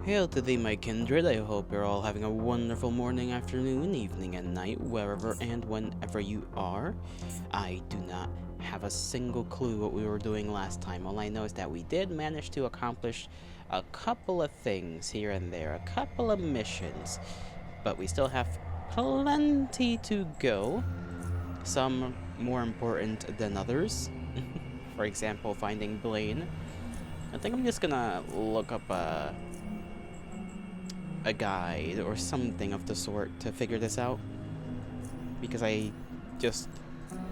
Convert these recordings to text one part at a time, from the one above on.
Hail to thee, my kindred. I hope you're all having a wonderful morning, afternoon, evening, and night, wherever and whenever you are. I do not have a single clue what we were doing last time. All I know is that we did manage to accomplish a couple of things here and there, a couple of missions, but we still have plenty to go. Some more important than others. For example, finding Blaine. I think I'm just gonna look up a guide or something of the sort to figure this out, because I just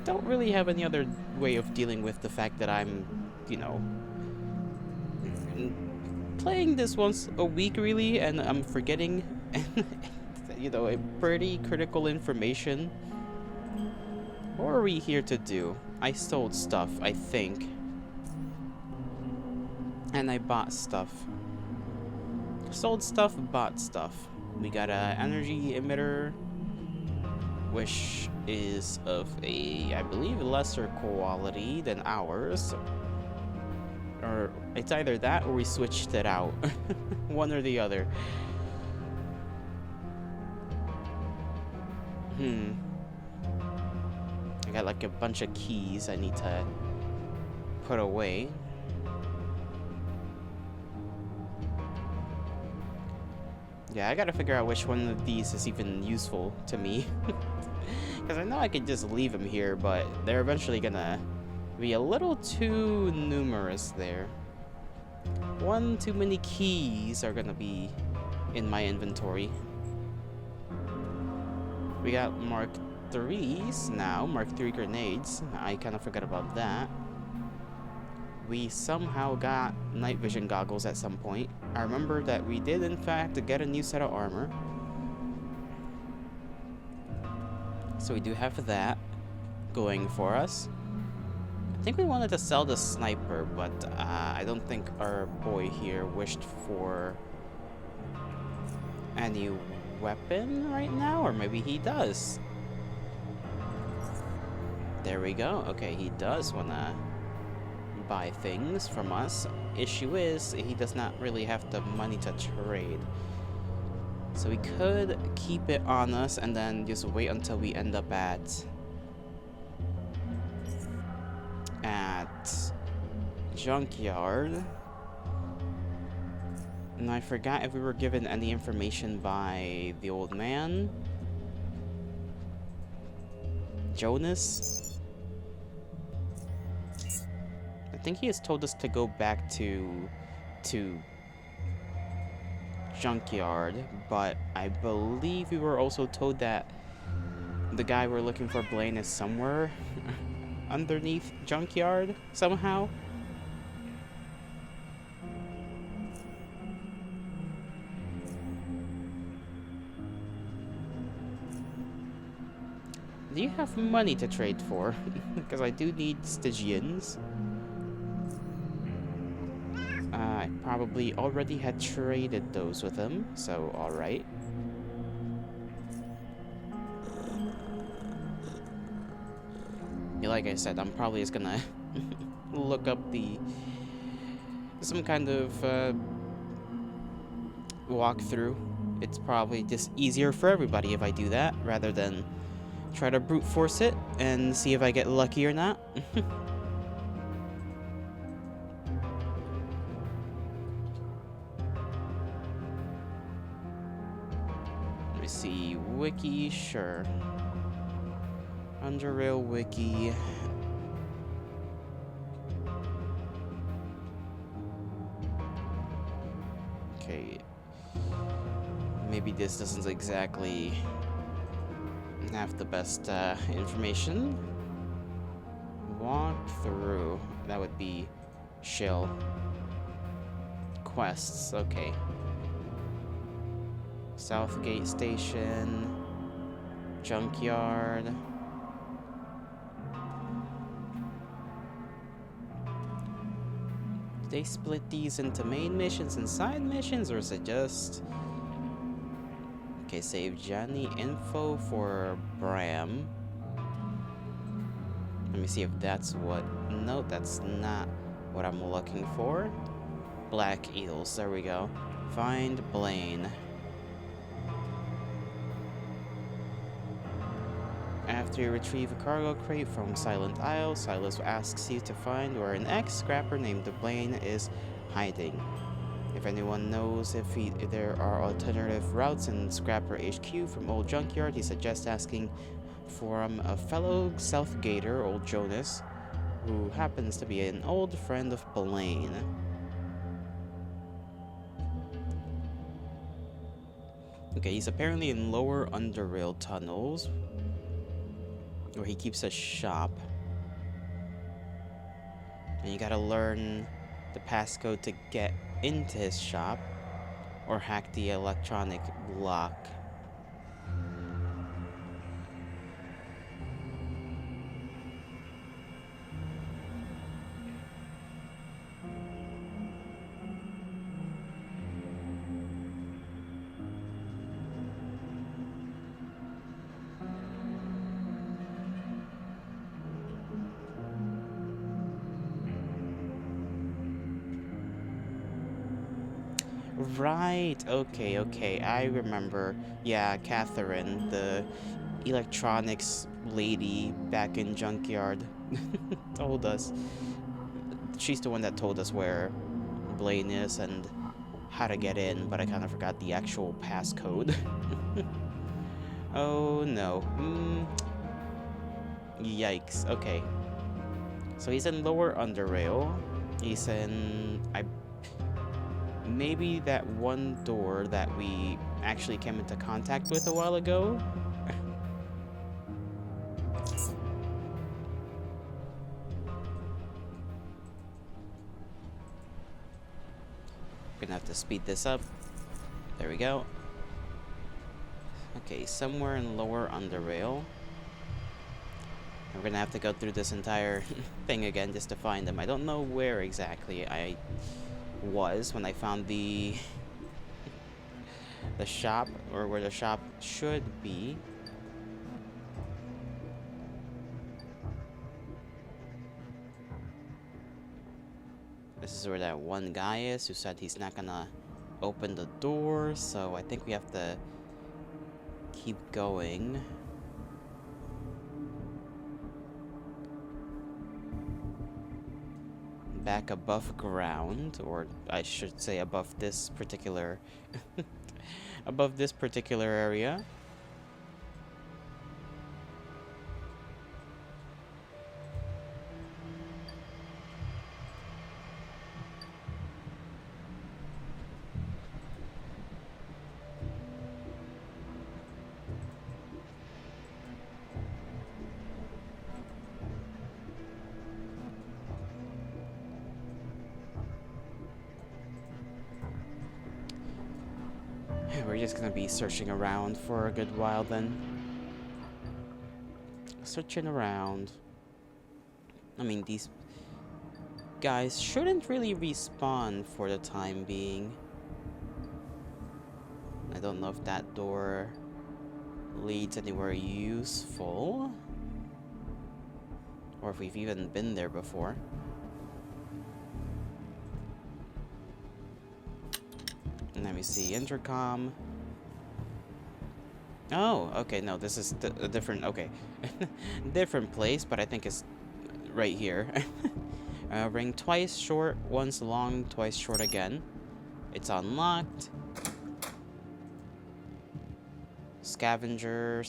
don't really have any other way of dealing with the fact that I'm, playing this once a week really, and I'm forgetting, a pretty critical information. What are we here to do? I sold stuff, I think, and I bought stuff. Sold stuff, bought stuff. We got a energy emitter, which is of I believe, lesser quality than ours. Or it's either that or we switched it out. One or the other. I got like a bunch of keys I need to put away. Yeah, I gotta figure out which one of these is even useful to me. Because I know I could just leave them here, but they're eventually gonna be a little too numerous there. One too many keys are gonna be in my inventory. We got Mark 3s now, Mark 3 grenades. I kind of forgot about that. We somehow got night vision goggles at some point. I remember that we did in fact get a new set of armor. So we do have that going for us. I think we wanted to sell the sniper, but I don't think our boy here wished for any weapon right now, or maybe he does. There we go. Okay, he does wanna buy things from us. Issue is, he does not really have the money to trade. So we could keep it on us and then just wait until we end up at Junkyard. And I forgot if we were given any information by the old man. Jonas? I think he has told us to go back to Junkyard, but I believe we were also told that the guy we're looking for, Blaine, is somewhere underneath Junkyard somehow. Do you have money to trade for? Because I do need Stygians. I probably already had traded those with him, so alright. Yeah, like I said, I'm probably just gonna look up some kind of walkthrough. It's probably just easier for everybody if I do that, rather than try to brute force it and see if I get lucky or not. Let me see, wiki, sure. UnderRail wiki. Okay. Maybe this doesn't exactly have the best information. Walk through. That would be shill. Quests, okay. Southgate Station. Junkyard. Do they split these into main missions and side missions, or is it just... Okay, save Johnny info for Bram. Let me see if that's what... No, that's not what I'm looking for. Black eels, there we go. Find Blaine. After you retrieve a cargo crate from Silent Isle, Silas asks you to find where an ex-scrapper named Blaine is hiding. If anyone knows if there are alternative routes in Scrapper HQ from Old Junkyard, he suggests asking for a fellow Southgater, Old Jonas, who happens to be an old friend of Blaine. Okay, he's apparently in lower underrail tunnels, where he keeps a shop. And you gotta learn the passcode to get into his shop, or hack the electronic lock. Right, okay, I remember. Yeah, Catherine, the electronics lady back in Junkyard, told us. She's the one that told us where Blaine is and how to get in, but I kind of forgot the actual passcode. Oh no. Yikes, okay. So he's in lower underrail. He's in, maybe that one door that we actually came into contact with a while ago. Gonna have to speed this up. There we go. Okay, somewhere in lower underrail. We're gonna have to go through this entire thing again just to find them. I don't know where exactly I was when I found the shop, or where the shop should be. This is where that one guy is who said he's not gonna open the door, so I think we have to keep going. Back above ground, or I should say above this particular above this particular area. We're just gonna be searching around for a good while then. Searching around. I mean, these guys shouldn't really respawn for the time being. I don't know if that door leads anywhere useful, or if we've even been there before. Let me see, intercom. Oh, okay, no, this is a different, okay. Different place, but I think it's right here. Ring twice short, once long, twice short again. It's unlocked. Scavenger,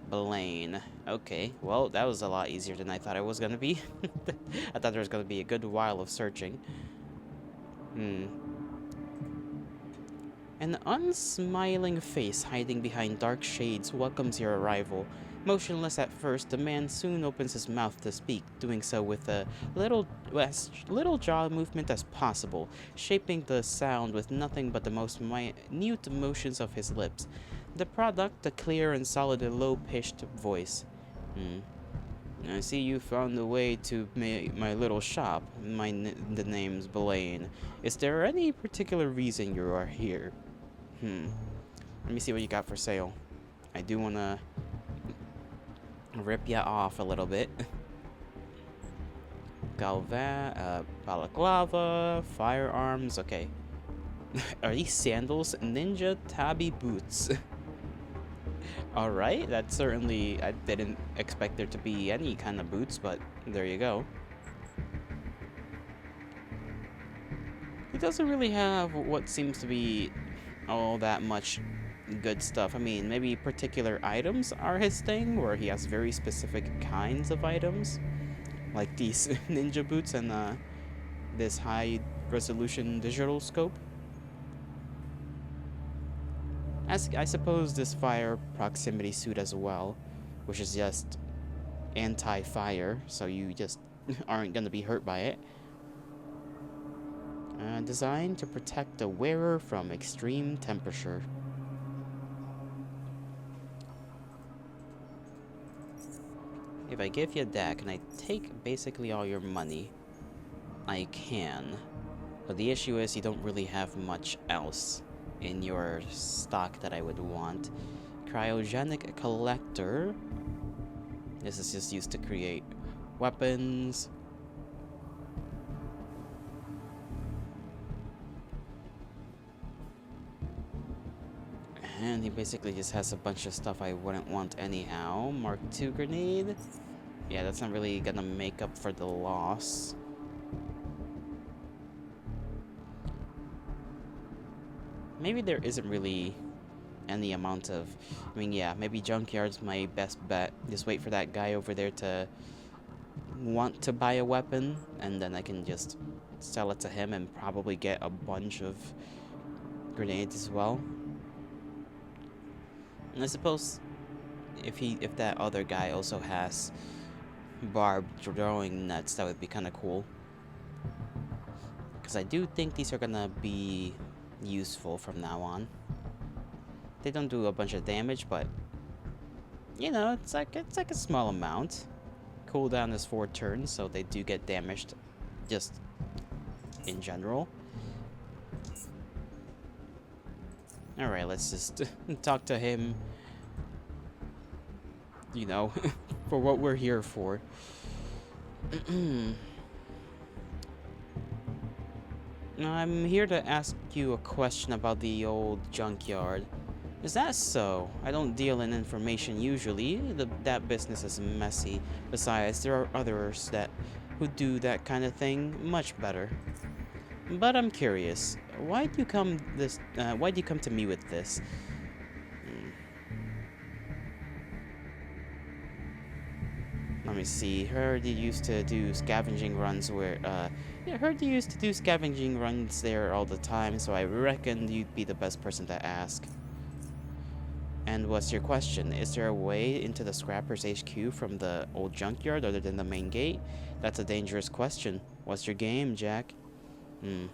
Blaine. Okay, well, that was a lot easier than I thought it was gonna be. I thought there was gonna be a good while of searching. An unsmiling face hiding behind dark shades welcomes your arrival. Motionless at first, the man soon opens his mouth to speak, doing so with a little jaw movement as possible, shaping the sound with nothing but the most minute motions of his lips. The product, a clear and solid low-pitched voice. I see you found a way to my little shop. The name's Blaine. Is there any particular reason you are here? Let me see what you got for sale. I do want to rip ya off a little bit. Balaclava, firearms, okay. Are these sandals? Ninja tabi boots. Alright, that certainly... I didn't expect there to be any kind of boots, but there you go. He doesn't really have what seems to be all that much good stuff. I mean, maybe particular items are his thing, where he has very specific kinds of items. Like these ninja boots and this high resolution digital scope. As I suppose this fire proximity suit as well, which is just anti-fire, so you just aren't gonna be hurt by it. Designed to protect the wearer from extreme temperature. If I give you that, can I take basically all your money? I can. But the issue is you don't really have much else in your stock that I would want. Cryogenic collector. This is just used to create weapons. And he basically just has a bunch of stuff I wouldn't want anyhow. Mark II grenade. Yeah, that's not really gonna make up for the loss. Maybe there isn't really any amount of... I mean, yeah, maybe Junkyard's my best bet. Just wait for that guy over there to want to buy a weapon, and then I can just sell it to him and probably get a bunch of grenades as well. And I suppose if that other guy also has barbed throwing nets, that would be kind of cool. Because I do think these are gonna be useful from now on. They don't do a bunch of damage, but you know, it's like a small amount. Cooldown is 4 turns, so they do get damaged just in general. Alright, let's just talk to him, you know, for what we're here for. Now, I'm here to ask you a question about the old junkyard. Is that so? I don't deal in information usually. That business is messy. Besides, there are others who do that kind of thing much better. But I'm curious. Why'd you come to me with this? Let me see. Heard you used to do scavenging runs there all the time, so I reckoned you'd be the best person to ask. And what's your question? Is there a way into the Scrappers HQ from the old junkyard other than the main gate? That's a dangerous question. What's your game, Jack? I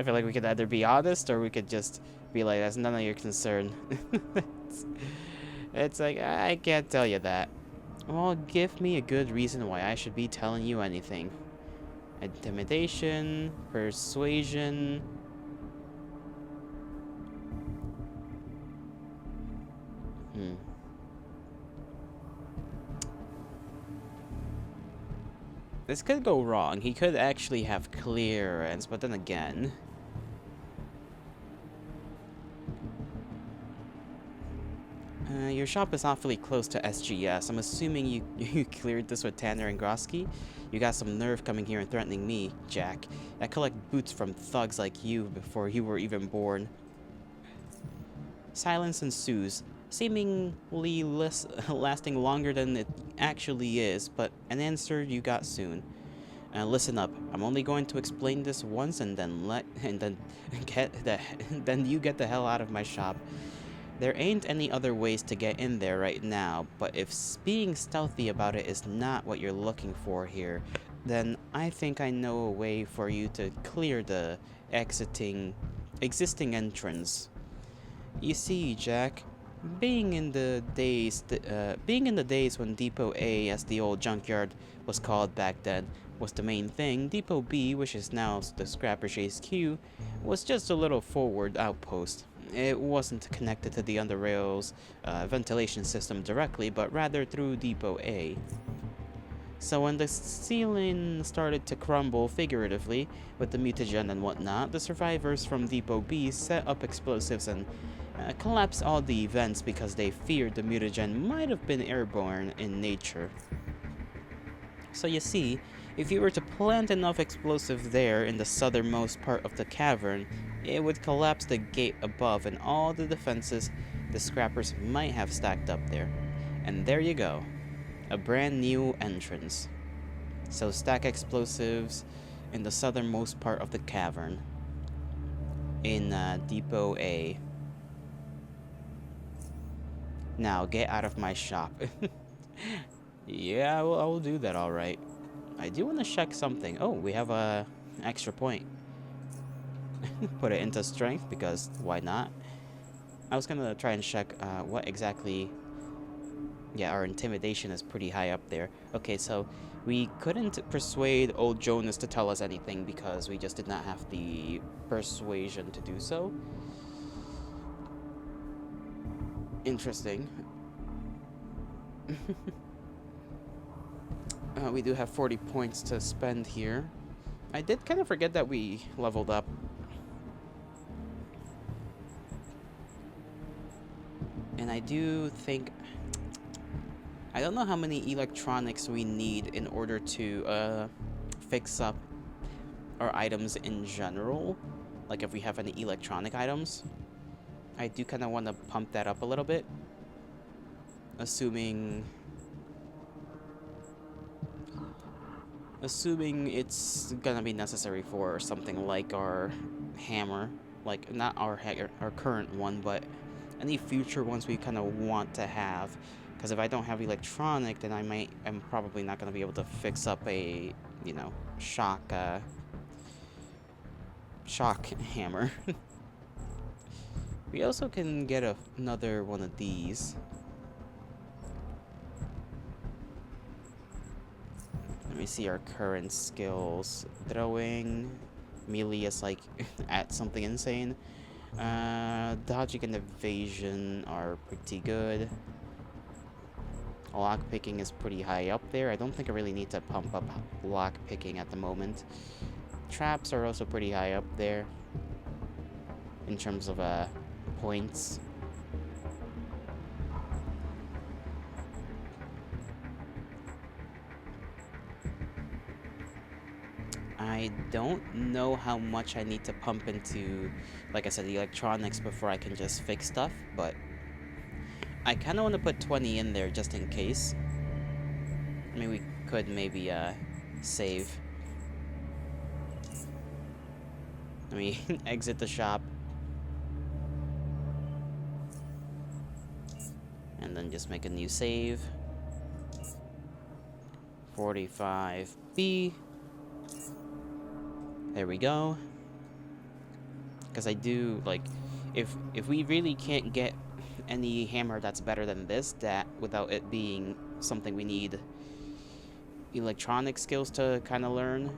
feel like we could either be honest or we could just be like, that's none of your concern. It's like, I can't tell you that. Well, give me a good reason why I should be telling you anything. Intimidation, persuasion. This could go wrong. He could actually have clearance, but then again... your shop is awfully close to SGS. I'm assuming you cleared this with Tanner and Grosky? You got some nerve coming here and threatening me, Jack. I collect boots from thugs like you before you were even born. Silence ensues, seemingly lasting longer than it actually is, but an answer you got soon. Listen up. I'm only going to explain this once, and then you get the hell out of my shop. There ain't any other ways to get in there right now, but if being stealthy about it is not what you're looking for here, then I think I know a way for you to clear the existing entrance. You see, Jack, being in the days when Depot A, as the old junkyard was called back then, was the main thing, Depot B, which is now the Scrappers HQ, was just a little forward outpost. It wasn't connected to the UnderRail's ventilation system directly, but rather through Depot A. So when the ceiling started to crumble figuratively with the mutagen and whatnot, the survivors from Depot B set up explosives and collapsed all the vents because they feared the mutagen might have been airborne in nature. So you see, if you were to plant enough explosive there in the southernmost part of the cavern, it would collapse the gate above and all the defenses the scrappers might have stacked up there. And there you go, a brand new entrance. So stack explosives in the southernmost part of the cavern in Depot A. Now get out of my shop. Yeah, I will do that, alright. I do want to check something. Oh, we have a extra point. Put it into strength because why not? I was gonna try and check what exactly. Yeah, our intimidation is pretty high up there. Okay, so we couldn't persuade old Jonas to tell us anything because we just did not have the persuasion to do so. Interesting. We do have 40 points to spend here. I did kind of forget that we leveled up. And I do think... I don't know how many electronics we need in order to fix up our items in general. Like if we have any electronic items. I do kind of want to pump that up a little bit. Assuming it's gonna be necessary for something like our hammer. Like, not our current one, but any future ones we kind of want to have. Because if I don't have electronic, then I'm probably not going to be able to fix up a, you know, shock hammer. We also can get another one of these. Let me see our current skills. Throwing, melee is like at something insane. Dodging and evasion are pretty good. Lockpicking is pretty high up there. I don't think I really need to pump up lockpicking at the moment. Traps are also pretty high up there in terms of points. I don't know how much I need to pump into, like I said, the electronics before I can just fix stuff, but I kind of want to put 20 in there just in case. I mean, we could maybe save. Let me exit the shop. And then just make a new save. 45B. There we go. Because I do, like, if we really can't get any hammer that's better than this, that without it being something we need electronic skills to kind of learn,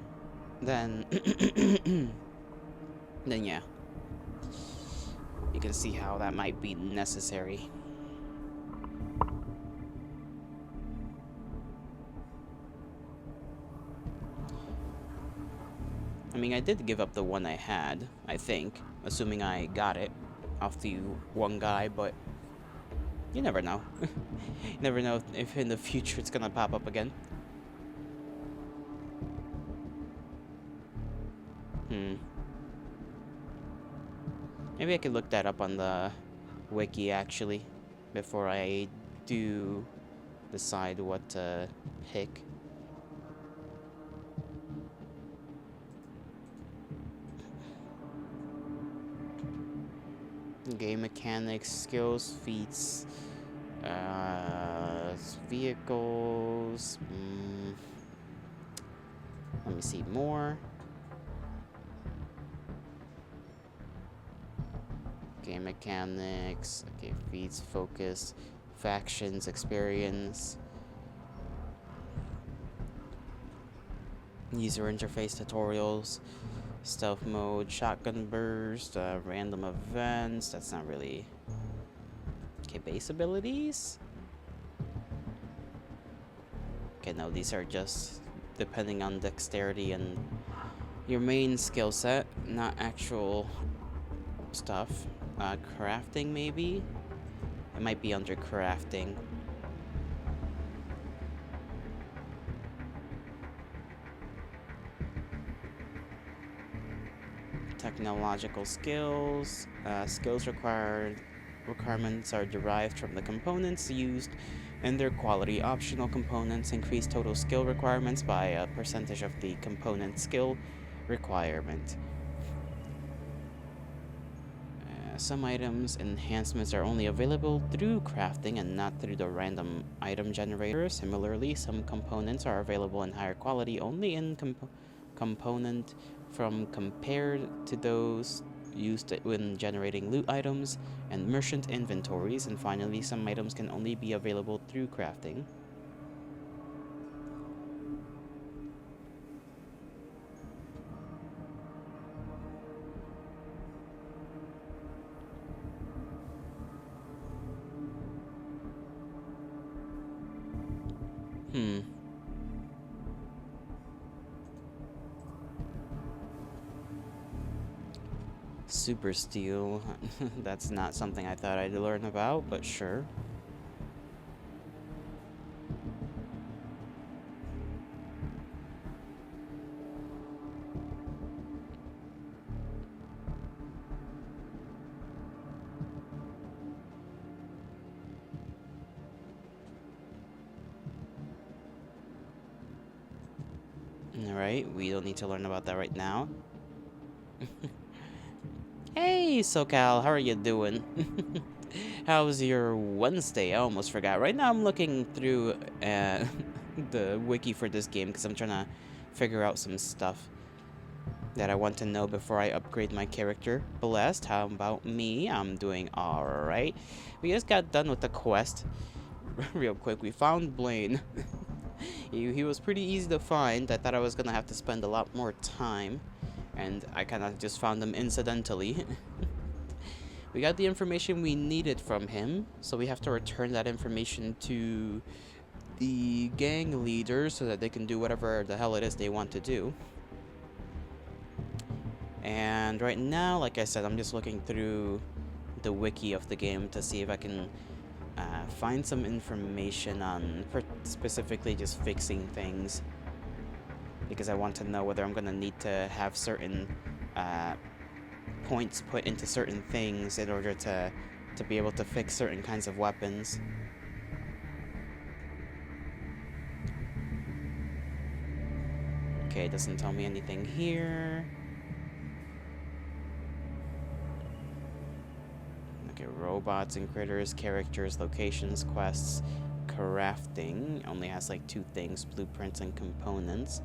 then then yeah, you can see how that might be necessary. I mean, I did give up the one I had, I think, assuming I got it off the one guy, but you never know. You never know if in the future it's gonna pop up again. Maybe I could look that up on the wiki, actually, before I do decide what to pick. Game mechanics, skills, feats, vehicles. Let me see more. Game mechanics. Okay, feats, focus, factions, experience. User interface tutorials. Stealth mode, shotgun burst, random events. That's not really... Okay, base abilities? Okay, no, these are just depending on dexterity and your main skill set, not actual stuff. Crafting, maybe? It might be under crafting. Technological skills. Skills requirements are derived from the components used and their quality. Optional components increase total skill requirements by a percentage of the component skill requirement. Some items enhancements are only available through crafting and not through the random item generator. Similarly, some components are available in higher quality only in component from compared to those used when generating loot items and merchant inventories. And finally, some items can only be available through crafting. Super steel. That's not something I thought I'd learn about, but sure. Alright, we don't need to learn about that right now. Hey, SoCal, how are you doing? How's your Wednesday? I almost forgot. Right now I'm looking through the wiki for this game because I'm trying to figure out some stuff that I want to know before I upgrade my character. Blessed, how about me? I'm doing alright. We just got done with the quest. Real quick, we found Blaine. He was pretty easy to find. I thought I was gonna have to spend a lot more time, and I kind of just found him incidentally. We got the information we needed from him, so we have to return that information to the gang leader so that they can do whatever the hell it is they want to do. And right now, like I said, I'm just looking through the wiki of the game to see if I can find some information on specifically just fixing things, because I want to know whether I'm going to need to have certain points put into certain things in order to be able to fix certain kinds of weapons. Okay, it doesn't tell me anything here. Okay, robots and critters, characters, locations, quests, crafting. Only has like 2 things, blueprints and components.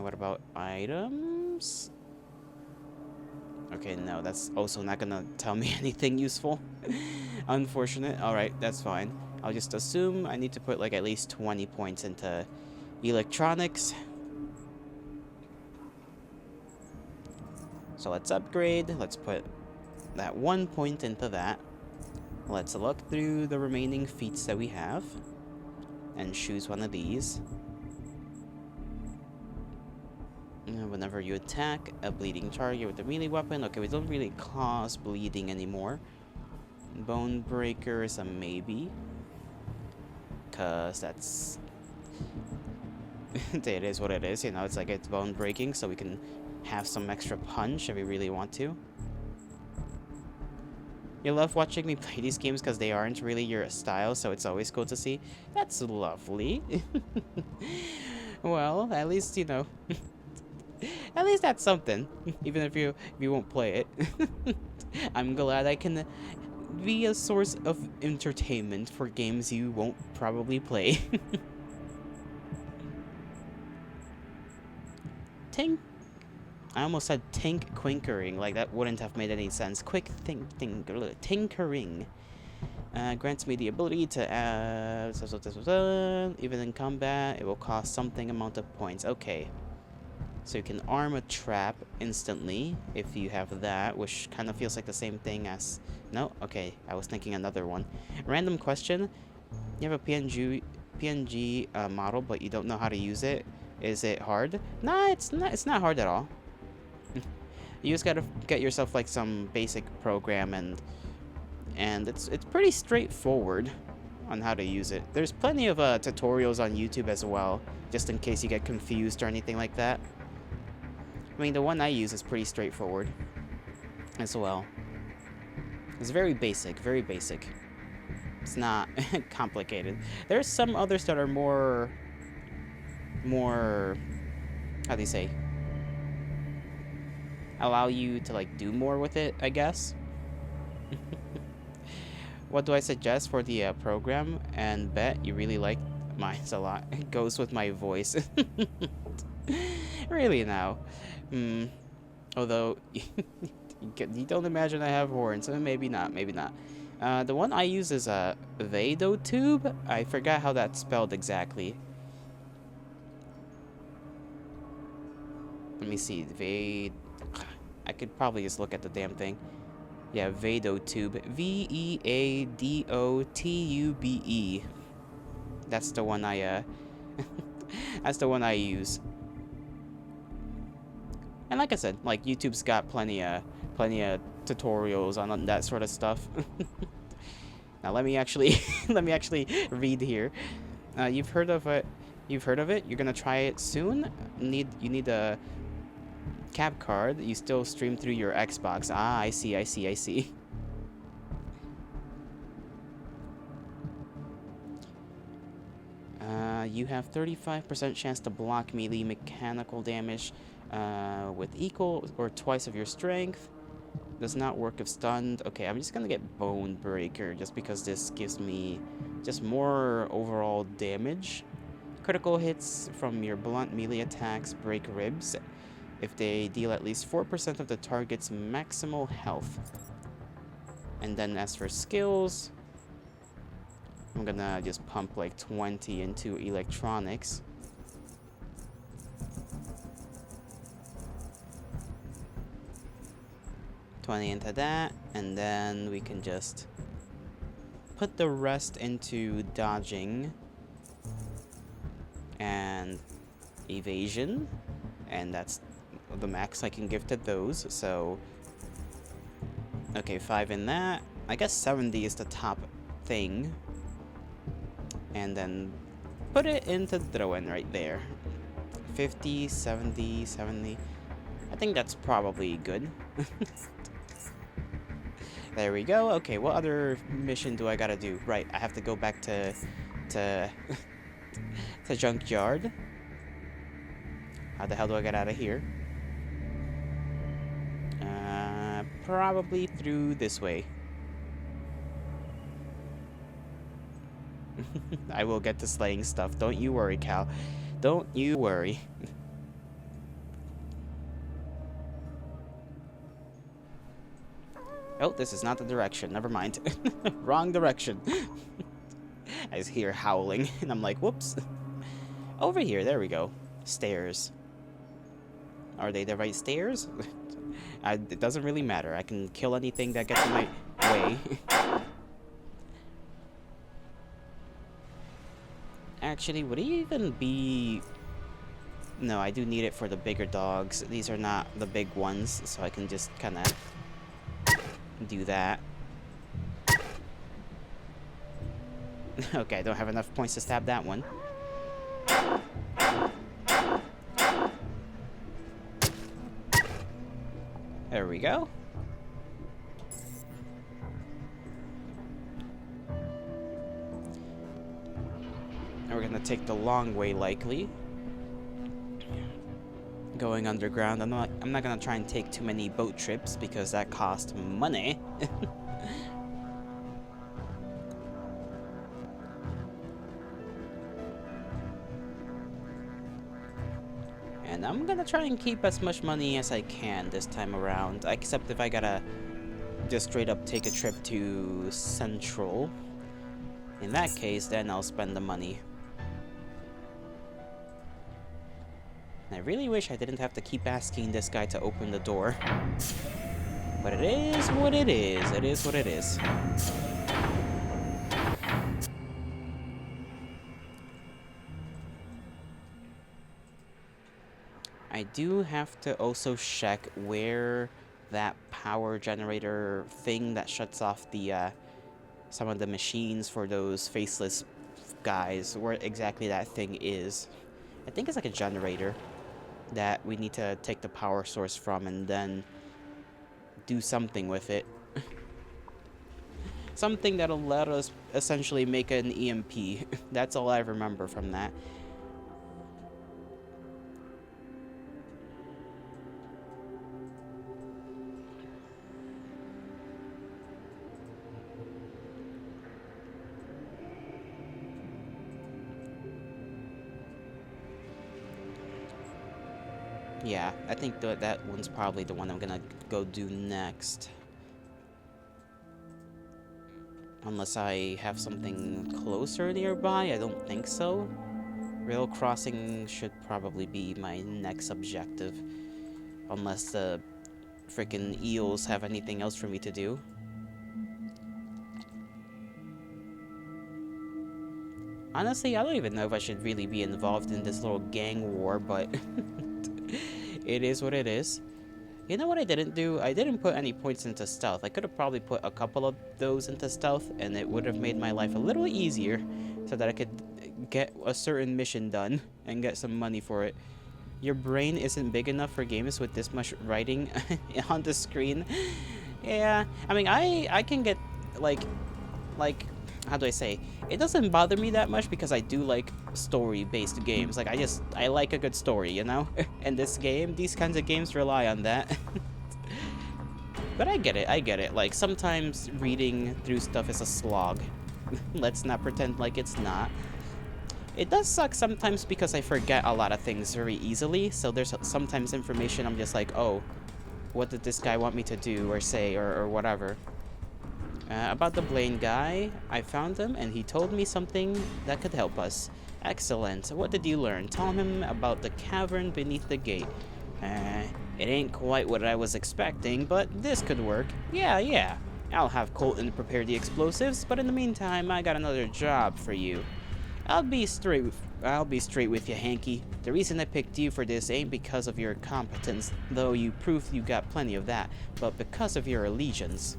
What about items? Okay, no, that's also not gonna tell me anything useful. Unfortunate. Alright, that's fine. I'll just assume I need to put like at least 20 points into electronics. So let's upgrade. Let's put that 1 point into that. Let's look through the remaining feats that we have and choose one of these. Whenever you attack a bleeding target with a melee weapon. Okay, we don't really cause bleeding anymore. Bone breaker is a maybe, cause that's it is what it is, you know. It's like it's bone breaking, so we can have some extra punch if we really want to. You love watching me play these games because they aren't really your style, so it's always cool to see. That's lovely. Well, at least, you know, at least that's something, even if you won't play it. I'm glad I can be a source of entertainment for games you won't probably play. I almost said tinkering, like that wouldn't have made any sense. Quick tinkering. Grants me the ability to even in combat, it will cost something amount of points. Okay. So you can arm a trap instantly if you have that, which kind of feels like the same thing as... No? Okay, I was thinking another one. Random question. You have a PNG PNG model, but you don't know how to use it. Is it hard? Nah, it's not. It's not hard at all. You just gotta get yourself like some basic program, and it's pretty straightforward on how to use it. There's plenty of tutorials on YouTube as well, just in case you get confused or anything like that. I mean, the one I use is pretty straightforward as well. It's very basic, very basic. It's not complicated. There's some others that are more, how do you say? Allow you to like do more with it, I guess. What do I suggest for the program? And bet you really like mine's a lot. It goes with my voice. Really now. Although you don't imagine I have horns, so maybe not, maybe not. The one I use is a Vadotube. I forgot how that's spelled exactly. Let me see. I could probably just look at the damn thing. Yeah, Vadotube. Veadotube. That's the one I that's the one I use. And like I said, like YouTube's got plenty of tutorials on that sort of stuff. Now let me actually read here. You've heard of it. You've heard of it. You're gonna try it soon. You need a cap card. You still stream through your Xbox. Ah, I see. You have 35% chance to block melee mechanical damage with equal or twice of your strength. Does not work if stunned. Okay, I'm just gonna get Bone Breaker just because this gives me just more overall damage. Critical hits from your blunt melee attacks break ribs if they deal at least 4% of the target's maximal health. And then as for skills, I'm gonna just pump like 20 into electronics. $20 into that, and then we can just put the rest into dodging and evasion, and that's the max I can give to those. So okay, 5 in that. I guess 70 is the top thing, and then put it into throw-in right there. 50, 70, 70. I think that's probably good. There we go. Okay, what other mission do I gotta do? Right, I have to go back to Junkyard. How the hell do I get out of here? Probably through this way. I will get to slaying stuff. Don't you worry, Cal. Don't you worry. Oh, this is not the direction. Never mind. Wrong direction. I just hear howling, and I'm like, whoops. Over here, there we go. Stairs. Are they the right stairs? It doesn't really matter. I can kill anything that gets in my way. Actually, would it even be... No, I do need it for the bigger dogs. These are not the big ones, so I can just kind of do that. Okay, I don't have enough points to stab that one. There we go. Now we're gonna take the long way, likely. Going underground. I'm not gonna try and take too many boat trips because that costs money. And I'm gonna try and keep as much money as I can this time around, except if I gotta just straight up take a trip to Central. In that case, then I'll spend the money. I really wish I didn't have to keep asking this guy to open the door. But it is what it is. It is what it is. I do have to also check where that power generator thing that shuts off the some of the machines for those faceless guys, where exactly that thing is. I think it's like a generator that we need to take the power source from and then do something with it. Something that'll let us essentially make an EMP. That's all I remember from that. Yeah, I think that one's probably the one I'm gonna go do next. Unless I have something closer nearby, I don't think so. Rail crossing should probably be my next objective. Unless the freaking eels have anything else for me to do. Honestly, I don't even know if I should really be involved in this little gang war, but it is what it is. You know what I didn't do? I didn't put any points into stealth. I could have probably put a couple of those into stealth, and it would have made my life a little easier so that I could get a certain mission done and get some money for it. Your brain isn't big enough for games with this much writing on the screen. Yeah, I mean, I can get, like, how do I say? It doesn't bother me that much because I do like story-based games. Like, I like a good story, you know? And this game, these kinds of games rely on that. But I get it. Like, sometimes reading through stuff is a slog. Let's not pretend like it's not. It does suck sometimes because I forget a lot of things very easily, so there's sometimes information I'm just like, oh, what did this guy want me to do or say or whatever. About the Blaine guy, I found him and he told me something that could help us. Excellent. What did you learn? Tell him about the cavern beneath the gate. It ain't quite what I was expecting, but this could work. Yeah. I'll have Colton prepare the explosives, but in the meantime, I got another job for you. I'll be straight with you, Hanky. The reason I picked you for this ain't because of your competence, though you proved you got plenty of that, but because of your allegiance.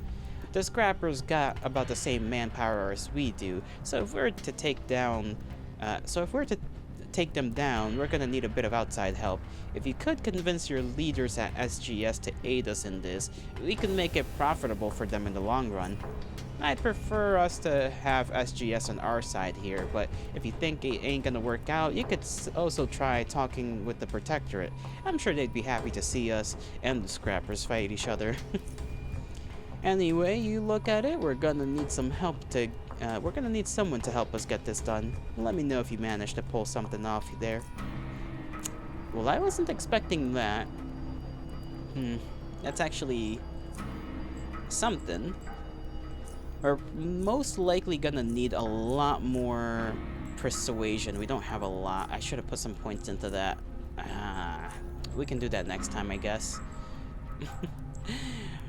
The scrappers got about the same manpower as we do, so if we're to take them down, we're gonna need a bit of outside help. If you could convince your leaders at SGS to aid us in this, we can make it profitable for them in the long run. I'd prefer us to have SGS on our side here, but if you think it ain't gonna work out, you could also try talking with the Protectorate. I'm sure they'd be happy to see us and the scrappers fight each other. Anyway, you look at it, we're gonna need some help to, we're gonna need someone to help us get this done. Let me know if you manage to pull something off there. Well, I wasn't expecting that. That's actually something. We're most likely gonna need a lot more persuasion. We don't have a lot. I should have put some points into that. We can do that next time, I guess.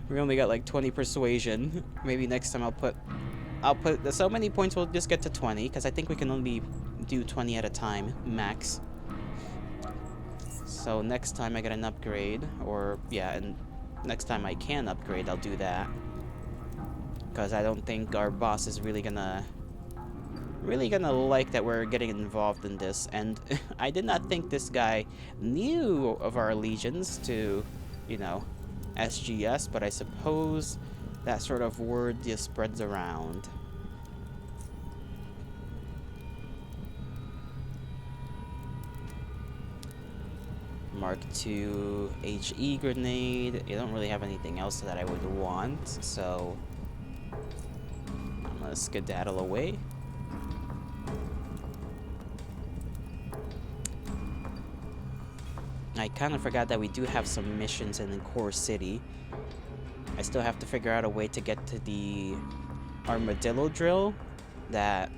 We only got like 20 persuasion. Maybe next time I'll put so many points we'll just get to 20, because I think we can only do 20 at a time max. So next time I get an upgrade, or yeah, and next time I can upgrade, I'll do that. Because I don't think our boss is really gonna like that we're getting involved in this. And I did not think this guy knew of our allegiance to, you know, SGS, but I suppose that sort of word just spreads around. Mark II HE grenade. You don't really have anything else that I would want, so I'm gonna skedaddle away. I kind of forgot that we do have some missions in Core City. I still have to figure out a way to get to the armadillo drill that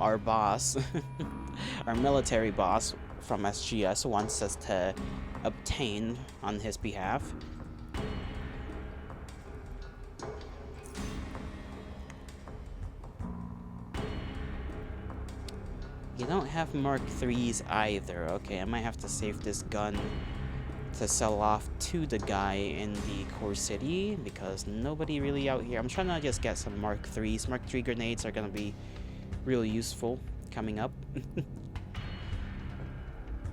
our boss, our military boss from SGS wants us to obtain on his behalf. You don't have Mark IIIs either. Okay, I might have to save this gun to sell off to the guy in the core city, because nobody really out here. I'm trying to just get some Mark IIIs. Mark III grenades are gonna be really useful coming up.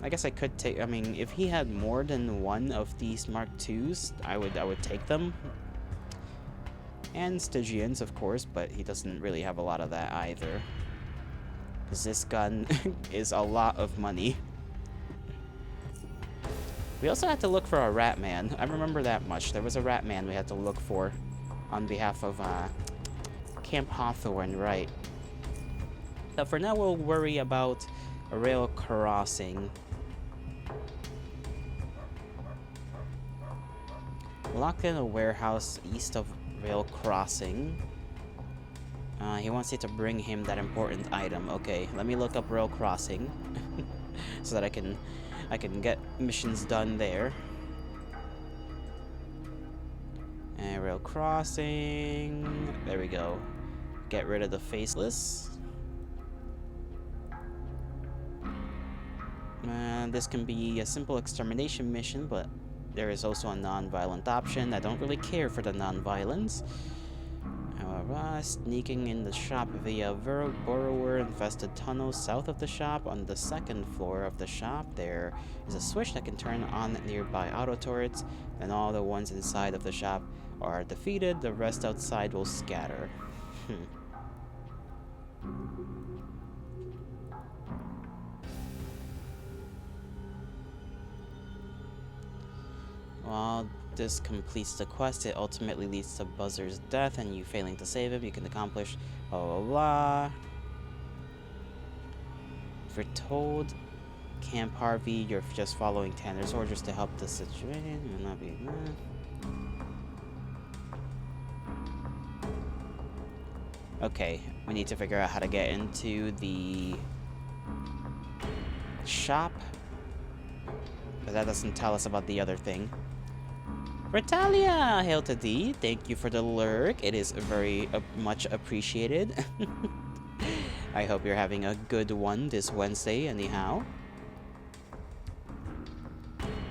I guess I could take, I mean, if he had more than one of these Mark IIs, I would take them. And Stygians, of course, but he doesn't really have a lot of that either. Because this gun is a lot of money. We also had to look for a rat man. I remember that much. There was a rat man we had to look for on behalf of Camp Hawthorne, right? But for now, we'll worry about a rail crossing. Locked in a warehouse east of rail crossing. He wants you to bring him that important item. Okay, let me look up rail crossing so that I can get missions done there. And rail crossing. There we go. Get rid of the faceless. This can be a simple extermination mission, but there is also a non-violent option. I don't really care for the non-violence. Sneaking in the shop via borrower-infested tunnels south of the shop. On the second floor of the shop, there is a switch that can turn on nearby auto turrets, and all the ones inside of the shop are defeated. The rest outside will scatter. While this completes the quest, it ultimately leads to Buzzer's death, and you failing to save him, you can accomplish blah blah blah. If you're told Camp Harvey, you're just following Tanner's orders to help the situation. Will not be. Okay, we need to figure out how to get into the shop, but that doesn't tell us about the other thing. Retalia, hail to thee. Thank you for the lurk. It is very much appreciated. I hope you're having a good one this Wednesday, anyhow.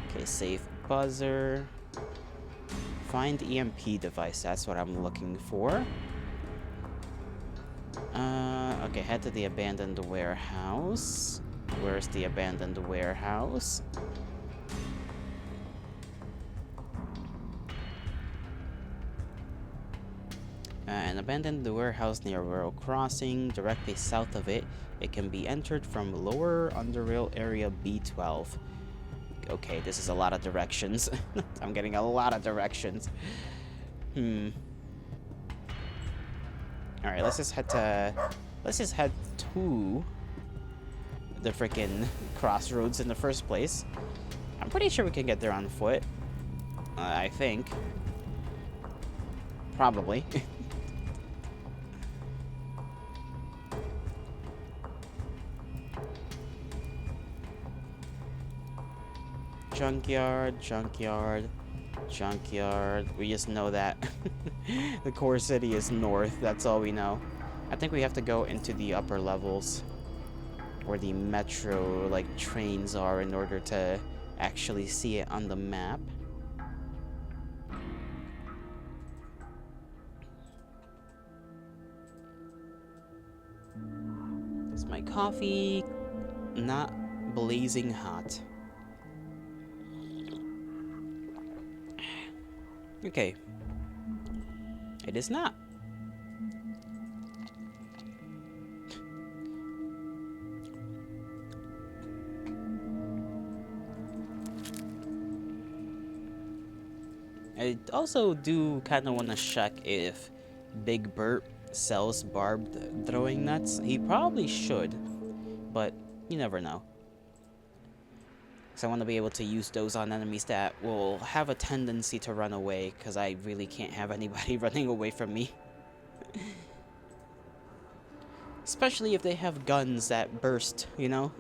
Okay, save buzzer. Find EMP device. That's what I'm looking for. Okay, head to the abandoned warehouse. Where's the abandoned warehouse? An abandoned warehouse near Rail Crossing. Directly south of it, it can be entered from lower UnderRail area B12. Okay, this is a lot of directions. I'm getting a lot of directions. Alright, let's just head to the frickin' crossroads in the first place. I'm pretty sure we can get there on foot. I think. Probably. Junkyard. We just know that the core city is north. That's all we know. I think we have to go into the upper levels where the metro, like, trains are in order to actually see it on the map. Is my coffee not blazing hot? Okay. It is not. I also do kind of want to check if Big Bert sells barbed throwing nuts. He probably should, but you never know. So I want to be able to use those on enemies that will have a tendency to run away, because I really can't have anybody running away from me. Especially if they have guns that burst, you know?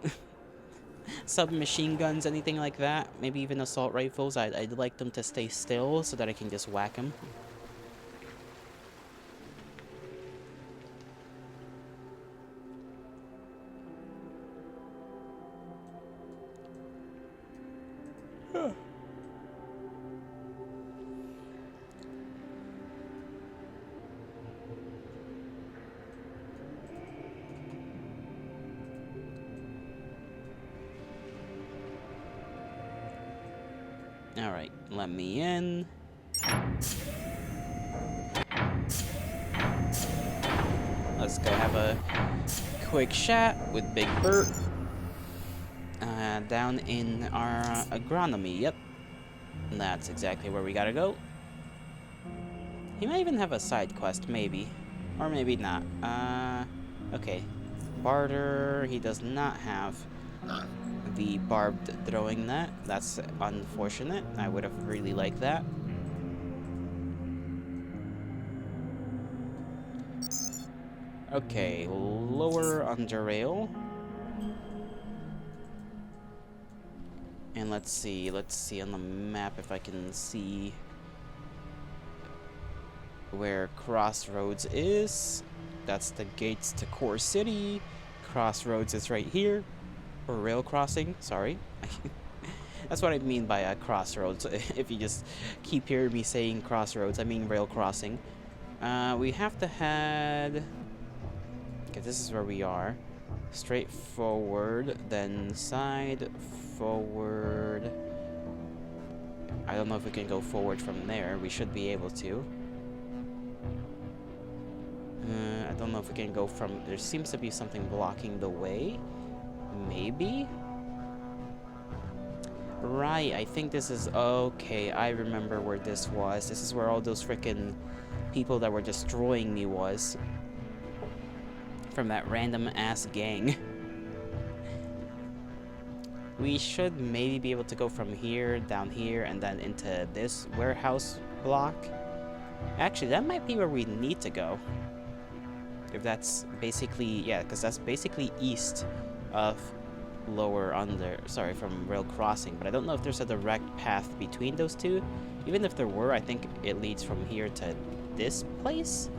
Submachine guns, anything like that. Maybe even assault rifles. I'd like them to stay still so that I can just whack them. Alright, let me in. Let's go have a quick chat with Big Bert. Down in our agronomy, yep. That's exactly where we gotta go. He might even have a side quest, maybe. Or maybe not. Okay. Barter, he does not have the barbed throwing net. That's unfortunate. I would have really liked that. Okay, lower UnderRail. And let's see on the map if I can see where Crossroads is. That's the gates to Core City. Crossroads is right here. Or rail crossing, sorry. That's what I mean by a crossroads. If you just keep hearing me saying crossroads, I mean rail crossing. We have to head... Okay, this is where we are. Straight forward, then side, forward. I don't know if we can go forward from there. We should be able to. I don't know if we can go from... There seems to be something blocking the way. Maybe? Right, I think this is... Okay, I remember where this was. This is where all those frickin' people that were destroying me was. From that random-ass gang. We should maybe be able to go from here, down here, and then into this warehouse block. Actually, that might be where we need to go. If that's basically... Yeah, because that's basically east of from rail crossing. But I don't know if there's a direct path between those two. Even if there were, I think it leads from here to this place.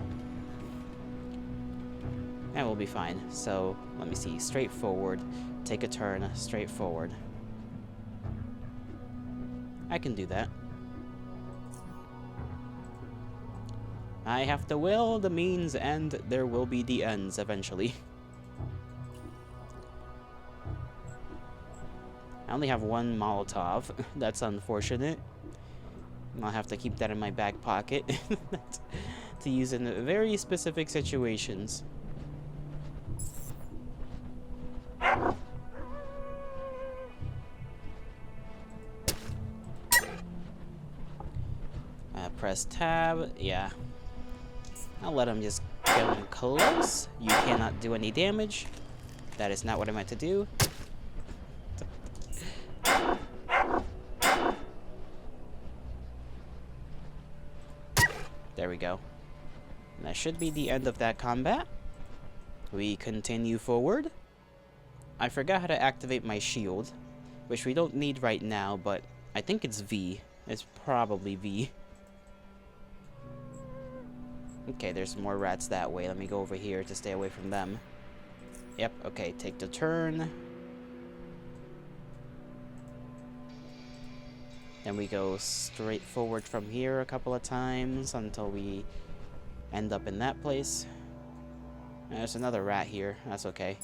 And we'll be fine. So, let me see. Straight forward. Take a turn. Straight forward. I can do that. I have the will, the means, and there will be the ends eventually. I only have one Molotov. That's unfortunate. I'll have to keep that in my back pocket to use in very specific situations. Press tab. Yeah. I'll let him just get him close. You cannot do any damage. That is not what I meant to do. There we go. And that should be the end of that combat. We continue forward. I forgot how to activate my shield, which we don't need right now, but I think it's V. It's probably V. Okay, there's more rats that way. Let me go over here to stay away from them. Yep, okay, take the turn. Then we go straight forward from here a couple of times until we end up in that place. There's another rat here. That's okay.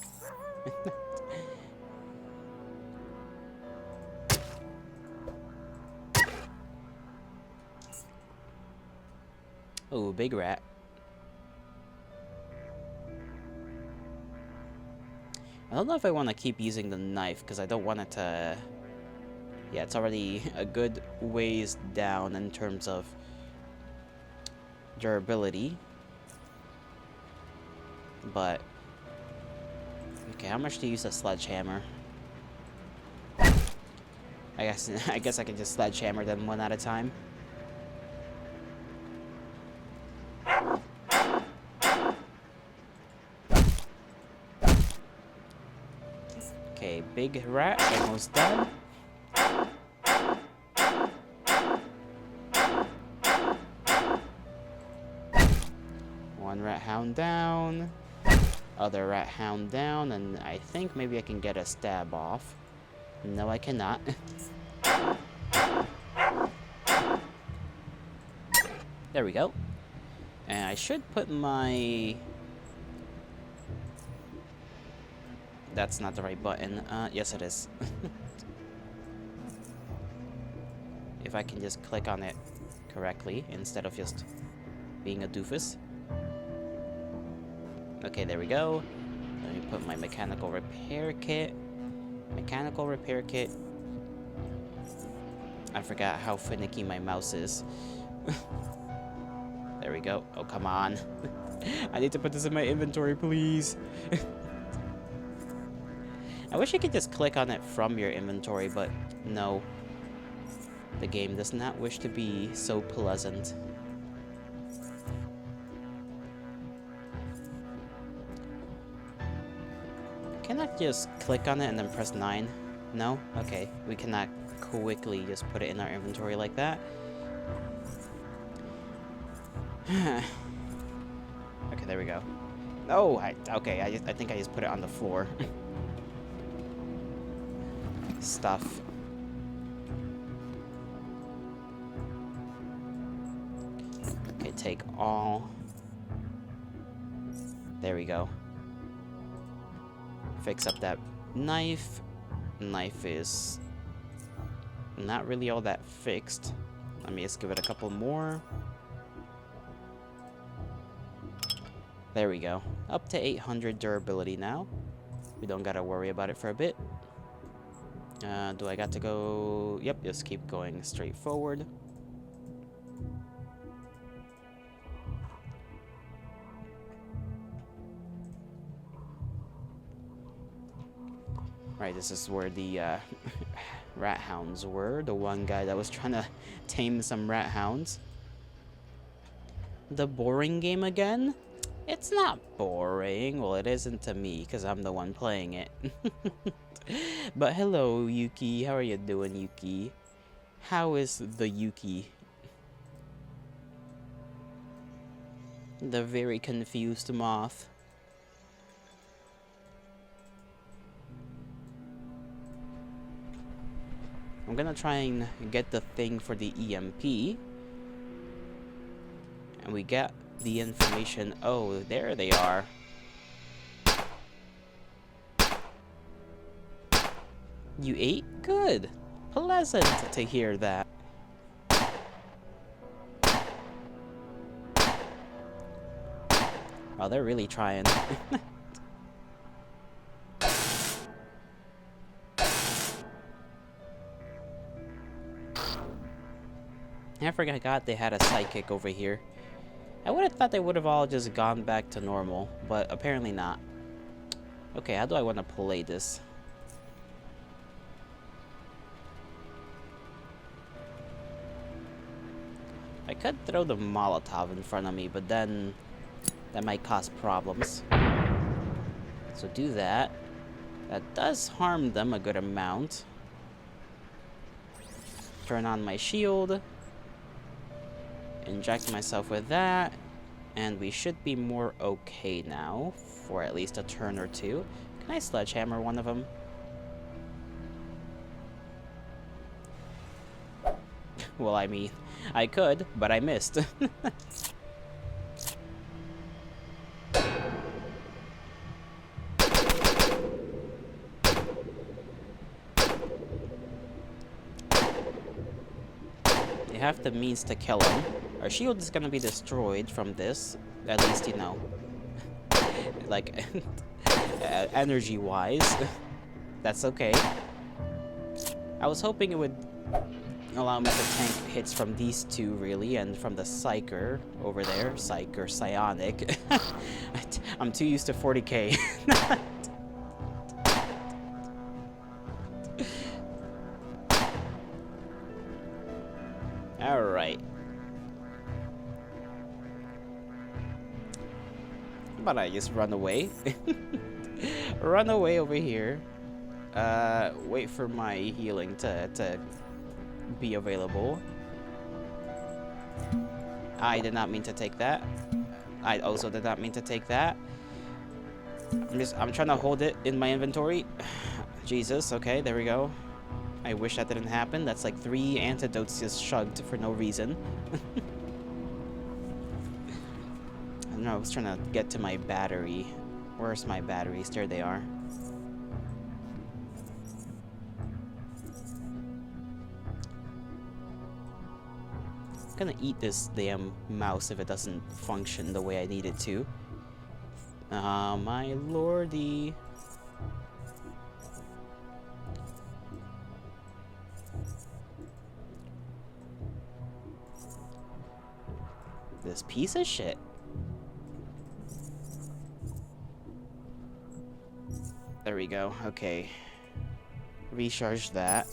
Oh, big rat. I don't know if I want to keep using the knife, because I don't want it to... Yeah, it's already a good ways down in terms of durability. But... Okay, how much to use a sledgehammer? I guess I can just sledgehammer them one at a time. Okay, big rat, almost done. One rat hound down. Other rat hound down, and I think maybe I can get a stab off. No, I cannot. There we go. And I should put my... That's not the right button. Yes it is. If I can just click on it correctly instead of just being a doofus. Okay, there we go. Let me put my mechanical repair kit. Mechanical repair kit. I forgot how finicky my mouse is. There we go. Oh, come on. I need to put this in my inventory, please. I wish you could just click on it from your inventory, but no. The game does not wish to be so pleasant. Can I just click on it and then press 9? No? Okay. We cannot quickly just put it in our inventory like that. Okay, there we go. Oh, okay, I think I just put it on the floor. Stuff. Okay, take all. There we go. Fix up that knife. Knife is not really all that fixed. Let me just give it a couple more. There we go. Up to 800 durability now. We don't gotta worry about it for a bit. Do I got to go? Yep, just keep going straight forward. Right, this is where the rat hounds were. The one guy that was trying to tame some rat hounds. The boring game again? It's not boring. Well, it isn't to me, because I'm the one playing it. But hello, Yuki. How are you doing, Yuki? How is the Yuki? The very confused moth. I'm gonna try and get the thing for the EMP. And we get the information. Oh, there they are. You ate? Good. Pleasant to hear that. Oh, they're really trying. I forgot they had a psychic over here. I would have thought they would have all just gone back to normal, but apparently not. Okay, how do I want to play this? I could throw the Molotov in front of me, but then that might cause problems. So do that. That does harm them a good amount. Turn on my shield. Inject myself with that. And we should be more okay now for at least a turn or two. Can I sledgehammer one of them? Well, I mean, I could, but I missed. You have the means to kill him. Our shield is gonna be destroyed from this. At least, you know. Like, energy-wise. That's okay. I was hoping it would allow me to tank hits from these two, really, and from the Psyker over there. Psych or Psionic. I'm too used to 40k. Alright. How about I just run away? Run away over here. Wait for my healing to be available. I did not mean to take that. I also did not mean to take that. I'm trying to hold it in my inventory. Jesus, okay, there we go. I wish that didn't happen. That's like 3 antidotes just shugged for no reason. No, I was trying to get to my battery. Where's my batteries? There they are. I'm gonna eat this damn mouse if it doesn't function the way I need it to. My lordy. This piece of shit. There we go. Okay. Recharge that.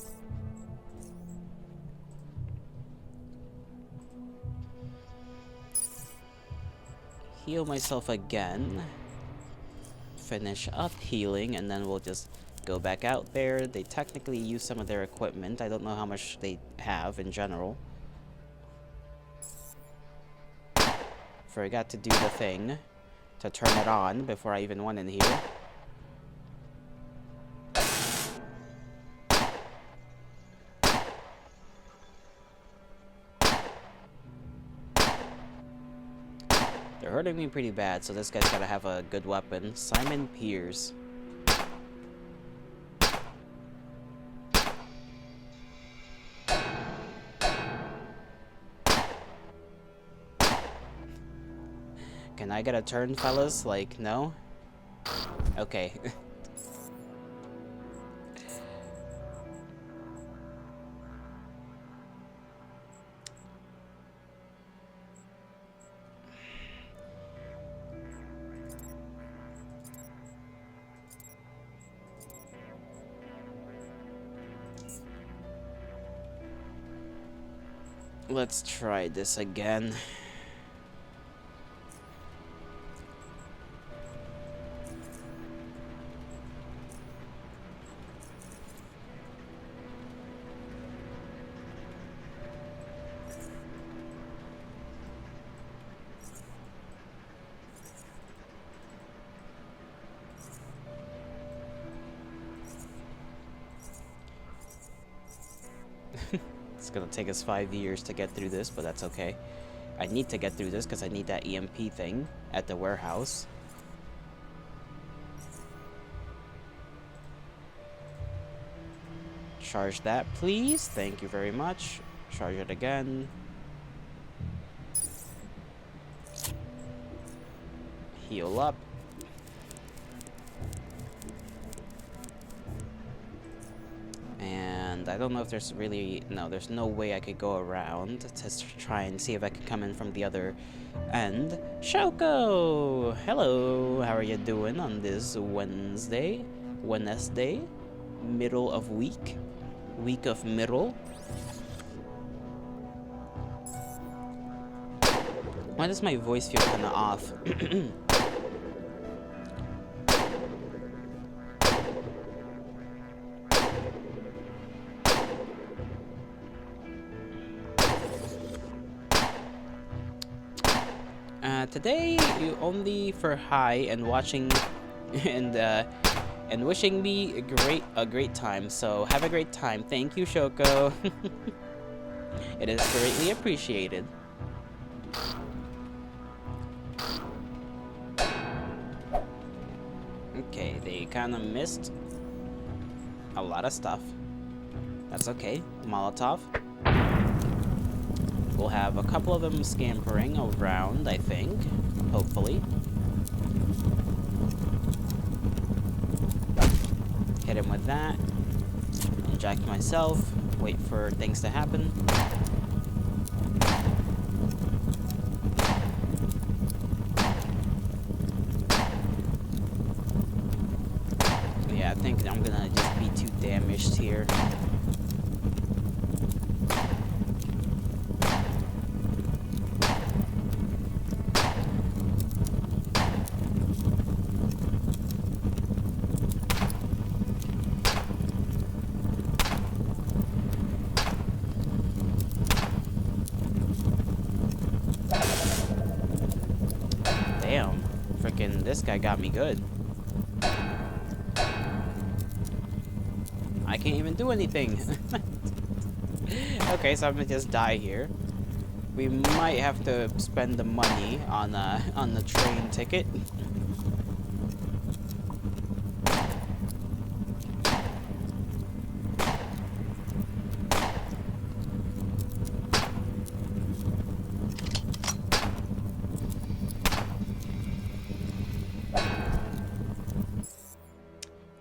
Heal myself again. Finish up healing, and then we'll just go back out there. They technically use some of their equipment. I don't know how much they have in general. Forgot to do the thing to turn it on before I even went in here. They're hurting me pretty bad, so this guy's gotta have a good weapon. Simon Pierce. Can I get a turn, fellas? Like, no? Okay. Let's try this again. It's gonna take us 5 years to get through this, but that's okay. I need to get through this because I need that EMP thing at the warehouse. Charge that, please. Thank you very much. Charge it again. Heal up. And I don't know if there's really... No, there's no way I could go around to try and see if I can come in from the other end. Shoko! Hello! How are you doing on this Wednesday? Middle of week? Week of middle? Why does my voice feel kinda off? Today, you only for hi and watching and wishing me a great time. So have a great time. Thank you, Shoko. It is greatly appreciated. Okay, they kind of missed a lot of stuff. That's okay. Molotov. We'll have a couple of them scampering around, I think. Hopefully. Hit him with that. Inject myself. Wait for things to happen. Yeah, I think I'm gonna just be too damaged here. Damn, freaking this guy got me good. I can't even do anything. Okay, so I'm gonna just die here. We might have to spend the money on the train ticket.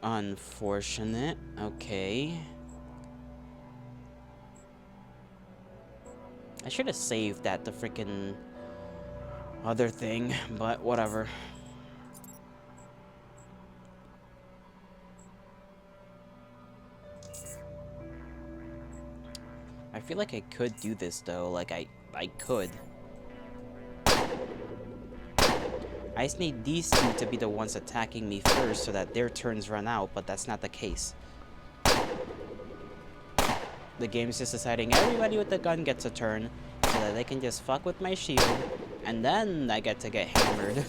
Unfortunate. Okay. I should have saved that the freaking other thing, but whatever. I feel like I could do this though, like I could. I just need these two to be the ones attacking me first so that their turns run out, but that's not the case. The game's just deciding everybody with the gun gets a turn so that they can just fuck with my shield, and then I get to get hammered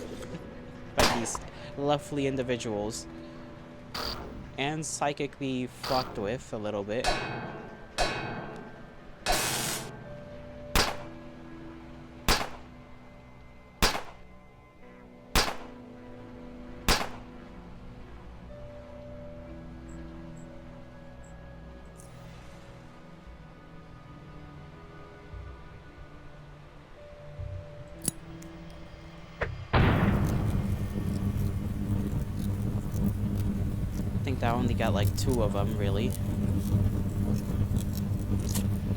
by these lovely individuals. And psychically fucked with a little bit. I think I only got like 2 of them, really.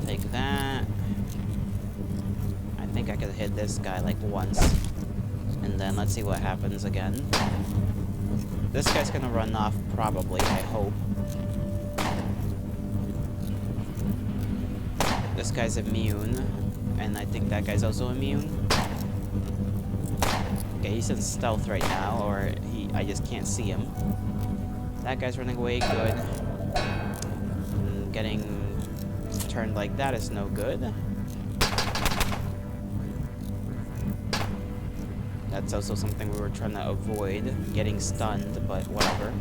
Take that. I think I could hit this guy like once. And then let's see what happens again. This guy's gonna run off probably, I hope. This guy's immune. And I think that guy's also immune. Okay, he's in stealth right now, or I just can't see him. That guy's running away, good. And getting turned like that is no good. That's also something we were trying to avoid, getting stunned, but whatever.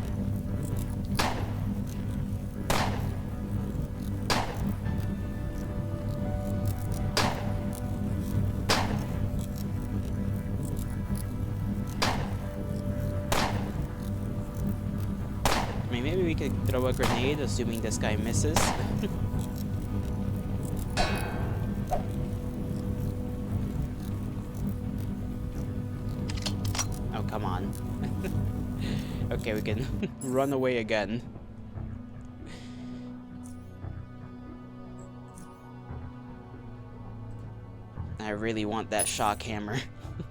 I mean, maybe we could throw a grenade, assuming this guy misses. Oh, come on. Okay, we can run away again. I really want that shock hammer.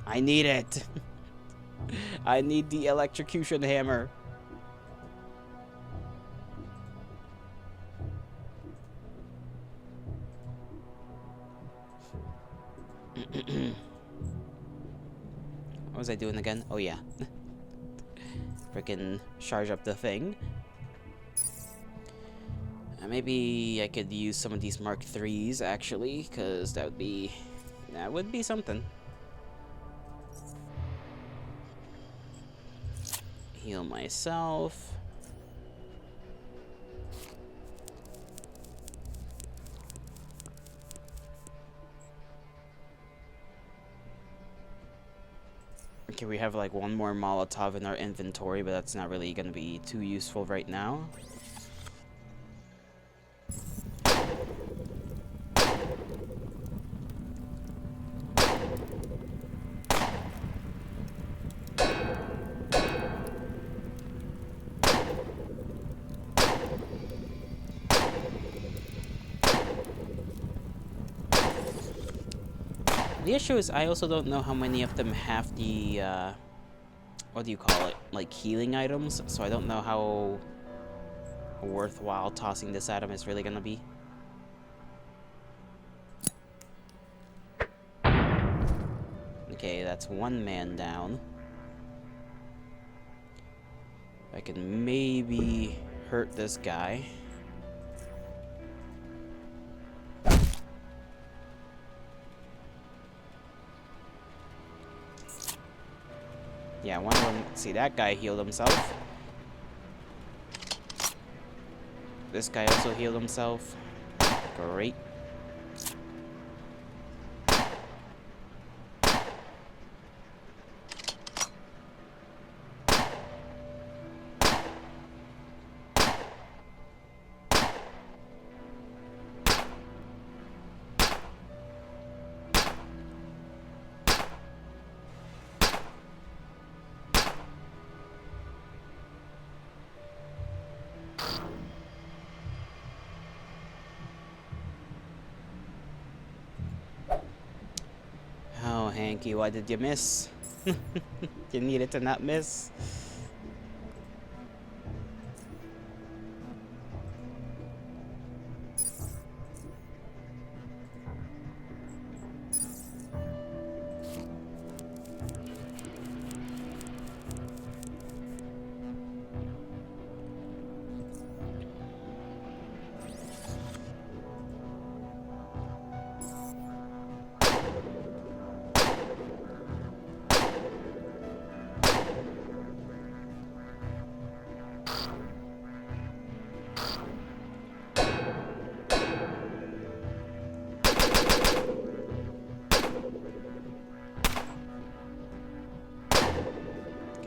I need it. I need the electrocution hammer. What was I doing again? Oh yeah. Frickin' charge up the thing. Maybe I could use some of these Mark IIIs actually, because that would be something. Heal myself. Okay, we have like one more Molotov in our inventory, but that's not really gonna be too useful right now. The issue is I also don't know how many of them have the, what do you call it, like healing items, so I don't know how worthwhile tossing this at him is really gonna be. Okay, that's one man down. I can maybe hurt this guy. Yeah, one of them, see, that guy healed himself. This guy also healed himself. Great. Hanky, why did you miss? You needed to not miss.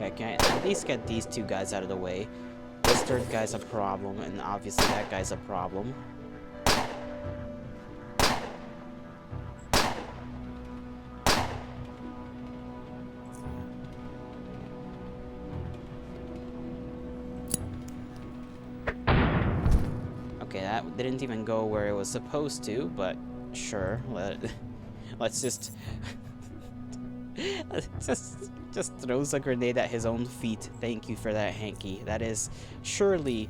Okay, I can at least get these two guys out of the way. This third guy's a problem, and obviously that guy's a problem. Okay, that didn't even go where it was supposed to, but sure. Let's just... just throws a grenade at his own feet. Thank you for that, Hanky. That is surely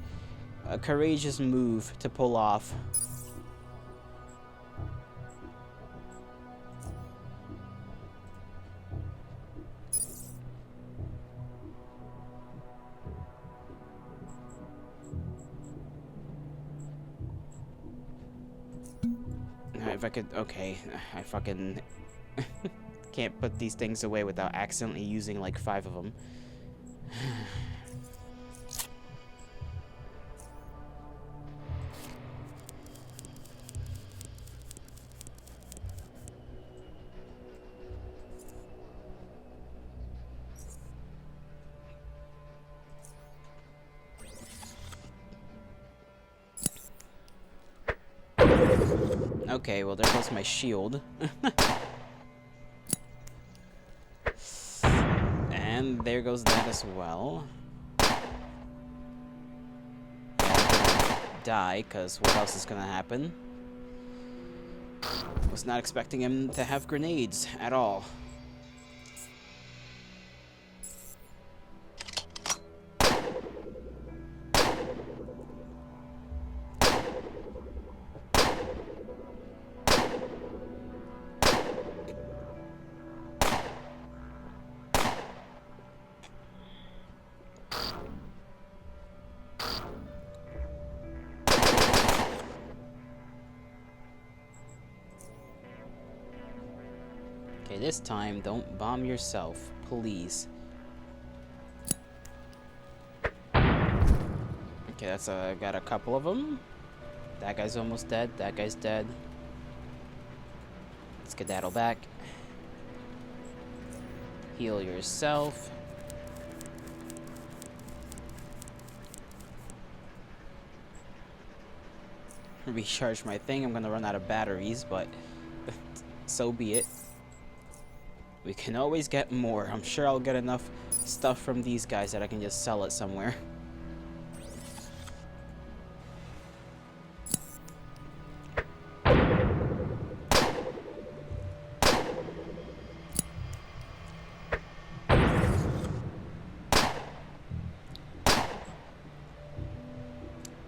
a courageous move to pull off. If I could... Okay, I fucking... can't put these things away without accidentally using like 5 of them. Okay, well there goes my shield. And there goes that as well. Die, because what else is gonna happen? Was not expecting him to have grenades at all. Okay, this time, don't bomb yourself, please. Okay, that's got a couple of them. That guy's almost dead. That guy's dead. Skedaddle back. Heal yourself. Recharge my thing. I'm gonna run out of batteries, but so be it. We can always get more. I'm sure I'll get enough stuff from these guys that I can just sell it somewhere.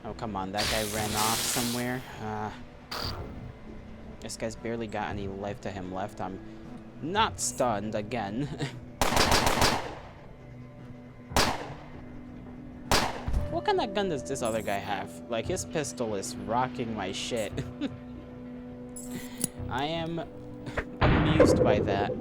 Oh, come on. That guy ran off somewhere. This guy's barely got any life to him left. I'm not stunned again. What kind of gun does this other guy have? Like, his pistol is rocking my shit. I am amused by that.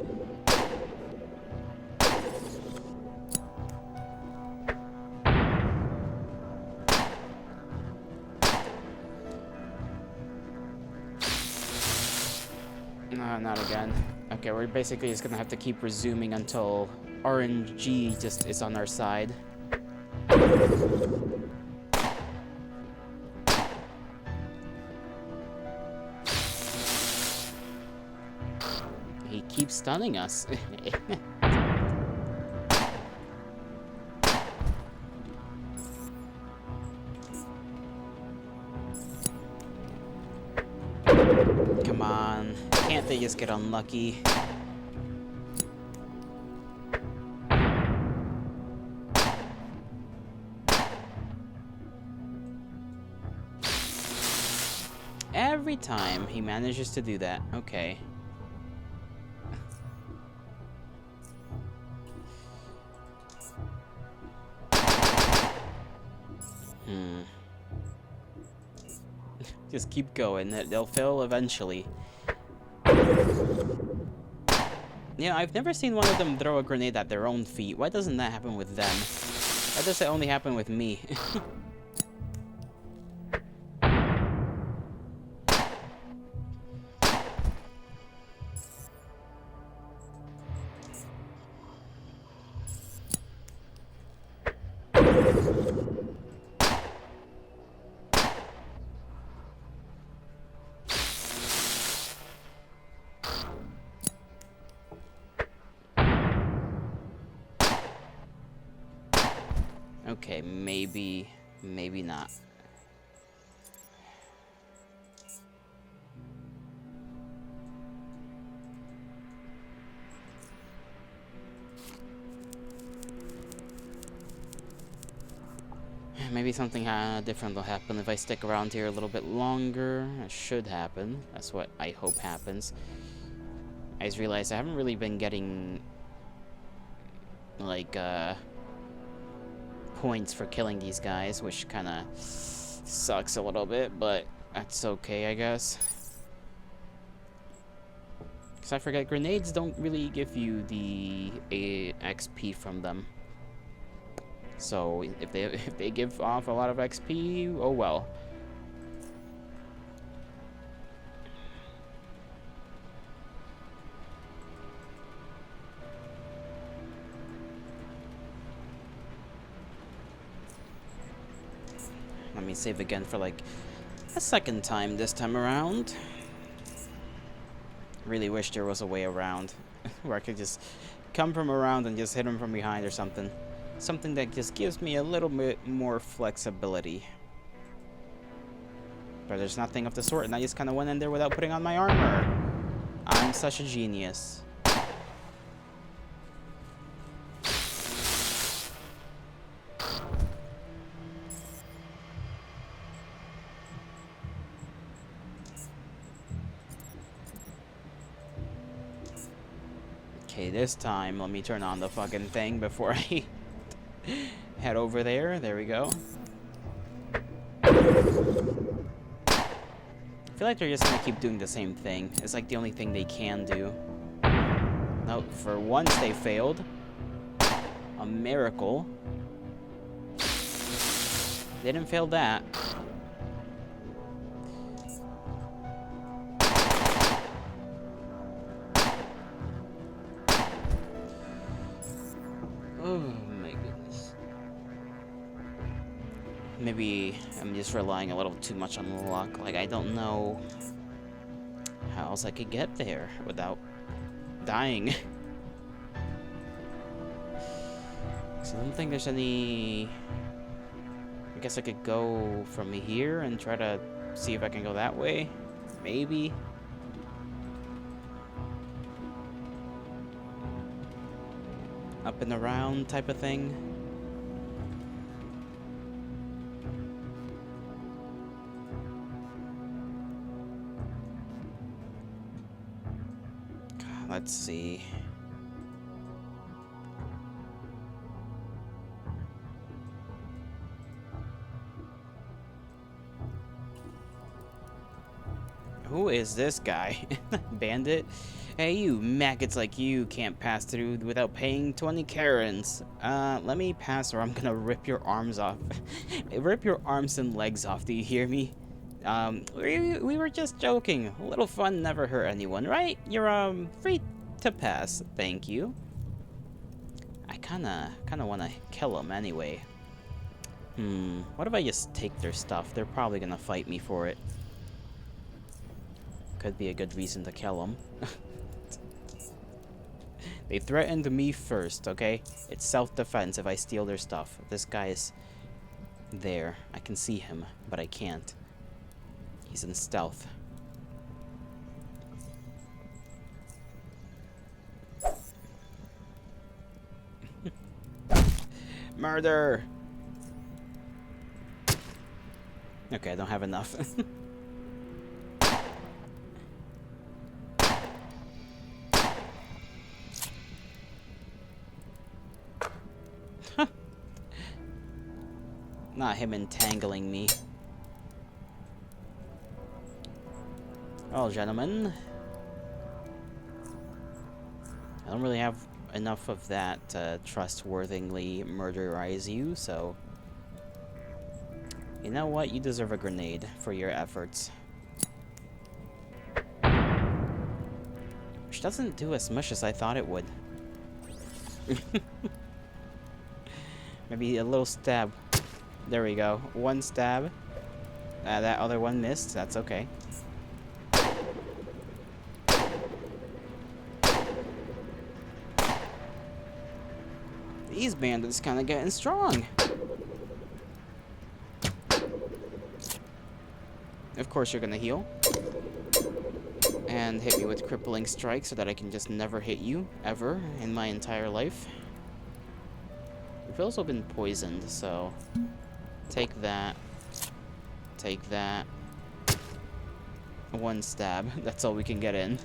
No, not again. Okay, we're basically just gonna have to keep resuming until RNG just is on our side. He keeps stunning us. Come on. Can't they just get unlucky? every time he manages to do that. Okay. Just keep going. They'll fail eventually. Yeah, I've never seen one of them throw a grenade at their own feet. Why doesn't that happen with them? Why does it only happen with me? Okay, maybe not. Maybe something different will happen if I stick around here a little bit longer. It should happen. That's what I hope happens. I just realized I haven't really been getting, like, points for killing these guys, which kind of sucks a little bit, but that's okay, I guess. Because I forget, grenades don't really give you the XP from them. So if they give off a lot of XP, oh well. Let me save again for like a second time this time around. Really wish there was a way around where I could just come from around and just hit him from behind or something. Something that just gives me a little bit more flexibility. But there's nothing of the sort, and I just kind of went in there without putting on my armor. I'm such a genius. Okay, this time, let me turn on the fucking thing before I head over there. There we go. I feel like they're just gonna keep doing the same thing. It's like the only thing they can do. Nope, for once they failed. A miracle. They didn't fail that. Oh my goodness. Maybe I'm just relying a little too much on luck. Like, I don't know how else I could get there without dying. So I don't think there's any... I guess I could go from here and try to see if I can go that way. Maybe. Up and around type of thing. God, let's see. Who is this guy? Bandit? Hey, you maggots like you can't pass through without paying 20 Karens. Let me pass or I'm gonna rip your arms off. Rip your arms and legs off, do you hear me? We were just joking. A little fun never hurt anyone, right? You're, free to pass. Thank you. I kinda wanna kill them anyway. What if I just take their stuff? They're probably gonna fight me for it. Could be a good reason to kill them. They threatened me first, okay? It's self-defense if I steal their stuff. This guy is there. I can see him, but I can't. He's in stealth. Murder! Okay, I don't have enough. Not him entangling me. Well, gentlemen, I don't really have enough of that to trustworthily murderize you, so you know what? You deserve a grenade for your efforts. Which doesn't do as much as I thought it would. Maybe a little stab. There we go. One stab. That other one missed. That's okay. These bandits kind of getting strong. Of course, you're gonna heal. And hit me with crippling strike so that I can just never hit you, ever, in my entire life. You've also been poisoned, so take that. Take that. One stab. That's all we can get in.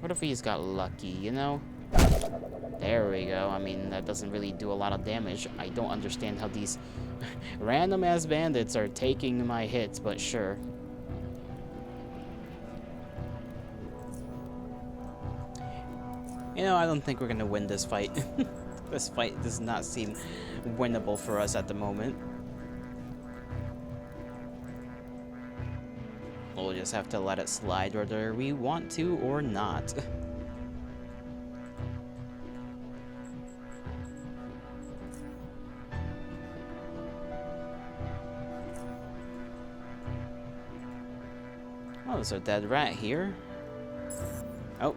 What if he's got lucky, you know? There we go. I mean, that doesn't really do a lot of damage. I don't understand how these random-ass bandits are taking my hits, but sure. You know, I don't think we're gonna win this fight. This fight does not seem winnable for us at the moment. We'll just have to let it slide whether we want to or not. Oh, there's a dead rat here. Oh.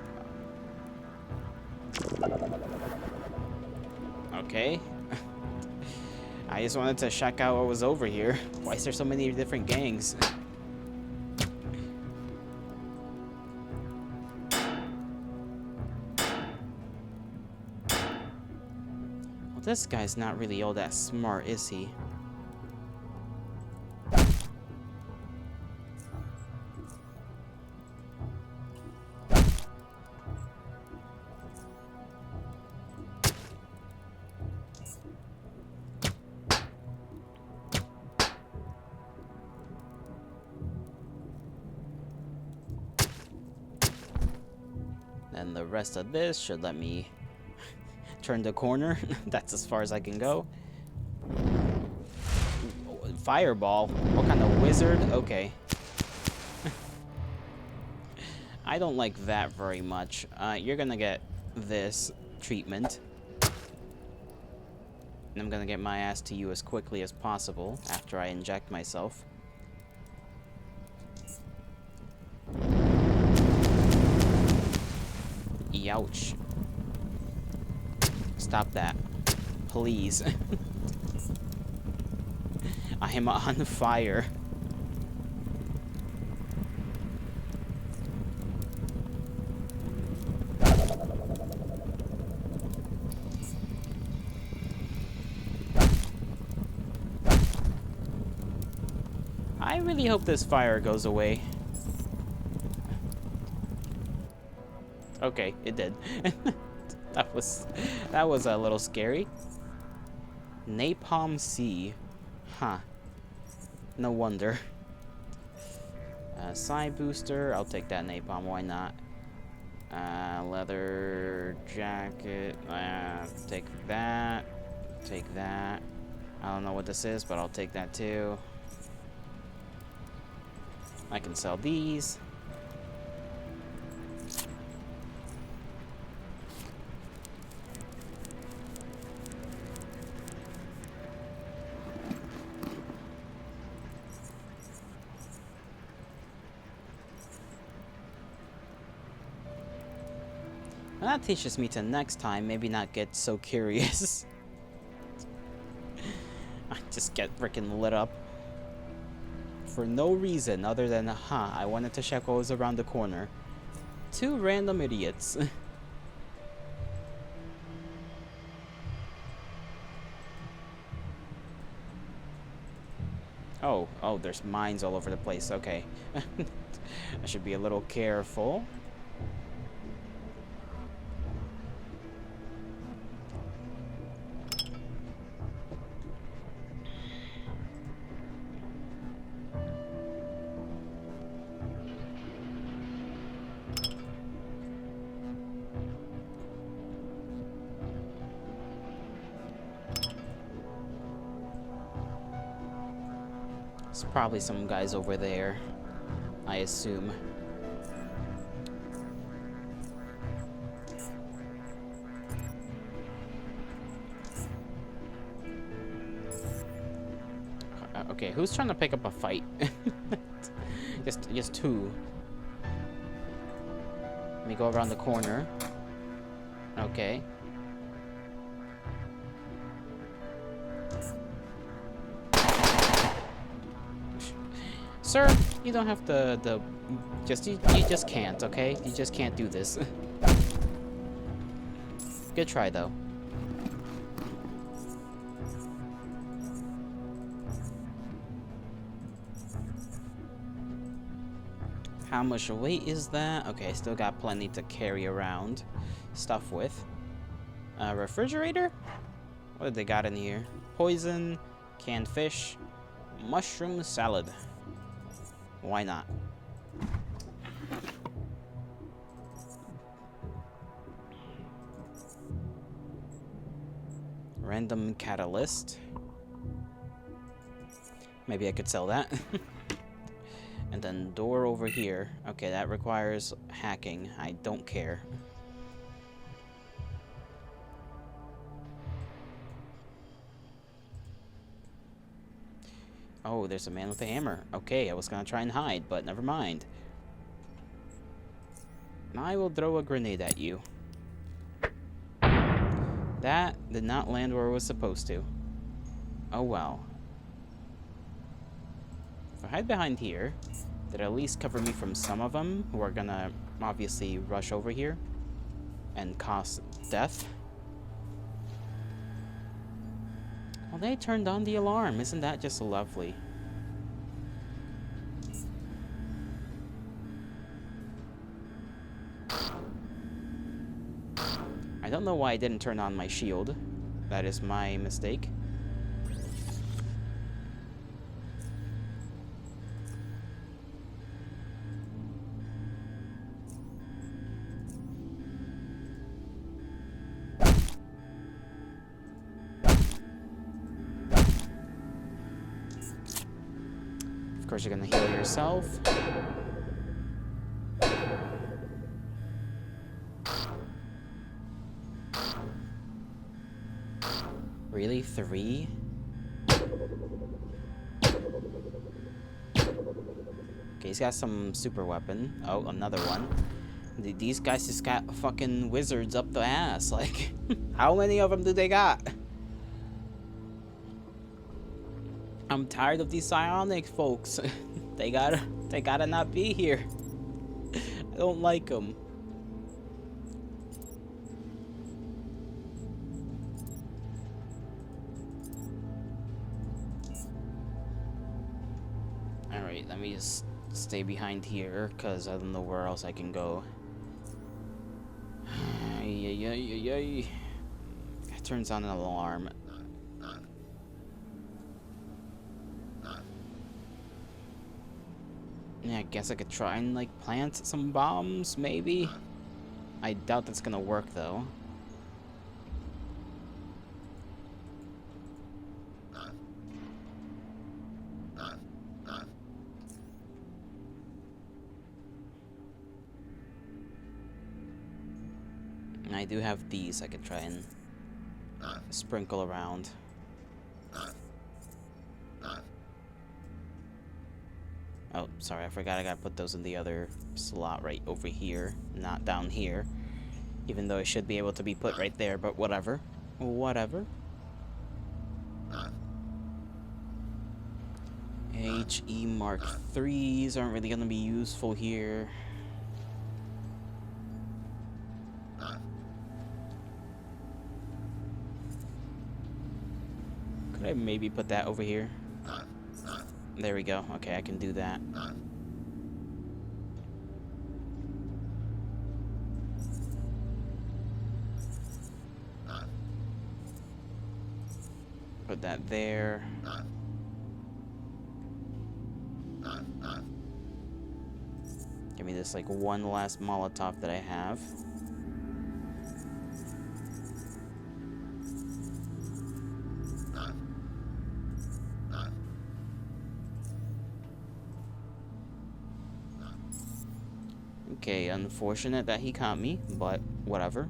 Okay. I just wanted to check out what was over here. Why is there so many different gangs? Well, this guy's not really all that smart, is he? And the rest of this should let me turn the corner. That's as far as I can go. Fireball? What kind of wizard? Okay. I don't like that very much. You're gonna get this treatment. And I'm gonna get my ass to you as quickly as possible after I inject myself. Ouch. Stop that. Please. I am on fire. I really hope this fire goes away. Okay, it did. that was a little scary. Napalm C. Huh. No wonder. Side booster. I'll take that napalm. Why not? Leather jacket. Take that. Take that. I don't know what this is, but I'll take that too. I can sell these. Well, that teaches me to next time maybe not get so curious. I just get freaking lit up. For no reason other than, I wanted to check what was around the corner. Two random idiots. Oh, there's mines all over the place. Okay. I should be a little careful. There's probably some guys over there, I assume. Okay, who's trying to pick up a fight? just two. Let me go around the corner. Okay. Sir, you don't have to you just can't, okay? You just can't do this. Good try though. How much weight is that? Okay, I still got plenty to carry around stuff with. Refrigerator? What did they got in here? Poison, canned fish, mushroom salad. Why not? Random catalyst. Maybe I could sell that. And then door over here. Okay, that requires hacking. I don't care. Oh, there's a man with a hammer. Okay, I was gonna try and hide, but never mind. I will throw a grenade at you. That did not land where it was supposed to. Oh well. If I hide behind here, that'll at least cover me from some of them who are gonna obviously rush over here and cause death. Well, they turned on the alarm. Isn't that just lovely? I don't know why I didn't turn on my shield. That is my mistake. Of course, you're gonna heal yourself. Really? 3? Okay, he's got some super weapon. Oh, another one. These guys just got fucking wizards up the ass. Like, how many of them do they got? I'm tired of these psionic folks. They gotta not be here. I don't like them. Alright, let me just stay behind here, because I don't know where else I can go. It turns on an alarm. Yeah, I guess I could try and, like, plant some bombs, maybe? I doubt that's gonna work, though. And I do have these I could try and sprinkle around. Oh, sorry, I forgot I gotta put those in the other slot right over here, not down here. Even though it should be able to be put right there, but whatever. Whatever. HE Mark 3s aren't really gonna be useful here. Could I maybe put that over here? There we go. Okay, I can do that. Put that there. Give me this, like, one last Molotov that I have. Okay, unfortunate that he caught me, but whatever.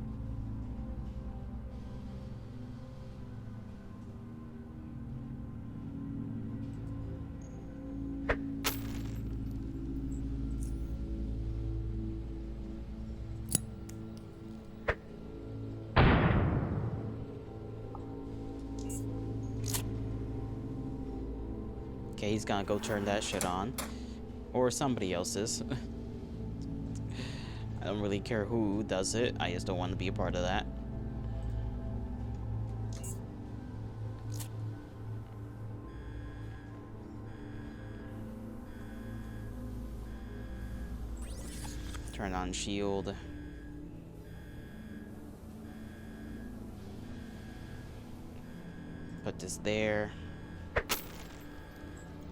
Okay, he's gonna go turn that shit on. Or somebody else's. I don't really care who does it, I just don't want to be a part of that. Turn on shield. Put this there.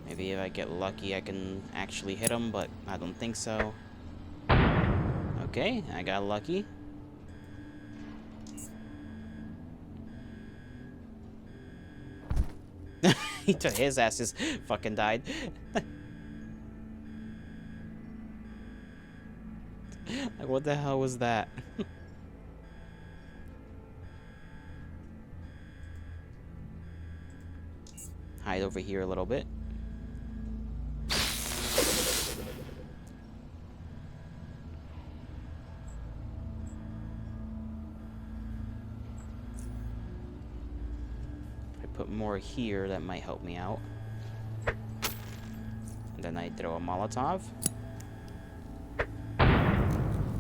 Maybe if I get lucky I can actually hit him, but I don't think so. Okay, I got lucky. His ass just fucking died. Like, what the hell was that? Hide over here a little bit. Put more here, that might help me out. And then I throw a Molotov.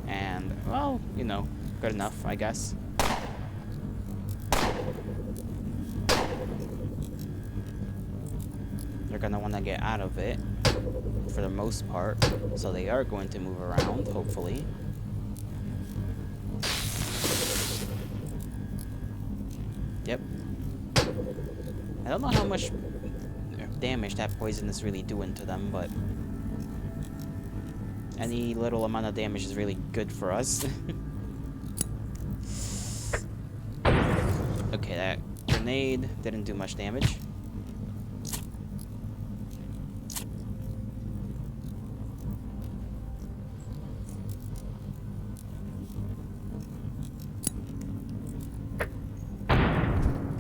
And, well, you know, good enough, I guess. They're gonna want to get out of it, for the most part. So they are going to move around, hopefully. Yep. I don't know how much damage that poison is really doing to them, but any little amount of damage is really good for us. Okay, that grenade didn't do much damage.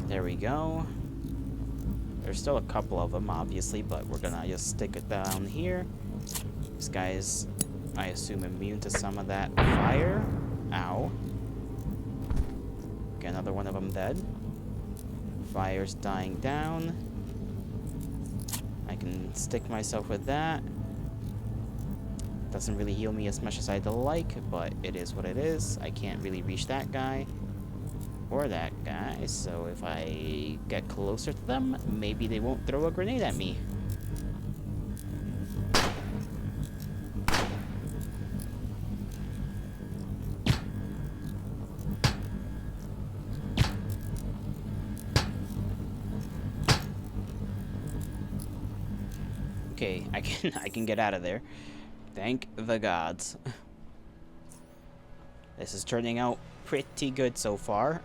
There we go. There's still a couple of them, obviously, but we're gonna just stick it down here. This guy's, I assume, immune to some of that fire. Ow. Okay, another one of them dead. Fire's dying down. I can stick myself with that. Doesn't really heal me as much as I'd like, but it is what it is. I can't really reach that guy. Or that guy, so if I get closer to them, maybe they won't throw a grenade at me. Okay, I can get out of there. Thank the gods. This is turning out pretty good so far.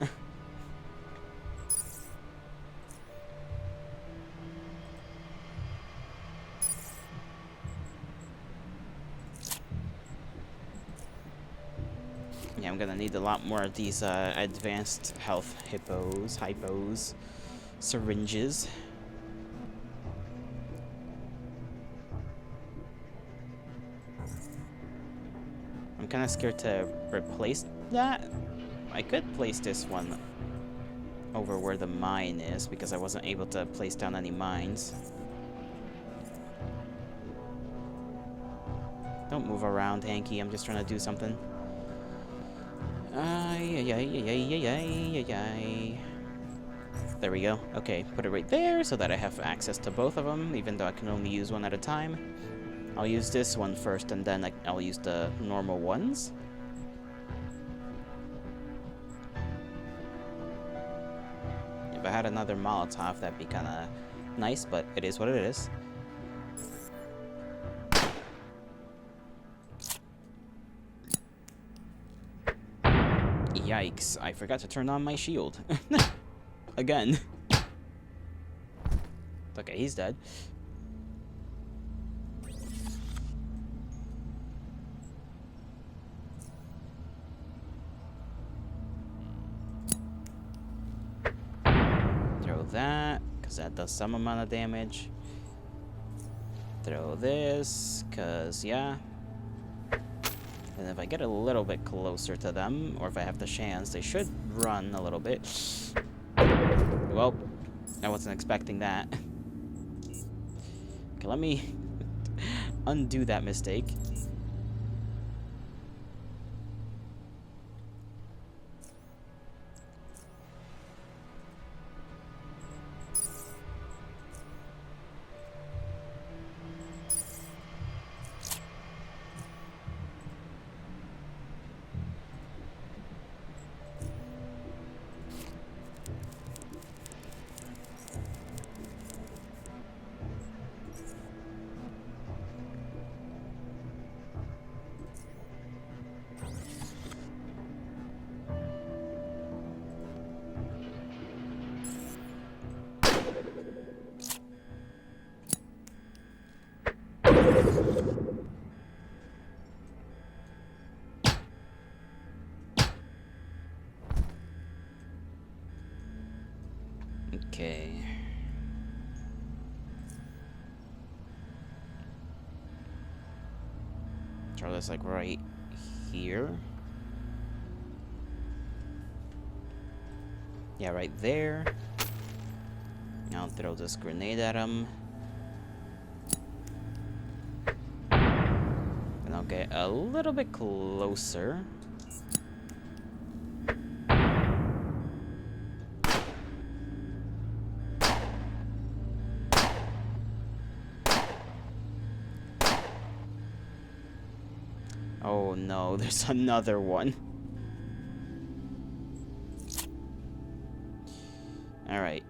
Yeah, I'm gonna need a lot more of these advanced health hypos, syringes. I'm kind of scared to replace that. I could place this one over where the mine is because I wasn't able to place down any mines. Don't move around, Hanky. I'm just trying to do something. There we go. Okay, put it right there so that I have access to both of them, even though I can only use one at a time. I'll use this one first, and then I'll use the normal ones. If I had another Molotov, that'd be kind of nice, but it is what it is. Yikes, I forgot to turn on my shield. Again. Okay, he's dead. Throw that, because that does some amount of damage. Throw this, because, yeah. And if I get a little bit closer to them, or if I have the chance, they should run a little bit. Well, I wasn't expecting that. Okay, let me undo that mistake. Okay. Throw this like right here. Yeah, right there. I'll throw this grenade at him. And I'll get a little bit closer. Oh no, there's another one. Alright.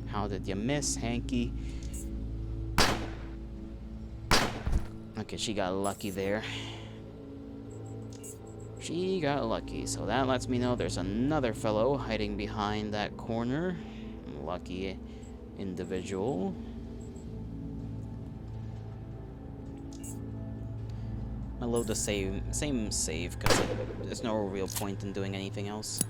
How did you miss, Hanky? Okay, she got lucky there. She got lucky, so that lets me know there's another fellow hiding behind that corner. Lucky individual. I'll load the same save, because there's no real point in doing anything else.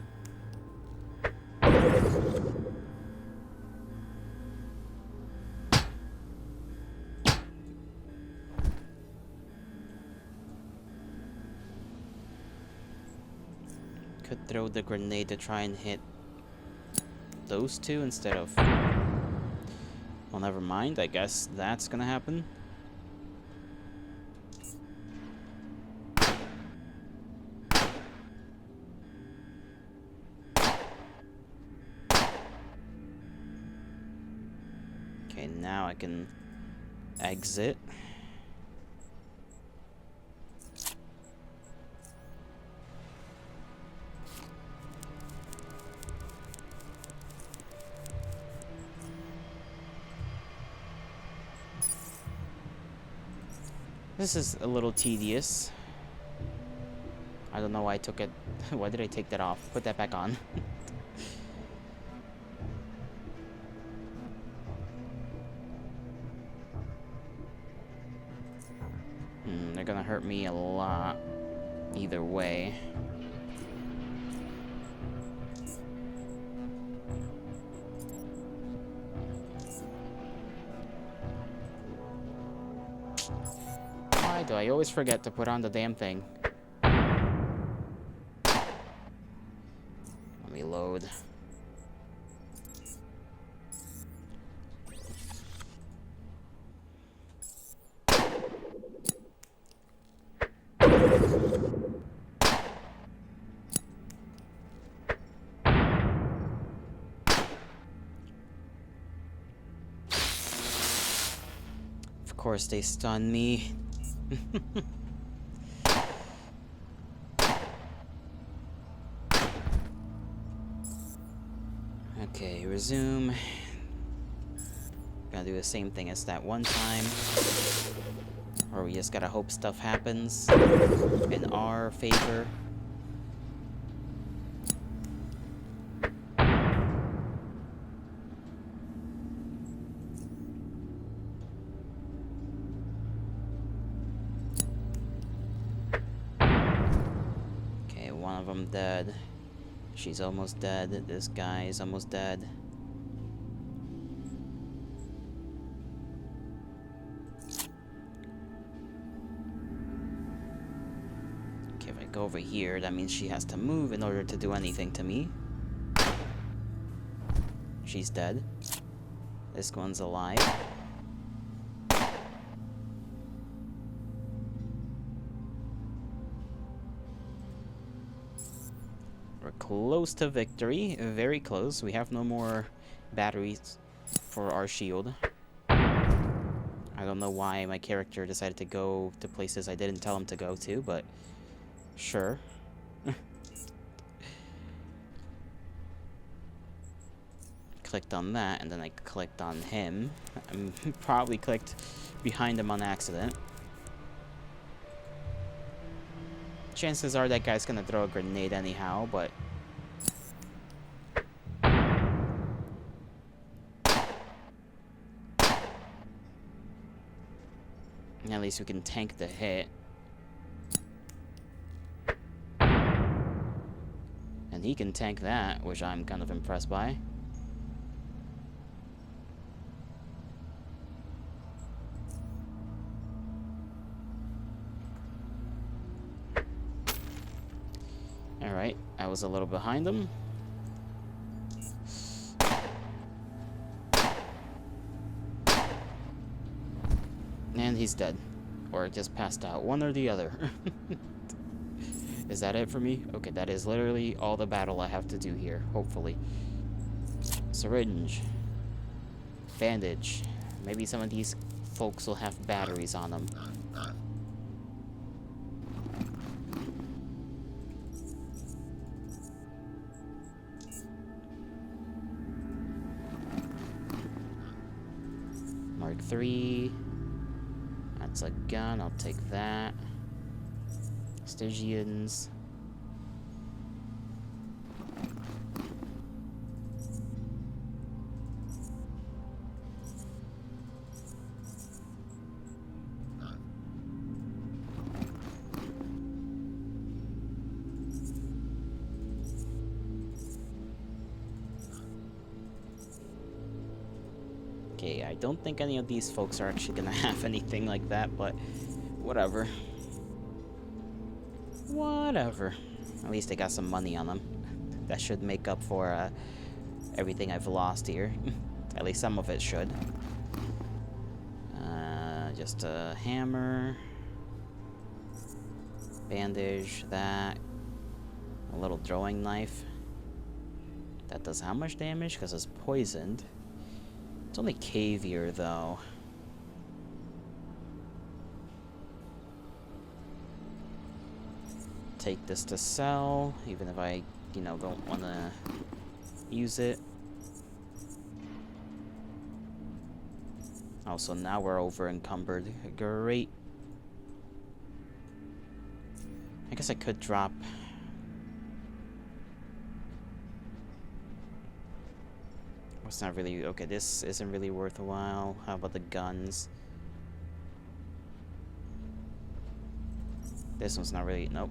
Could throw the grenade to try and hit those two instead of... Well, never mind. I guess that's gonna happen. Okay, now I can exit. This is a little tedious. I don't know why I took it. Why did I take that off? Put that back on. They're gonna hurt me a lot. Either way. do I always forget to put on the damn thing? Let me load. Of course they stun me. Okay, resume. Gotta do the same thing as that one time. Or we just gotta hope stuff happens in our favor. Okay, one of them dead. She's almost dead. This guy is almost dead. Okay, if I go over here, that means she has to move in order to do anything to me. She's dead. This one's alive. We're close to victory. Very close. We have no more batteries for our shield. I don't know why my character decided to go to places I didn't tell him to go to, but sure. Clicked on that, and then I clicked on him. I probably clicked behind him on accident. Chances are that guy's gonna throw a grenade anyhow, but... at least we can tank the hit. And he can tank that, which I'm kind of impressed by. Alright, I was a little behind him. And he's dead. Or just passed out. One or the other. Is that it for me? Okay, that is literally all the battle I have to do here, hopefully. Syringe. Bandage. Maybe some of these folks will have batteries on them. Mark 3. That's a gun, I'll take that. Stygians. Okay, I don't think any of these folks are actually gonna have anything like that, but whatever. Whatever. At least they got some money on them. That should make up for everything I've lost here. At least some of it should. Just a hammer. Bandage, that. A little throwing knife. That does how much damage? Because it's poisoned. It's only caviar, though. Take this to sell, even if I, don't want to use it. Also, now we're over encumbered. Great. I guess I could drop... It's not really... Okay, this isn't really worthwhile. How about the guns? This one's not really... Nope.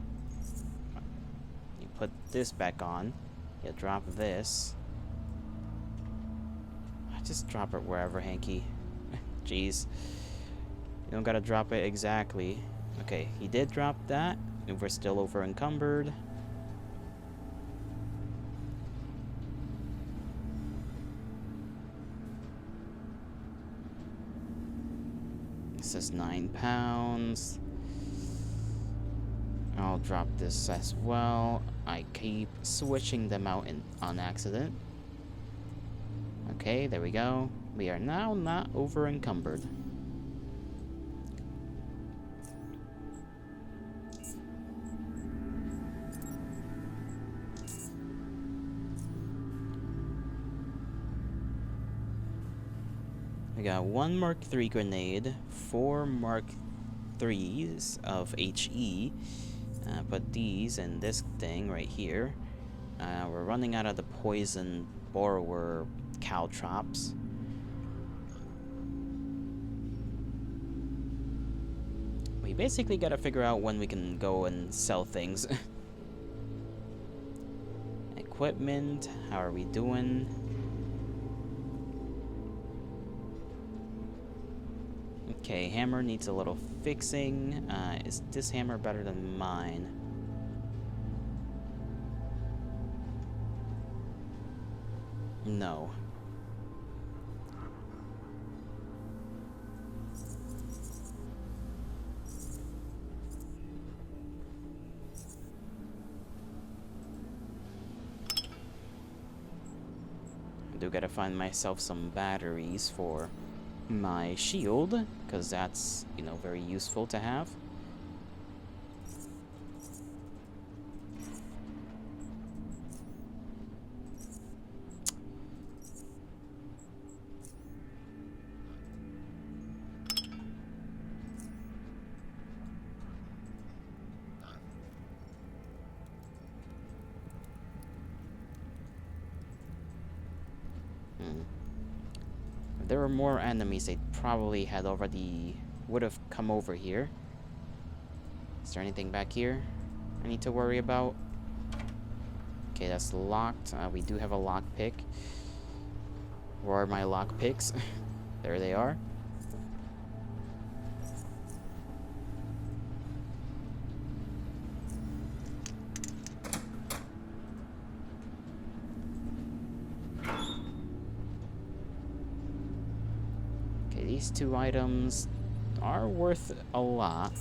You put this back on. You drop this. Just drop it wherever, Hanky. Jeez. You don't gotta drop it exactly. Okay, he did drop that. If we're still over encumbered. This is 9 pounds. I'll drop this as well. I keep switching them out on accident. Okay, there we go. We are now not over encumbered. We got 1 Mark III grenade, 4 Mark IIIs of HE. Put these in this thing right here. We're running out of the poison borrower caltrops. We basically gotta figure out when we can go and sell things. Equipment, how are we doing? Okay, hammer needs a little fixing. Is this hammer better than mine? No. I do gotta find myself some batteries for my shield, because that's, you know, very useful to have. If there were more enemies, they probably would have come over here. Is there anything back here I need to worry about? Okay, that's locked. We do have a lockpick. Where are my lockpicks? There they are. Okay, these 2 items are worth a lot.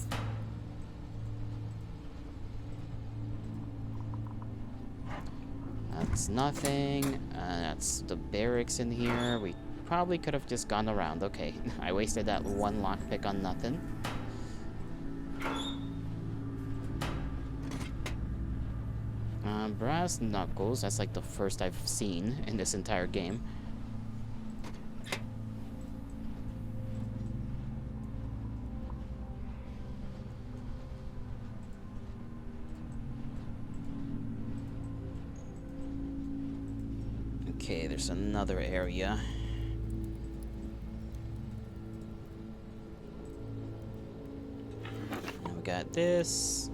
That's nothing. That's the barracks in here. We probably could have just gone around. Okay, I wasted that 1 lockpick on nothing. Brass knuckles. That's like the first I've seen in this entire game. Okay, there's another area. And we got this.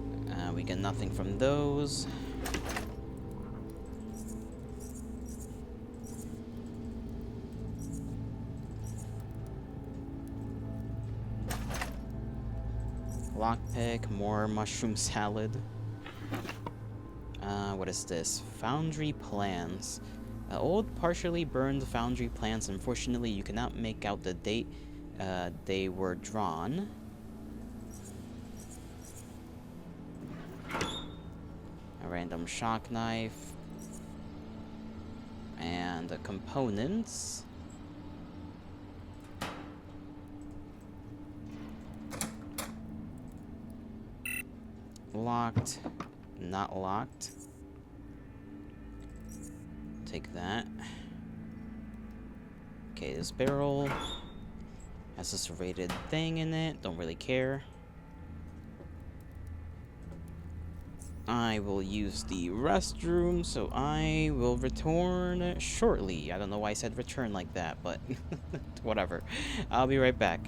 We get nothing from those. Lockpick, more mushroom salad. What is this? Foundry plans. Old partially burned foundry plans. Unfortunately, you cannot make out the date they were drawn. A random shock knife. And the components. Locked. Not locked. Take that. Okay, this barrel has this rated thing in it. Don't really care. I will use the restroom, so I will return shortly. I don't know why I said return like that, but whatever. I'll be right back.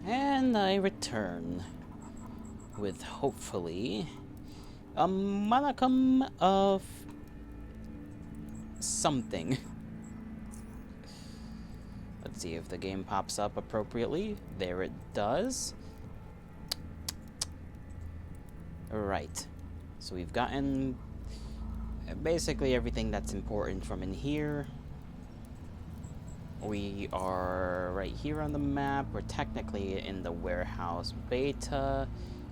And I return with hopefully a modicum of something. Let's see if the game pops up appropriately. There it does. Alright. So we've gotten basically everything that's important from in here. We are right here on the map. We're technically in the warehouse beta.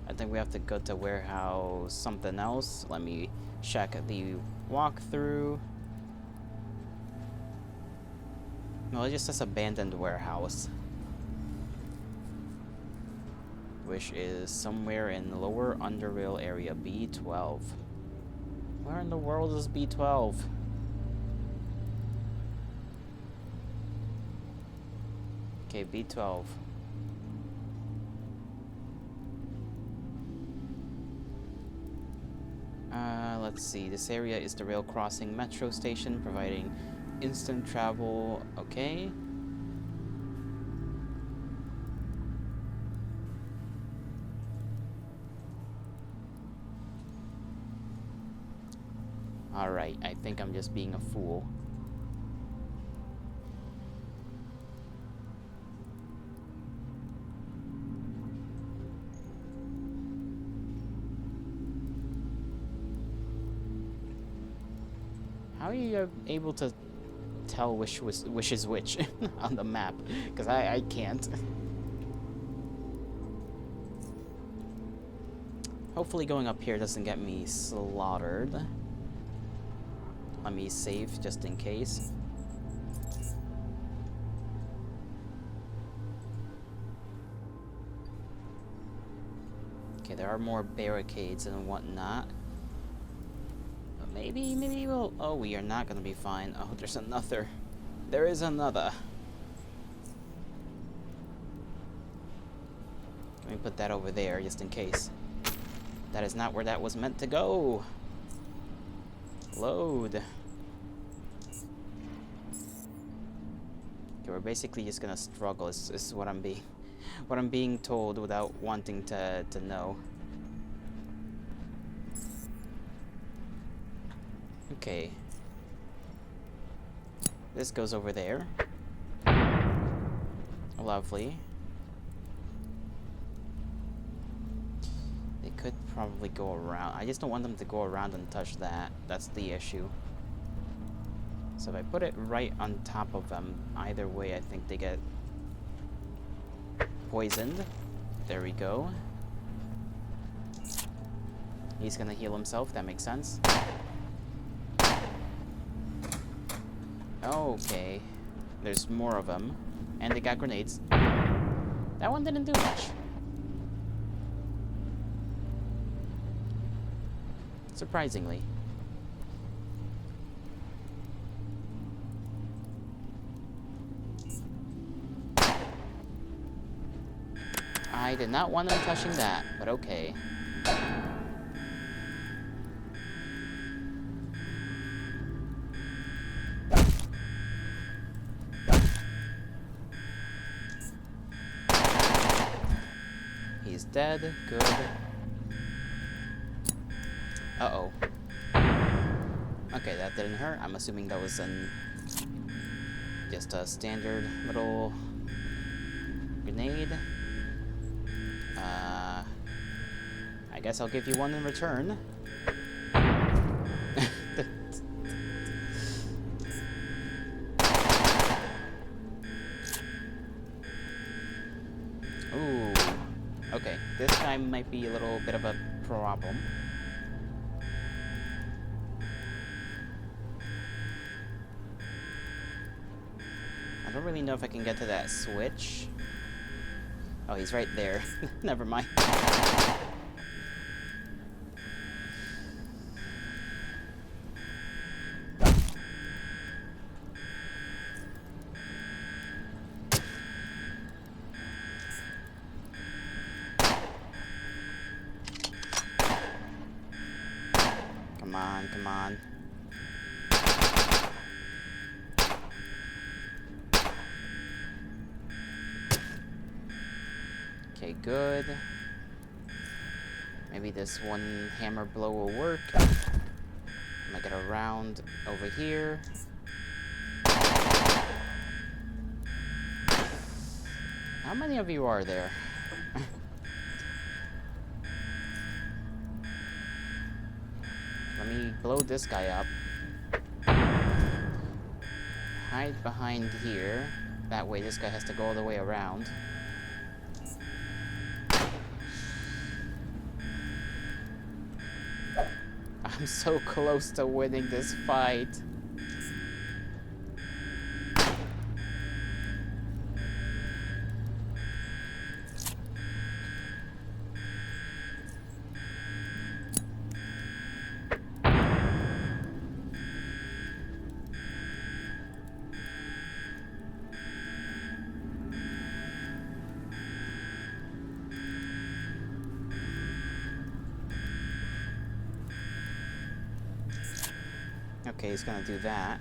I think we have to go to warehouse something else. Let me check the walkthrough. No, it just says abandoned warehouse, which is somewhere in the lower UnderRail area, B12. Where in the world is B12? Okay, B12. Let's see. This area is the rail crossing metro station, providing instant travel. Okay. Alright, I think I'm just being a fool. How are you able to tell which is which on the map? Because I can't. Hopefully going up here doesn't get me slaughtered. Let me save just in case. Okay, there are more barricades and whatnot. But maybe we'll... Oh, we are not gonna be fine. Oh, there's another. There is another. Let me put that over there just in case. That is not where that was meant to go. Load. Okay, we're basically just gonna struggle. This is what I'm being told without wanting to know. Okay. This goes over there. Lovely. They could probably go around. I just don't want them to go around and touch that. That's the issue. So if I put it right on top of them, either way I think they get poisoned. There we go. He's gonna heal himself, that makes sense. Okay. There's more of them. And they got grenades. That one didn't do much. Surprisingly. I did not want them touching that, but okay. He's dead. Good. Uh-oh. Okay, that didn't hurt. I'm assuming that was just a standard little grenade. I guess I'll give you one in return. Ooh. Okay, this time might be a little bit of a problem. I don't really know if I can get to that switch. Oh, he's right there. Never mind. Come on, come on. good. Maybe this one hammer blow will work. I'm gonna get around over here. How many of you are there? Let me blow this guy up. Hide behind here. That way this guy has to go all the way around. I'm so close to winning this fight. Okay, he's gonna do that.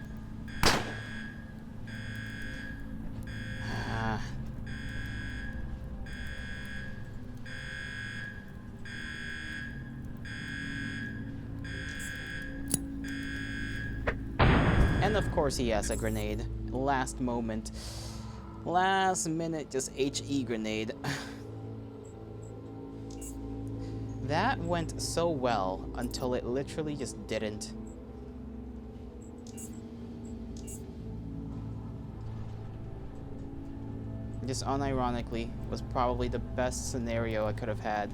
And of course he has a grenade. Last moment. Last minute, just HE grenade. That went so well until it literally just didn't. Just unironically was probably the best scenario I could have had.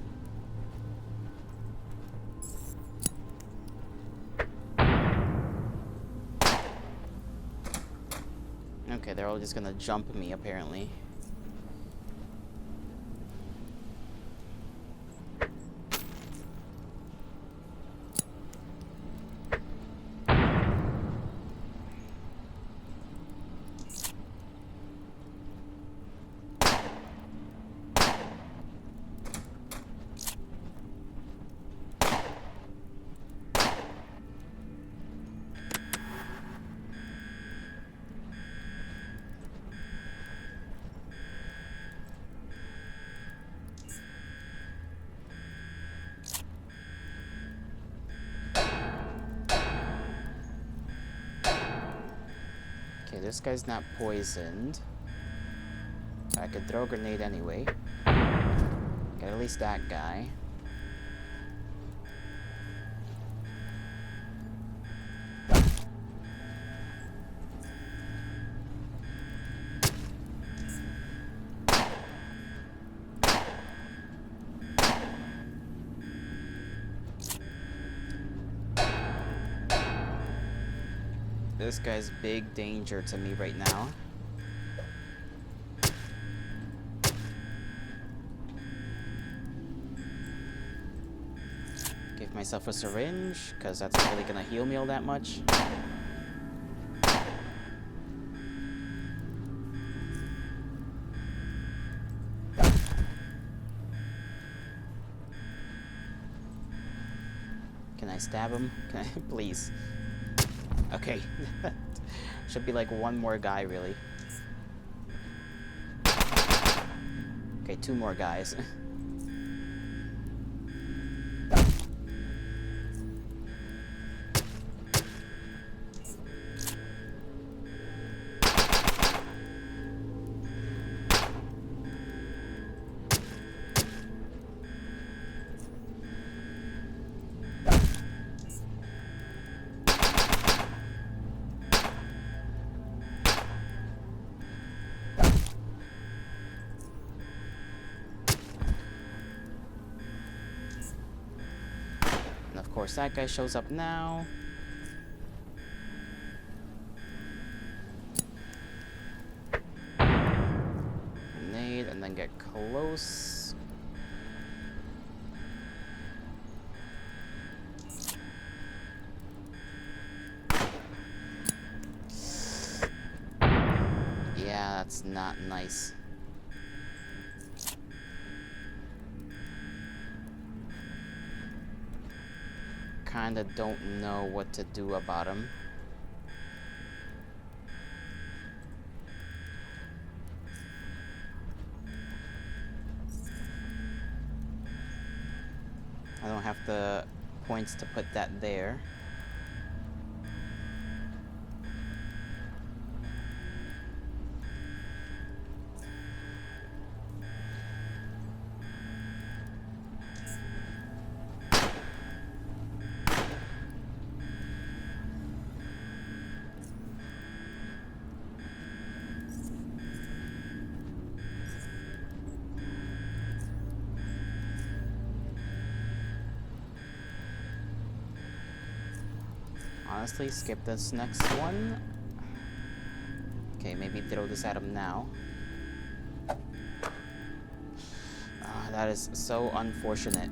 Okay, they're all just gonna jump me apparently. Okay, this guy's not poisoned. I could throw a grenade anyway. Get at least that guy. This guy's big danger to me right now. Give myself a syringe, because that's not really gonna heal me all that much. Can I stab him? Can I, please? Okay. Should be like one more guy, really. Okay, two more guys. Of course, that guy shows up now. Grenade, and then get close. Yeah, that's not nice. Kinda don't know what to do about him. I don't have the points to put that there. Honestly, skip this next one. Okay, maybe throw this at him now. That is so unfortunate.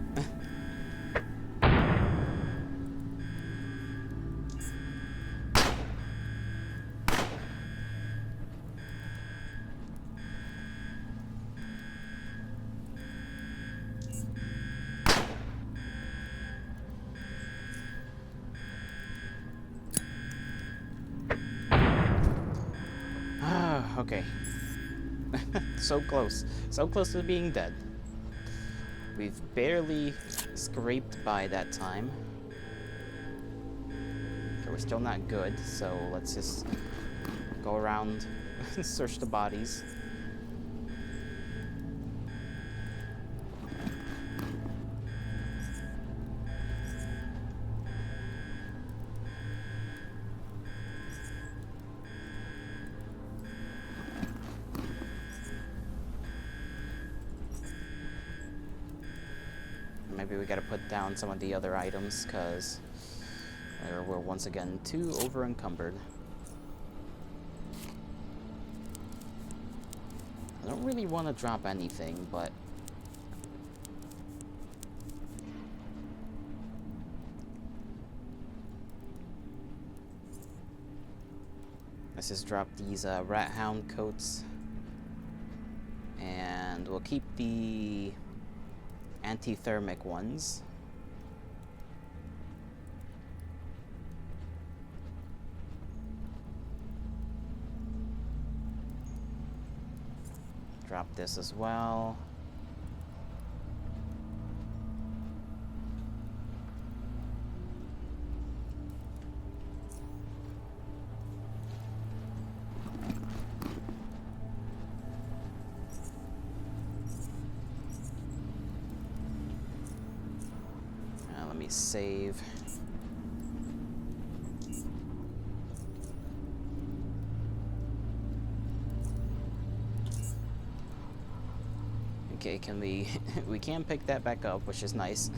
Okay. So close. So close to being dead. We've barely scraped by that time. Okay, we're still not good, so let's just go around and search the bodies. Maybe we gotta put down some of the other items, because we're once again too over-encumbered. I don't really want to drop anything, but let's just drop these rat hound coats, and we'll keep the anti-thermic ones. Drop this as well. Let me save. Okay, can we... we can pick that back up, which is nice.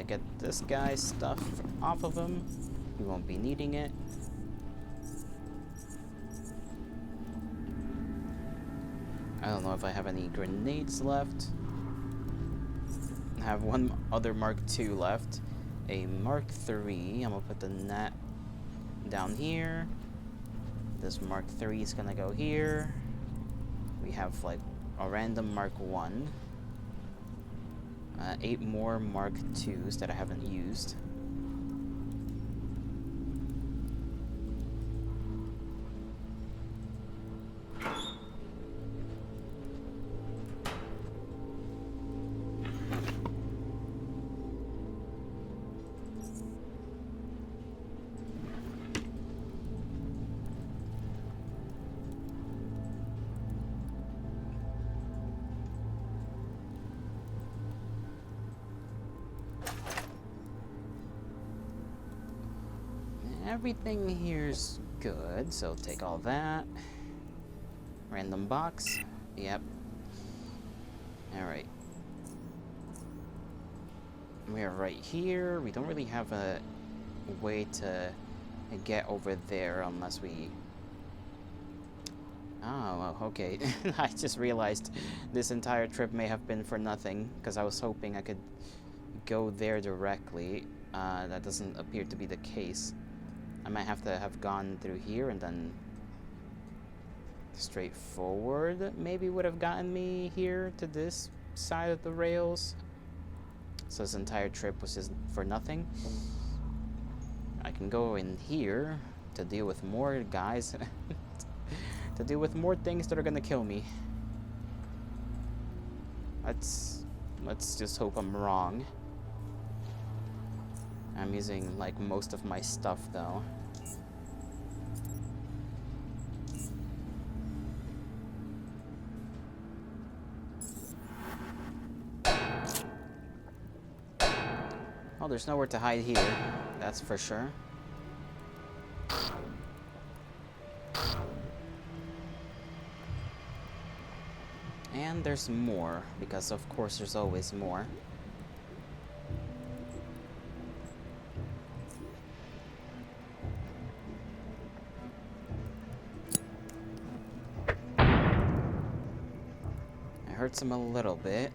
Get this guy's stuff off of him. We won't be needing it. I don't know if I have any grenades left. I have one other Mark II left. A Mark III. I'm gonna put the net down here. This Mark III is gonna go here. We have like a random Mark I. 8 more Mark IIs that I haven't used. Everything here's good, so take all that. Random box. Yep. Alright. We're right here. We don't really have a way to get over there unless we... Oh, okay. I just realized this entire trip may have been for nothing, because I was hoping I could go there directly. That doesn't appear to be the case. I might have to have gone through here and then straight forward maybe would have gotten me here to this side of the rails. So this entire trip was just for nothing. I can go in here to deal with more guys. To deal with more things that are gonna kill me. Let's just hope I'm wrong. I'm using, like, most of my stuff, though. Oh, there's nowhere to hide here. That's for sure. And there's more, because of course there's always more. It hurts him a little bit.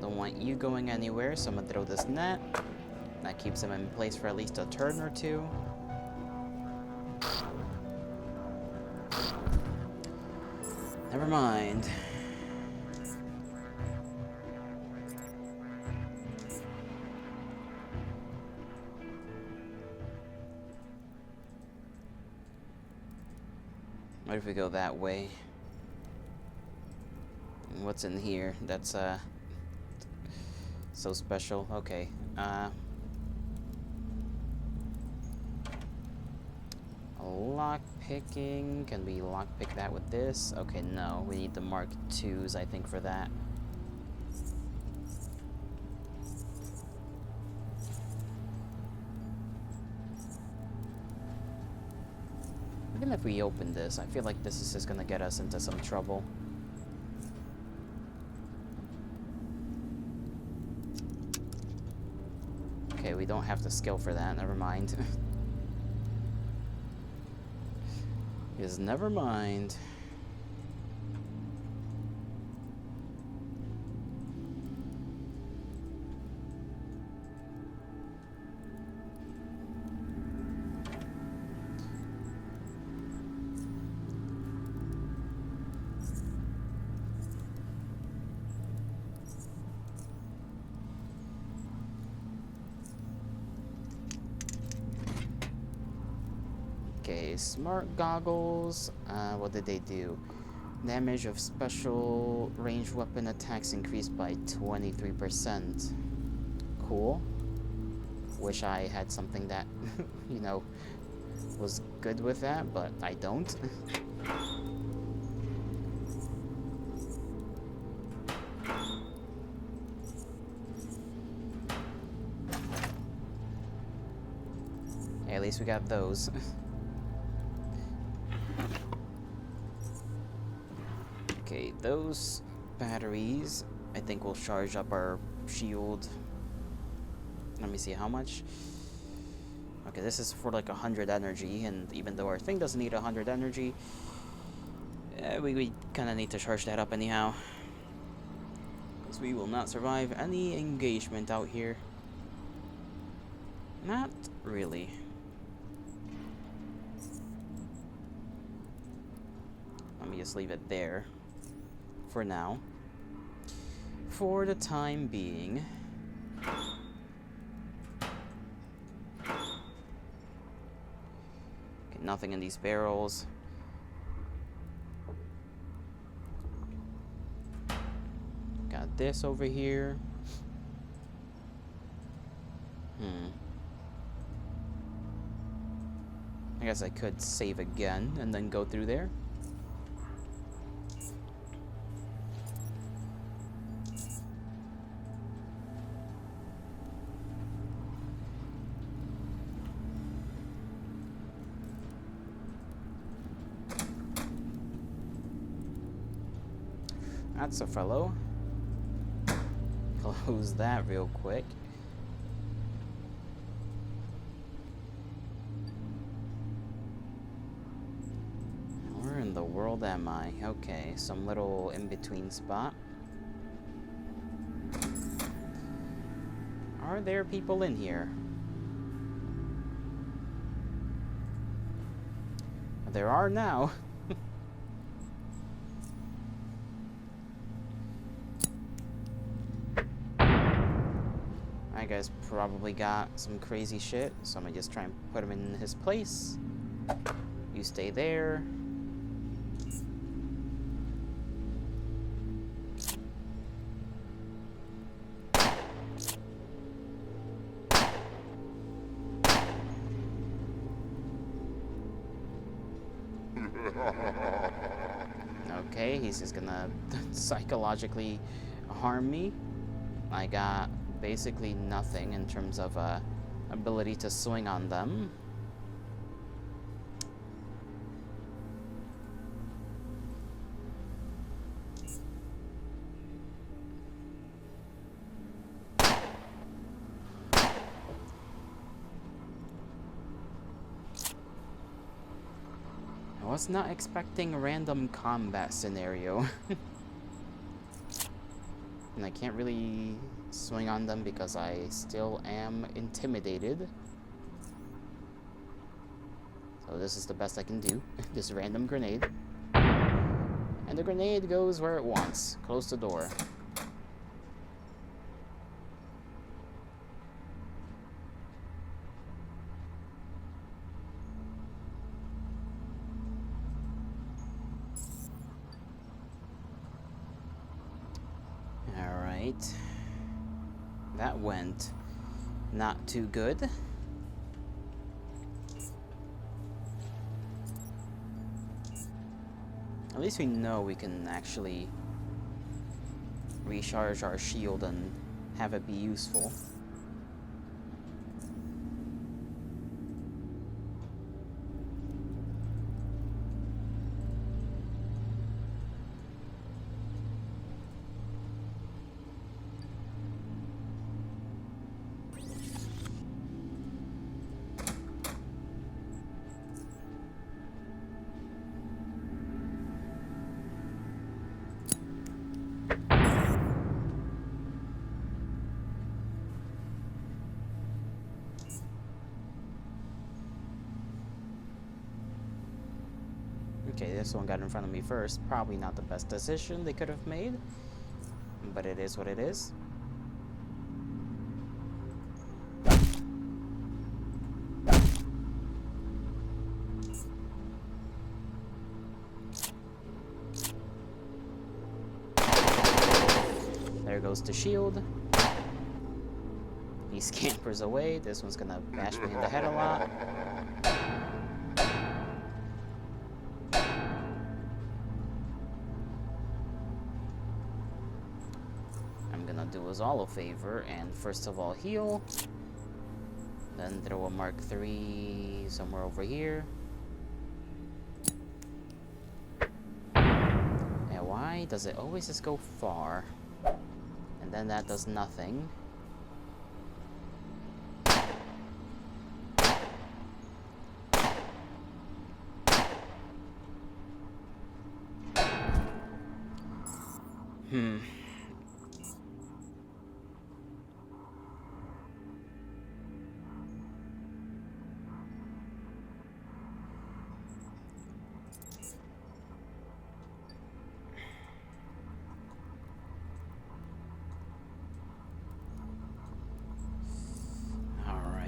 Don't want you going anywhere, so I'm gonna throw this net. That keeps him in place for at least a turn or two. Never mind. What if we go that way? What's in here? That's so special. Okay. Lock picking. Can we lock pick that with this? Okay, no. We need the Mark IIs, I think, for that. Even if we open this, I feel like this is just gonna get us into some trouble. Okay, we don't have the skill for that. Never mind. Just never mind. Okay, smart goggles. What did they do? Damage of special ranged weapon attacks increased by 23%. Cool. Wish I had something that, you know, was good with that, but I don't. Hey, at least we got those. Okay, those batteries, I think, will charge up our shield. Let me see how much. Okay, this is for like 100 energy, and even though our thing doesn't need 100 energy, we kind of need to charge that up anyhow. Because we will not survive any engagement out here. Not really. Let me just leave it there. For now. For the time being. Okay, nothing in these barrels. Got this over here. I guess I could save again and then go through there. That's a fellow. Close that real quick. Where in the world am I? Okay, some little in-between spot. Are there people in here? There are now. That guy's probably got some crazy shit, so I'm gonna just try and put him in his place. You stay there. Okay, he's just gonna psychologically harm me. I got basically nothing in terms of ability to swing on them. I was not expecting a random combat scenario. And I can't really swing on them because I still am intimidated. So this is the best I can do. This random grenade. And the grenade goes where it wants. Close the door. Alright. That went not too good. At least we know we can actually recharge our shield and have it be useful. Okay, this one got in front of me first. Probably not the best decision they could have made, but it is what it is. There goes the shield. He scampers away. This one's gonna bash me in the head a lot. Do us all a favor and first of all heal, then throw a Mark III somewhere over here. And why does it always just go far and then that does nothing?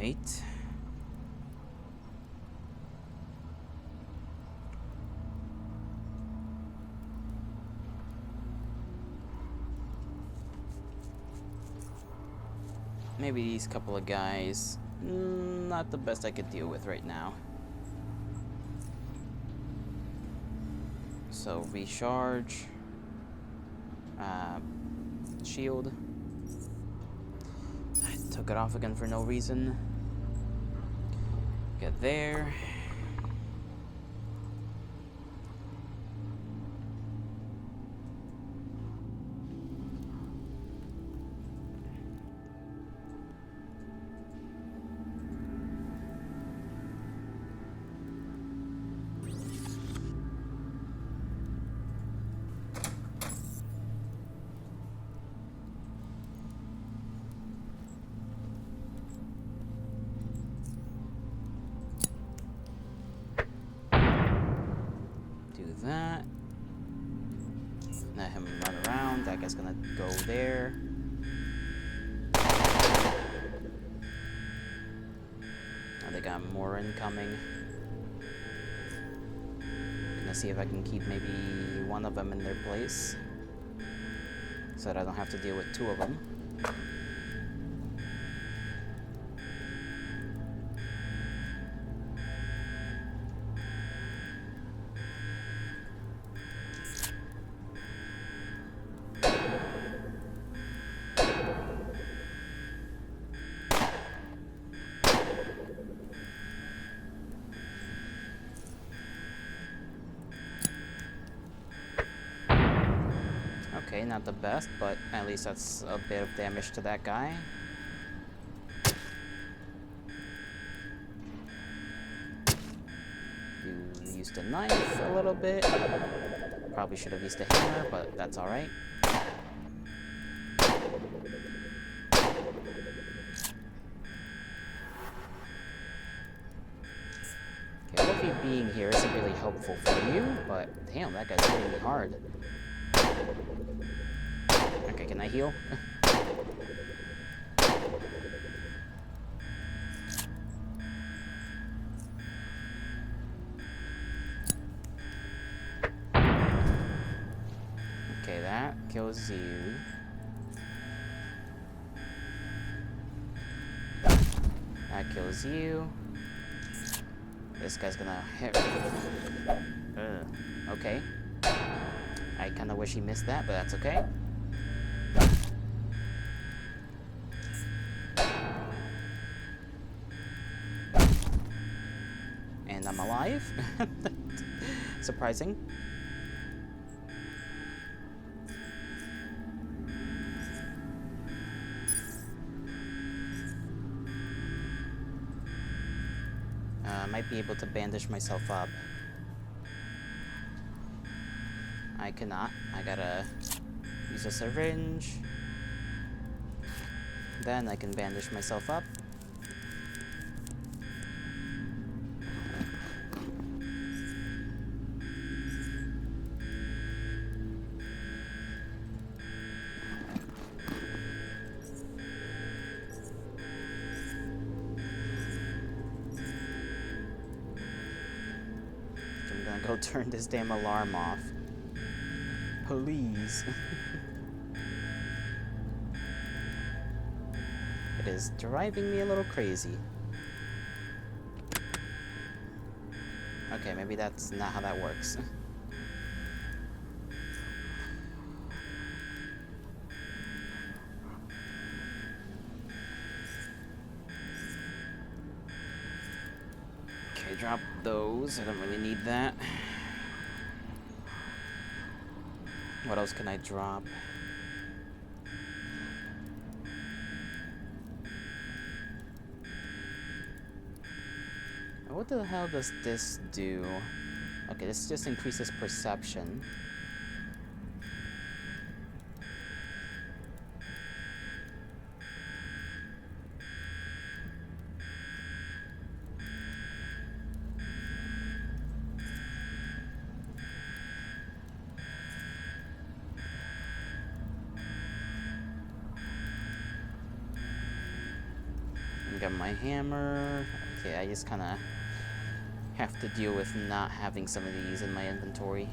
Right. Maybe these couple of guys, not the best I could deal with right now. So recharge, shield. I took it off again for no reason. Get there. That. Let him run around. That guy's gonna go there. Now they got more incoming. Gonna see if I can keep maybe one of them in their place so that I don't have to deal with two of them. not the best, but at least that's a bit of damage to that guy. You used a knife a little bit. Probably should have used a hammer, but that's alright. Okay, hopefully being here isn't really helpful for you, but damn, that guy's hitting me hard. Okay, can I heal? Okay, that kills you. That kills you. This guy's gonna hit me. Okay. I kinda wish he missed that, but that's okay. And I'm alive. Surprising. Might be able to bandage myself up. I cannot. I gotta use a syringe. Then I can bandage myself up. I'm gonna go turn this damn alarm off. Please. It is driving me a little crazy. Okay, maybe that's not how that works. Okay, drop those. I don't really need that. What else can I drop? What the hell does this do? Okay, this just increases perception. Got my hammer. Okay, I just kind of have to deal with not having some of these in my inventory.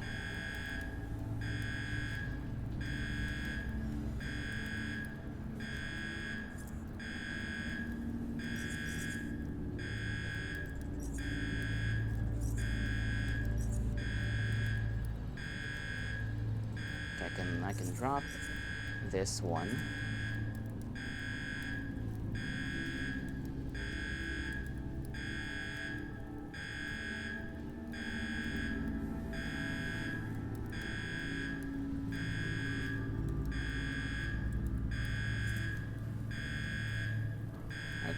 Okay, I can drop this one.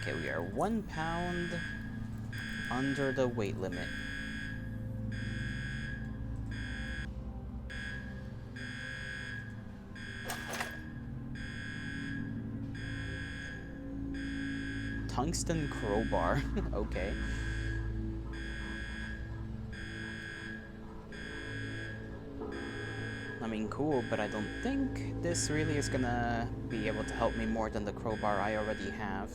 Okay, we are 1 pound under the weight limit. Tungsten crowbar. Okay. I mean, cool, but I don't think this really is gonna be able to help me more than the crowbar I already have.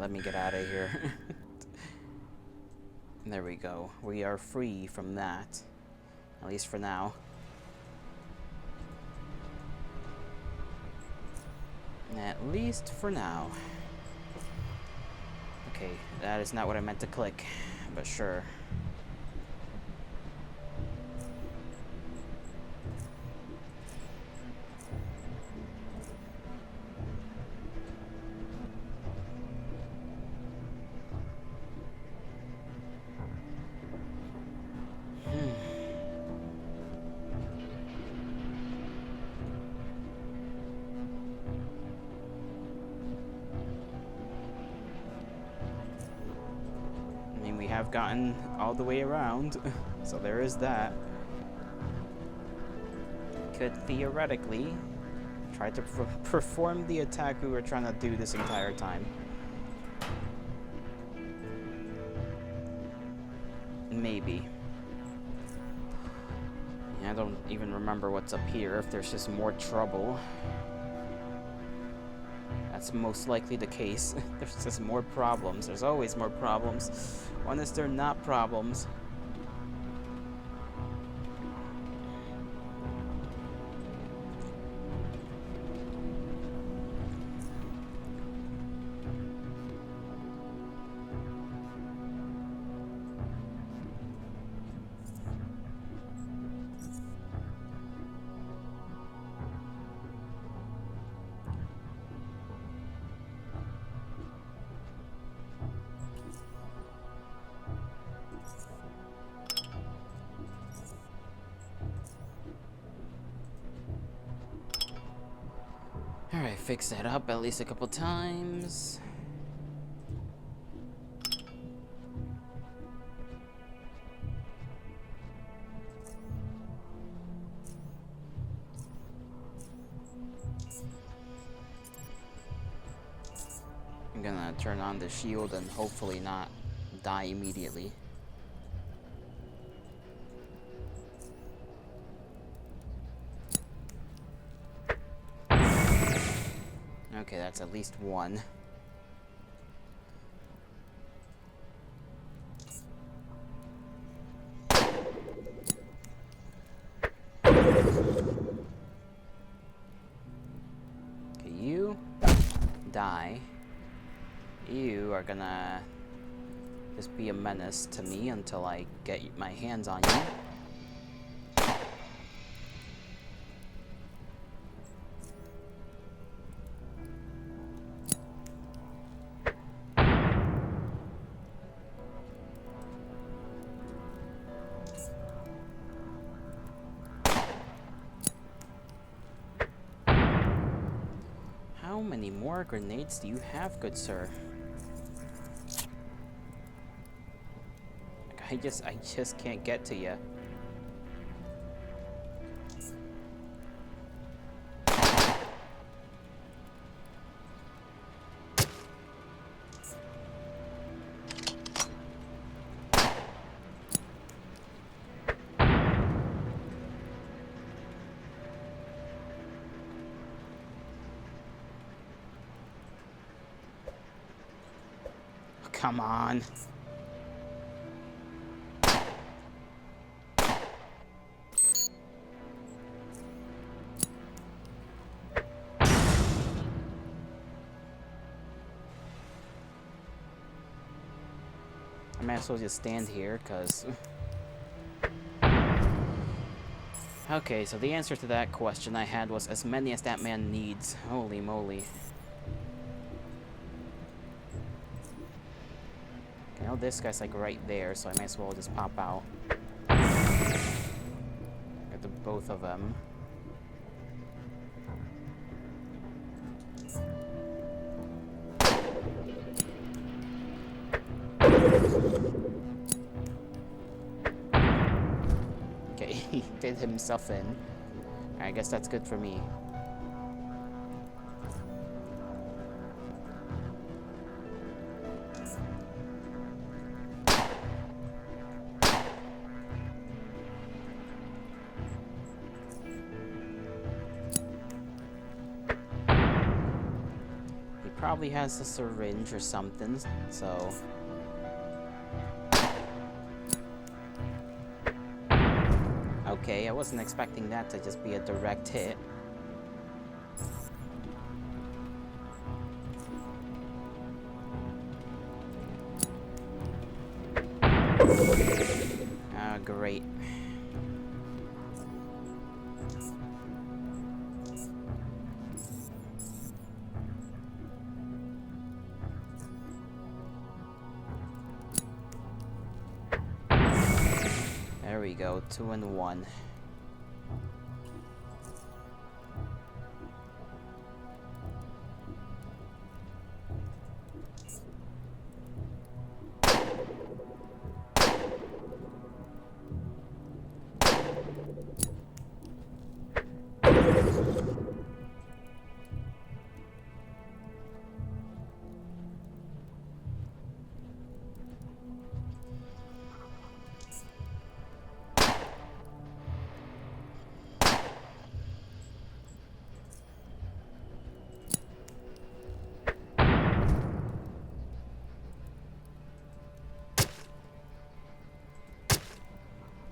let me get out of here. There we go. We are free from that. At least for now. At least for now. Okay, that is not what I meant to click, but sure. Have gotten all the way around, so there is that. Could theoretically try to perform the attack we were trying to do this entire time. Maybe. I don't even remember what's up here, if there's just more trouble. That's most likely the case. There's just more problems. There's always more problems. When is there not problems? Alright, fix that up at least a couple times. I'm gonna turn on the shield and hopefully not die immediately. Okay, that's at least one. Okay, you die. You are gonna just be a menace to me until I get my hands on you. How many more grenades do you have, good sir? I just can't get to you. Come on. I might as well just stand here, because... Okay, so the answer to that question I had was as many as that man needs. Holy moly. Okay, now this guy's like right there, so I might as well just pop out. Get the both of them. Okay, he did himself in. I guess that's good for me. probably has a syringe or something, so... Okay, I wasn't expecting that to just be a direct hit. Ah, great. There we go, 2 and 1.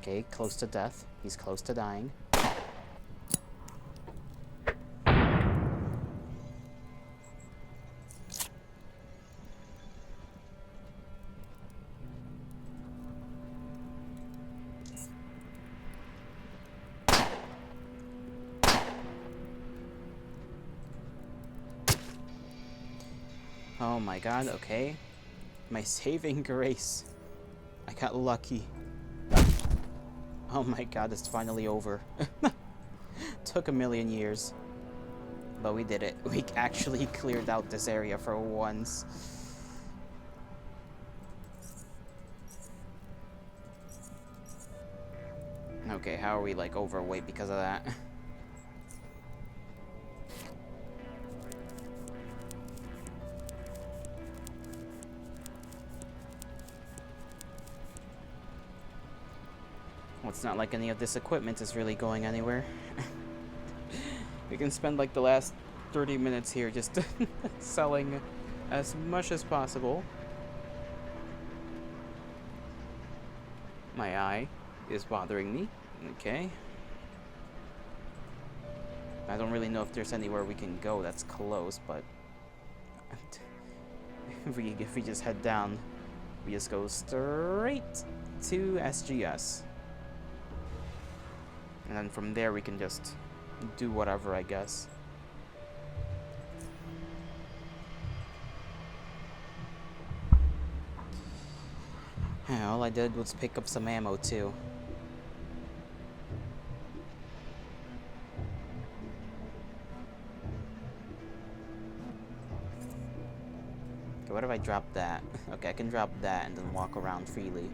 Okay, close to death. He's close to dying. Oh my god, okay. My saving grace. I got lucky. Oh my god, it's finally over. Took a million years. But we did it. We actually cleared out this area for once. Okay, how are we like overweight because of that? Well, it's not like any of this equipment is really going anywhere. We can spend like the last 30 minutes here just selling as much as possible. My eye is bothering me. Okay. I don't really know if there's anywhere we can go that's close, but if we just head down, we just go straight to SGS. And then from there we can just do whatever, I guess. Yeah, all I did was pick up some ammo too. Okay, what if I drop that? Okay, I can drop that and then walk around freely.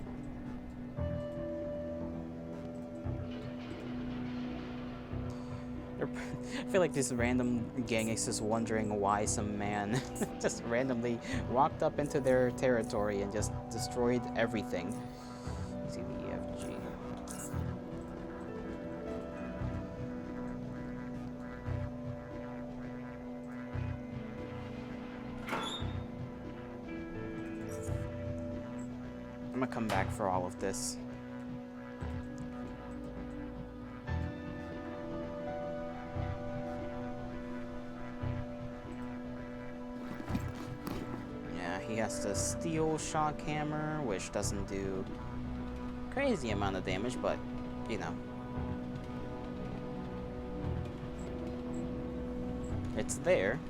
I feel like this random gang is just wondering why some man just randomly walked up into their territory and just destroyed everything. C, D, E, F, G. I'm gonna come back for all of this. He has the steel shock hammer, which doesn't do crazy amount of damage, but you know, it's there.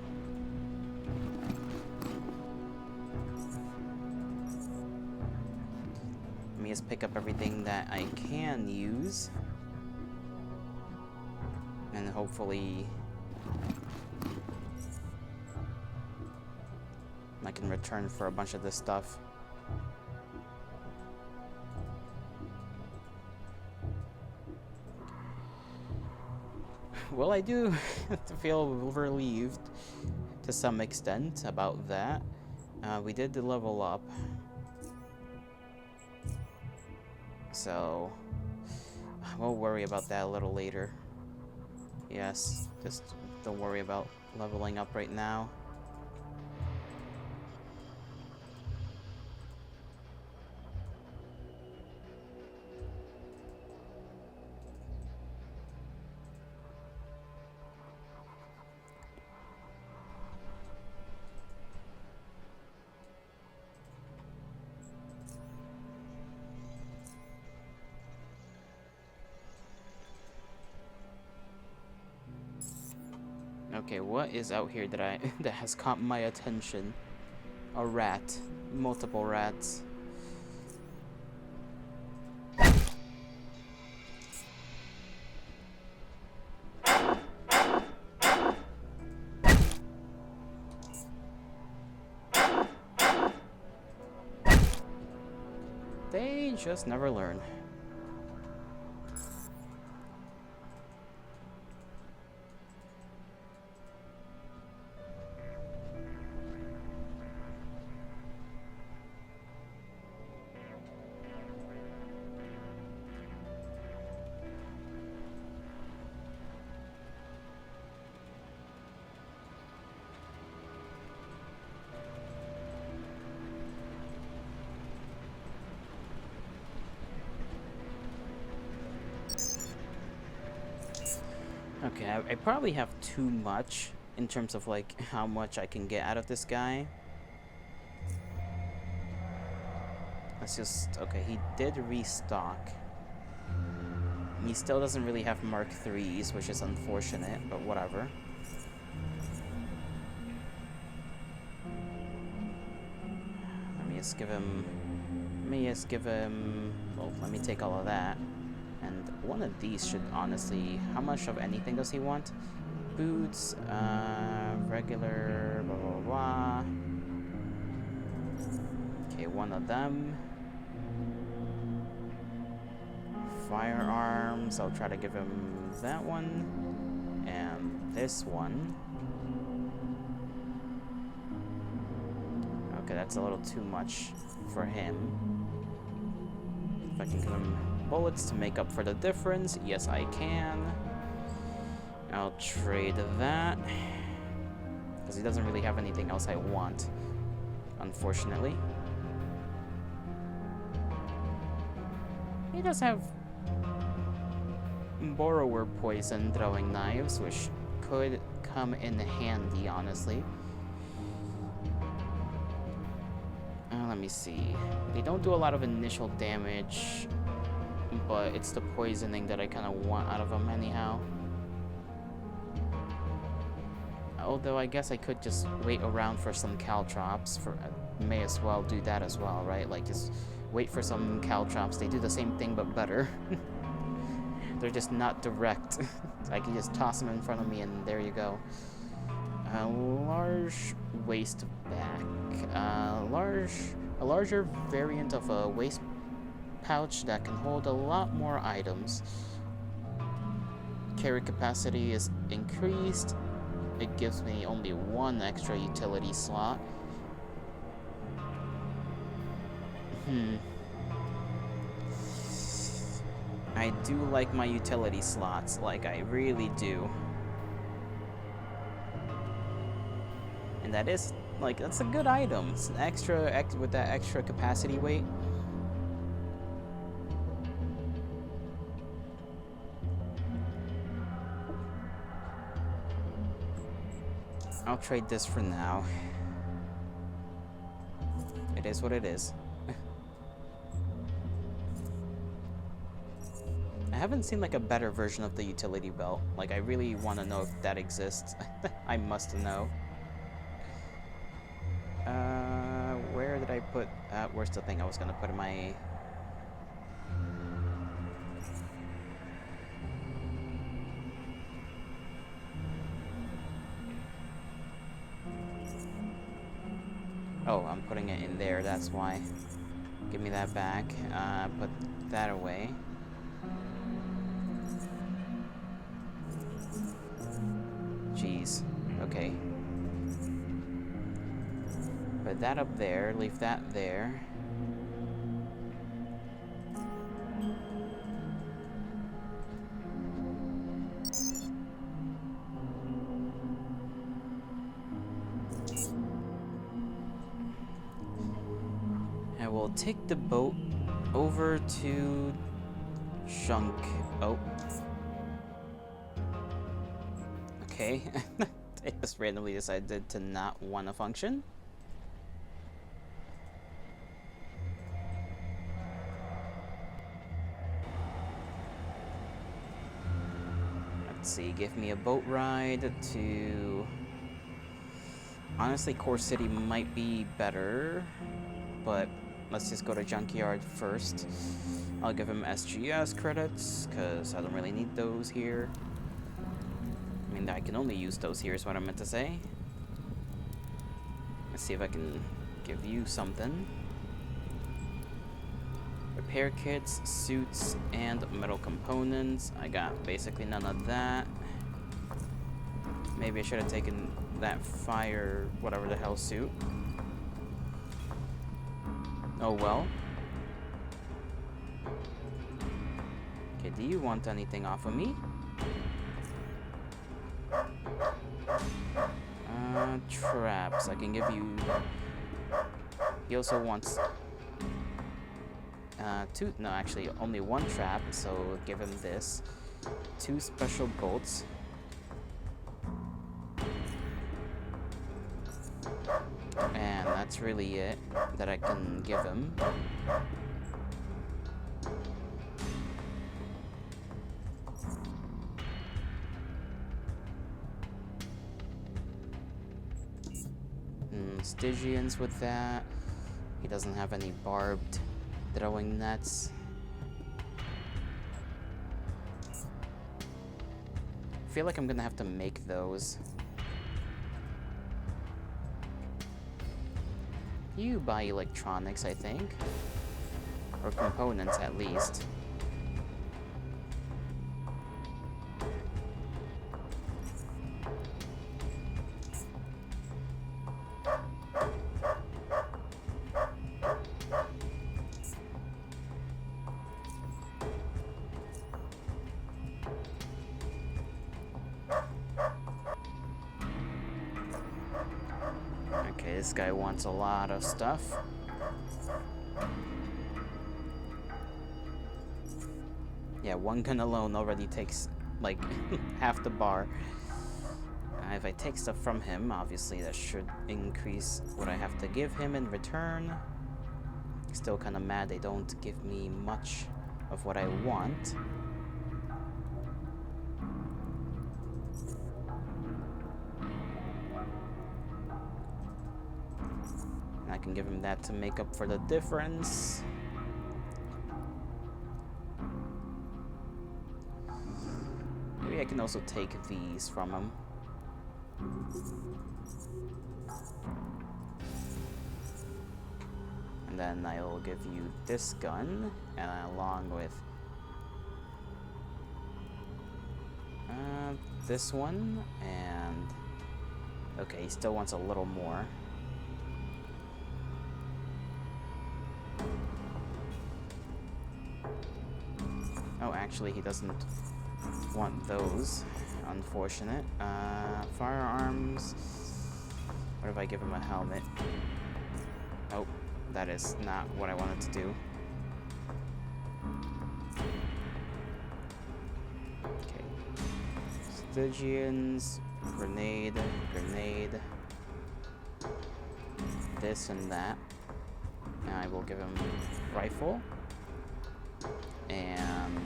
Let me just pick up everything that I can use, and hopefully I can return for a bunch of this stuff. Well, I do feel relieved to some extent about that. We did the level up. So we'll worry about that a little later. Yes, just don't worry about leveling up right now. Okay, what is out here that that has caught my attention? A rat. Multiple rats. They just never learn. Okay, I probably have too much in terms of like how much I can get out of this guy. Let's just, okay, he did restock. He still doesn't really have Mark IIIs, which is unfortunate, but whatever. Let me just give him, well, let me take all of that. And one of these should honestly, how much of anything does he want? Boots, regular, blah, blah, blah. Okay, one of them. Firearms, I'll try to give him that one. And this one. Okay, that's a little too much for him. If I can give him bullets to make up for the difference, yes I can. I'll trade that. Because he doesn't really have anything else I want, unfortunately. He does have borrower poison throwing knives, which could come in handy, honestly. Let me see. They don't do a lot of initial damage, but it's the poisoning that I kind of want out of them anyhow. Although I guess I could just wait around for some caltrops. May as well do that as well, right? Like just wait for some caltrops. They do the same thing but better. They're just not direct. I can just toss them in front of me and there you go. A large waste bag. A larger variant of a waste pouch that can hold a lot more items. Carry capacity is increased. It gives me only one extra utility slot. I do like my utility slots, like I really do. And that is, like, that's a good item. It's an extra, with that extra capacity weight. I'll trade this for now. It is what it is. I haven't seen like a better version of the utility belt. Like I really want to know if that exists. I must know. Where did I put? Where's the thing I was gonna put in my? Oh, I'm putting it in there. That's why. Give me that back. Put that away. Jeez. Okay. Put that up there. Leave that there. I will take the boat over to Shunk. Oh. Okay. It just randomly decided to not want to function. Let's see, give me a boat ride to... Honestly, Core City might be better, but let's just go to Junkyard first. I'll give him SGS credits, because I don't really need those here. I mean, I can only use those here is what I meant to say. Let's see if I can give you something. Repair kits, suits, and metal components. I got basically none of that. Maybe I should have taken that fire, whatever the hell suit. Oh well. Okay, do you want anything off of me? Traps. I can give you... He also wants... two... No, actually, only one trap, so give him this. 2 special bolts. And that's really it that I can give him. Stygians with that. He doesn't have any barbed throwing nets. I feel like I'm gonna have to make those. You buy electronics, I think. Or components, at least. Okay, this guy wants a lot of stuff. Yeah, one gun alone already takes, like, half the bar. If I take stuff from him, obviously that should increase what I have to give him in return. Still kind of mad they don't give me much of what I want. I can give him that to make up for the difference. Maybe I can also take these from him. And then I will give you this gun, and along with this one, and okay, he still wants a little more. Oh, actually, he doesn't want those. Unfortunate. Firearms. What if I give him a helmet? Oh, that is not what I wanted to do. Okay. Stygians. Grenade. Grenade. This and that. And I will give him rifle. And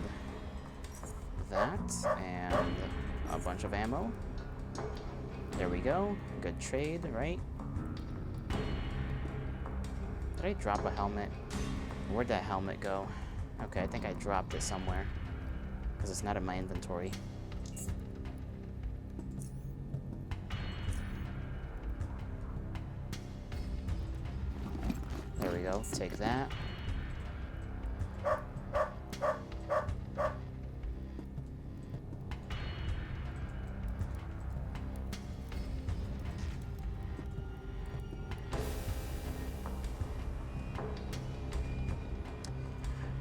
that, and a bunch of ammo. There we go. Good trade, right? Did I drop a helmet? Where'd that helmet go? Okay, I think I dropped it somewhere, because it's not in my inventory. There we go. Take that.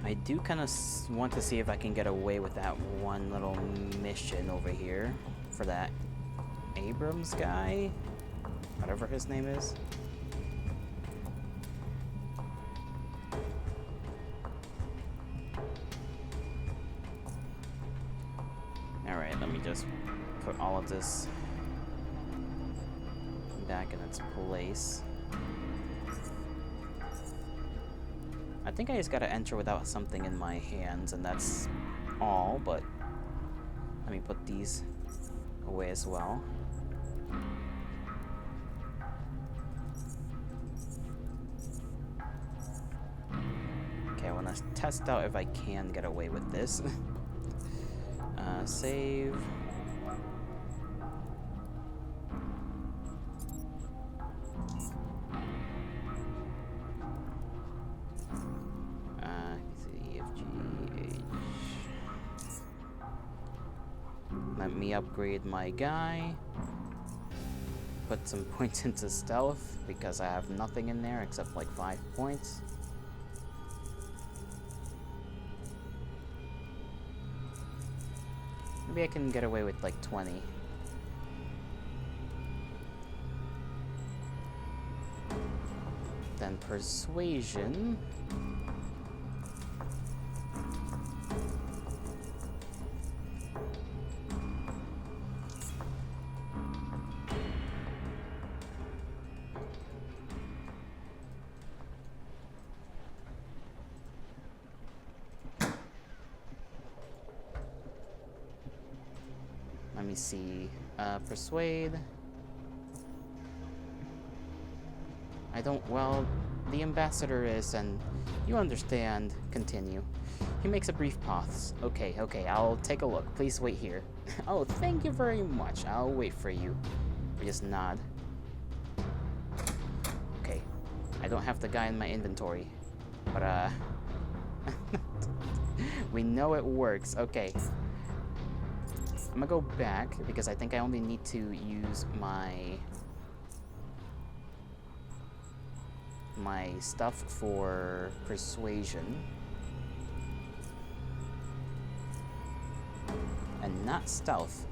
I do kind of want to see if I can get away with that one little mission over here for that Abrams guy, whatever his name is. Alright, let me just put all of this back in its place. I think I just gotta enter without something in my hands, and that's all, but Let me put these away as well. Okay, I want to test out if I can get away with this. Save. C, F, G, H. Let me upgrade my guy. Put some points into stealth because I have nothing in there except like 5 points. Maybe I can get away with like 20. Then persuasion. Let me see. Persuade. I don't. Well, the ambassador is, and you understand. Continue. He makes a brief pause. Okay, I'll take a look. Please wait here. Oh, thank you very much. I'll wait for you. Or just nod. Okay. I don't have the guy in my inventory. But, we know it works. Okay. I'm gonna go back because I think I only need to use my stuff for persuasion and not stealth.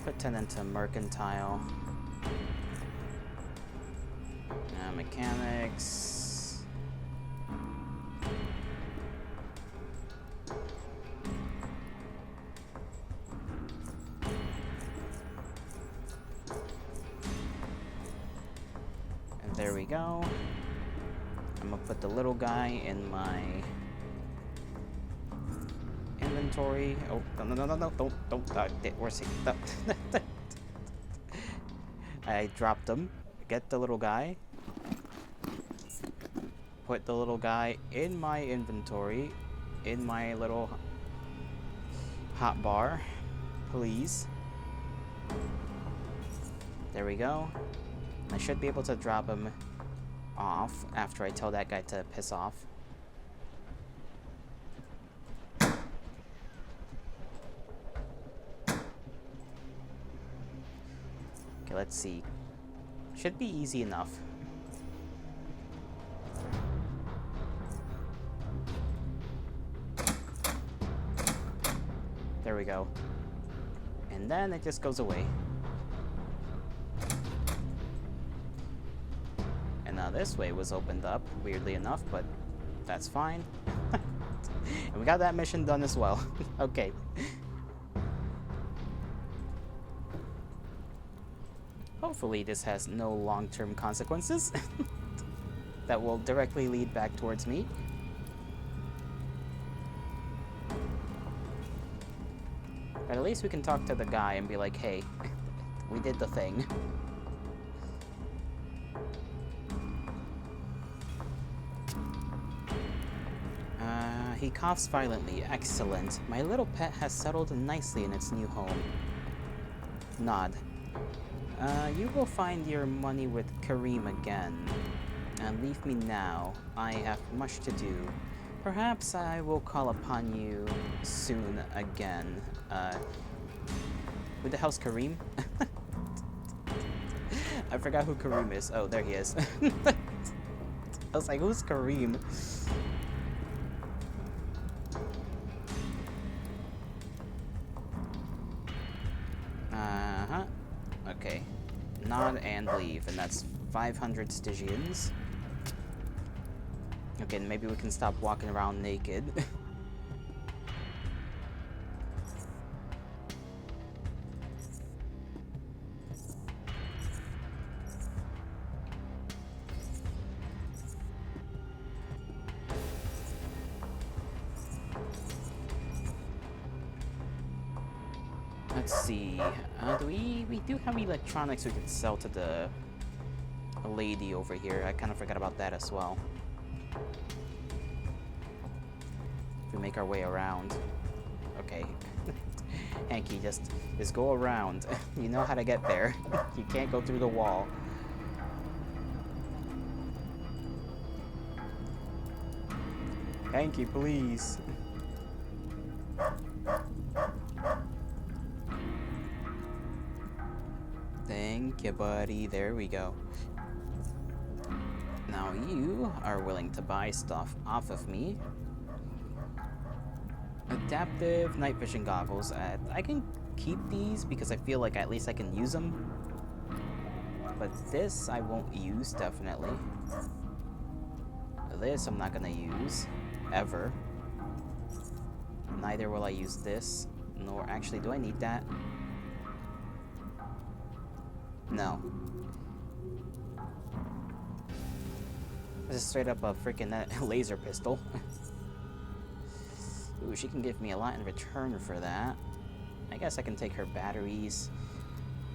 Put 10 into mercantile. Mechanics. And there we go. I'm gonna put the little guy in my inventory. Oh, no, don't, where's he? I dropped him. Get the little guy. Put the little guy in my inventory, in my little hot bar, please. There we go. I should be able to drop him off after I tell that guy to piss off. Okay, let's see. Should be easy enough. There we go. And then it just goes away. And now this way was opened up, weirdly enough, but that's fine. And we got that mission done as well. Okay. Hopefully this has no long-term consequences that will directly lead back towards me. But at least we can talk to the guy and be like, hey, we did the thing. He coughs violently. Excellent. My little pet has settled nicely in its new home. Nod. You will find your money with Kareem again. And leave me now. I have much to do. Perhaps I will call upon you soon again. Who the hell's Kareem? I forgot who Kareem is. Oh, there he is. I was like, who's Kareem? Okay. Nod and leave, and that's 500 Stygians. Okay, maybe we can stop walking around naked. Let's see. We do have electronics we could sell to the lady over here. I kind of forgot about that as well. If we make our way around. Okay. Hanky, just go around. You know how to get there. You can't go through the wall. Hanky, please. Thank you, buddy. There we go. Now you are willing to buy stuff off of me. Adaptive night vision goggles. I can keep these because I feel like at least I can use them. But this I won't use, definitely. This I'm not gonna use. Ever. Neither will I use this. Nor, actually, do I need that? No. This is straight up a freaking laser pistol. Ooh, she can give me a lot in return for that. I guess I can take her batteries.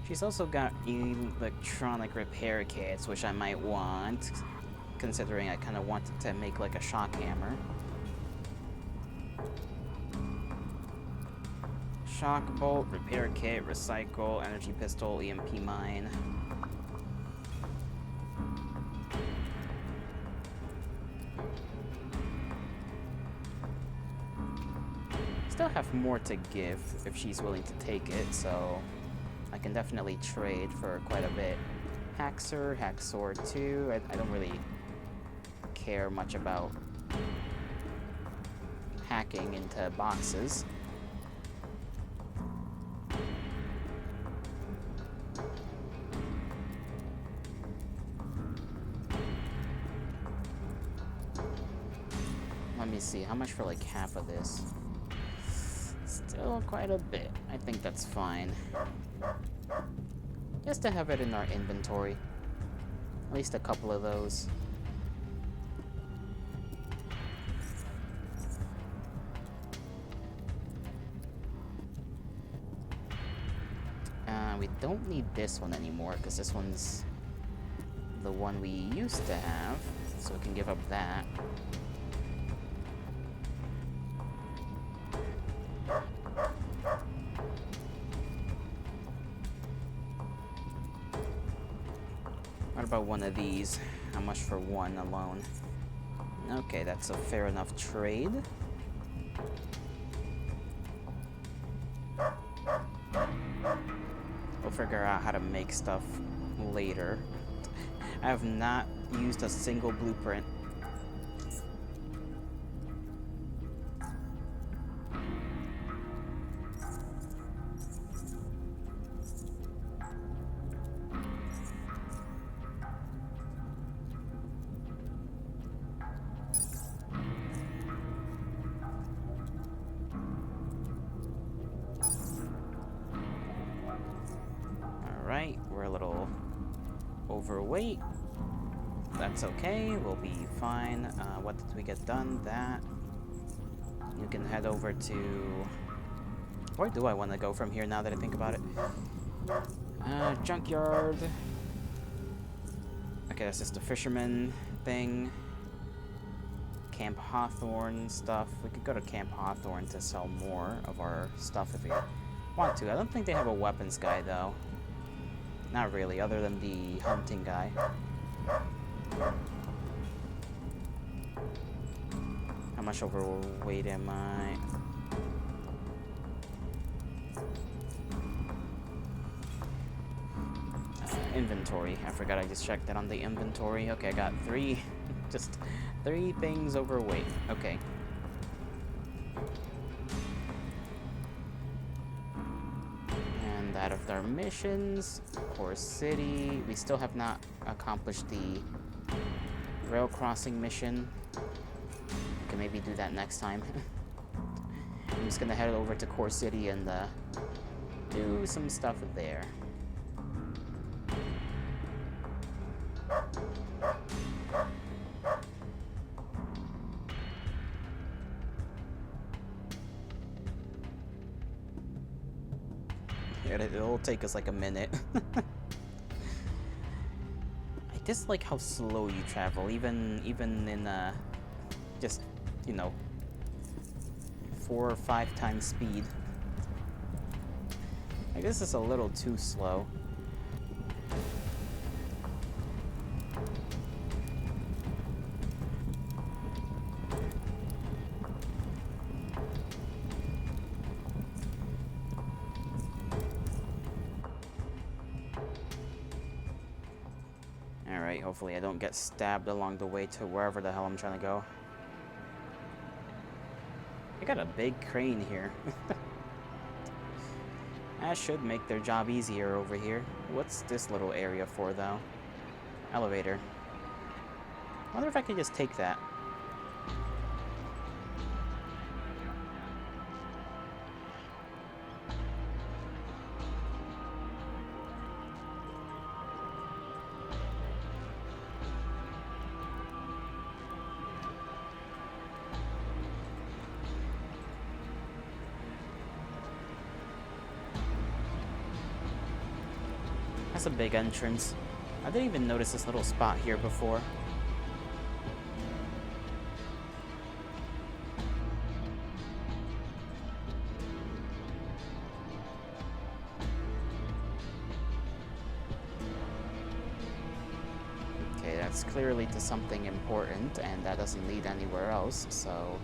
She's also got electronic repair kits, which I might want, considering I kind of wanted to make like a shock hammer. Shock bolt, repair kit, recycle, energy pistol, EMP mine. Still have more to give if she's willing to take it, so I can definitely trade for quite a bit. Hacksaw 2. I don't really care much about hacking into boxes. Let me see, how much for like half of this? Still quite a bit. I think that's fine. Just to have it in our inventory. At least a couple of those. We don't need this one anymore, because this one's the one we used to have, so we can give up that. What about one of these? How much for one alone? Okay, that's a fair enough trade. We'll figure out how to make stuff later. I have not used a single blueprint. Alright, we're a little overweight. That's okay, we'll be fine. What did we get done? That. You can head over to... Where do I want to go from here now that I think about it? Junkyard. Okay, that's just the fisherman thing. Camp Hawthorne stuff. We could go to Camp Hawthorne to sell more of our stuff if we want to. I don't think they have a weapons guy, though. Not really, other than the hunting guy. How much overweight am I? Inventory. I forgot I just checked that on the inventory. Okay, I got just 3 things overweight. Okay. Out of our missions, Core City. We still have not accomplished the rail crossing mission. We can maybe do that next time. I'm just gonna head over to Core City and do some stuff there. It'll take us like a minute. I dislike how slow you travel, even in just, you know, 4 or 5 times speed. I guess it's a little too slow. Alright, hopefully I don't get stabbed along the way to wherever the hell I'm trying to go. I got a big crane here. That should make their job easier over here. What's this little area for, though? Elevator. I wonder if I could just take that. That's a big entrance. I didn't even notice this little spot here before. Okay, that's clearly to something important, and that doesn't lead anywhere else, so...